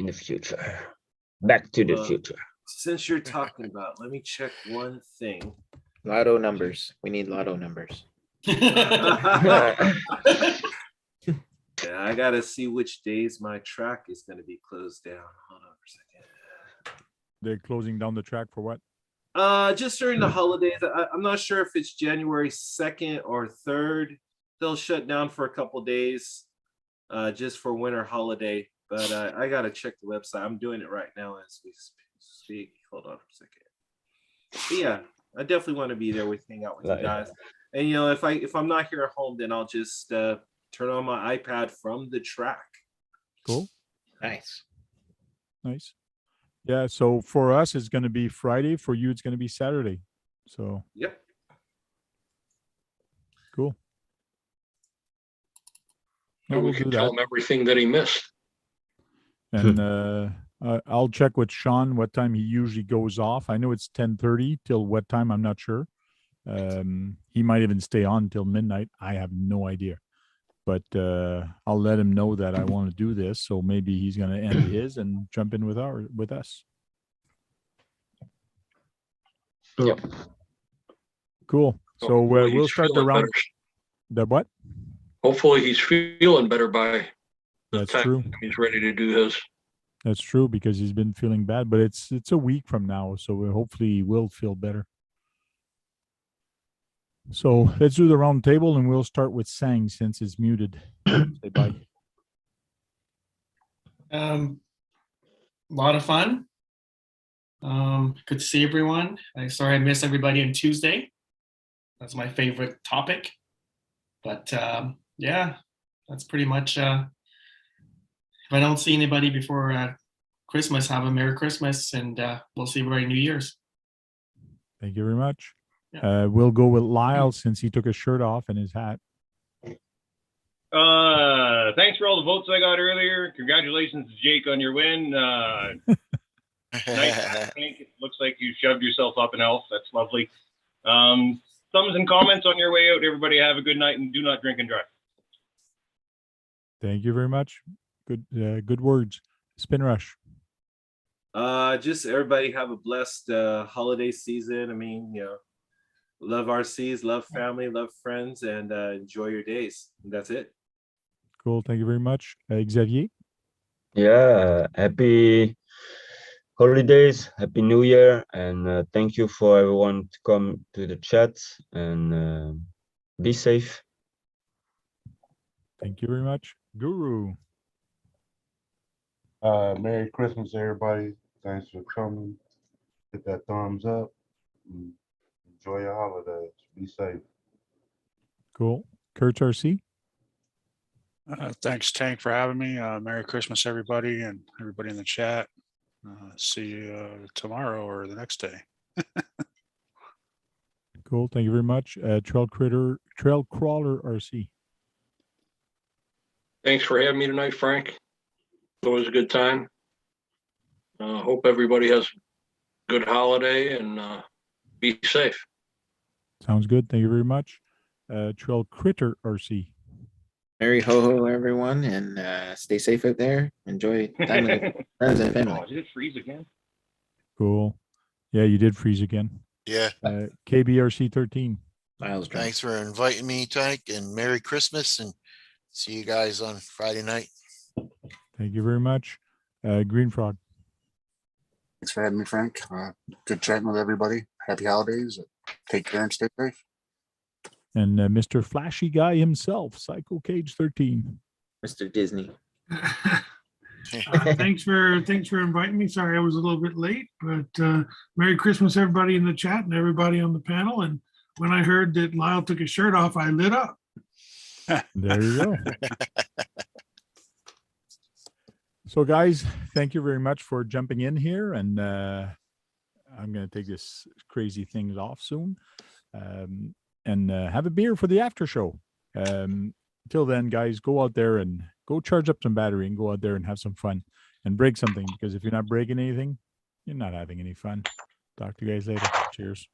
in the future. Back to the Well, future. Since you're talking about, let me check one thing. Lotto numbers. We need lotto numbers. Yeah, I gotta see which days my track is gonna be closed down. Hold on for a second. They're closing down the track for what? Just during the holidays. I'm not sure if it's January 2nd or 3rd. They'll shut down for a couple days, just for winter holiday. But I gotta check the website. I'm doing it right now as we speak. Hold on for a second. But yeah, I definitely want to be there with hang out with you guys. And you know, if I'm not here at home, then I'll just turn on my iPad from the track. Cool. Nice. Nice. Yeah. So for us, it's going to be Friday. For you, it's going to be Saturday. So. Yep. Cool. And we we'll can do tell that. him everything that he missed. And I'll check with Sean what time he usually goes off. I know it's 10:30 till what time, I'm not sure. He might even stay on till midnight. I have no idea. But I'll let him know that I want to do this. So maybe he's going to end his and jump in with us. Yep. Cool. So Hopefully we'll he's start the feeling round. better. The what? Hopefully he's feeling better by the That's time true. he's ready to do his. That's true because he's been feeling bad, but it's a week from now, so hopefully he will feel better. So let's do the round table, and we'll start with Sang since it's muted. Say bye. A lot of fun. Good to see everyone. I'm sorry I missed everybody on Tuesday. That's my favorite topic. But yeah, that's pretty much. If I don't see anybody before Christmas, have a Merry Christmas, and we'll see everybody New Year's. Thank you very much. We'll go with Lyle since he took his shirt off and his hat. Thanks for all the votes I got earlier. Congratulations to Jake on your win. Nice. It looks like you shoved yourself up an elf. That's lovely. Thumbs and comments on your way out. Everybody have a good night and do not drink and drive. Thank you very much. Good words. Spin Rush. Just everybody have a blessed holiday season. I mean, you know, love RCs, love family, love friends, and enjoy your days. And that's it. Cool. Thank you very much. Xavier. Yeah. Happy holidays, happy New Year, and thank you for everyone to come to the chat, and be safe. Thank you very much. Guru. Merry Christmas, everybody. Thanks for coming. Hit that thumbs up. Enjoy your holidays. Be safe. Cool. Kurt RC. Thanks, Tank, for having me. Merry Christmas, everybody, and everybody in the chat. See you tomorrow or the next day. Cool. Thank you very much. Trail Crawler RC. Thanks for having me tonight, Frank. It's always a good time. Hope everybody has a good holiday and be safe. Sounds good. Thank you very much. Trail Critter RC. Merry ho-ho, everyone, and stay safe out there. Enjoy time with friends and family. Oh, did it freeze again? Cool. Yeah, you did freeze again. Yeah. KBRC 13. Thanks for inviting me, Tank, and Merry Christmas, and see you guys on Friday night. Thank you very much. Green Frog. Thanks for having me, Frank. Good chatting with everybody. Happy holidays. Take care and stay safe. And Mr. Flashy Guy himself, Psycho Cage 13. Mr. Disney. Thanks for inviting me. Sorry I was a little bit late, but Merry Christmas, everybody in the chat and everybody on the panel. And when I heard that Lyle took his shirt off, I lit up. There you go. So, guys, thank you very much for jumping in here. And I'm going to take this crazy things off soon. And have a beer for the after show. Till then, guys, go out there and go charge up some battery and go out there and have some fun and break something, because if you're not breaking anything, You're not having any fun. Talk to you guys later. Cheers.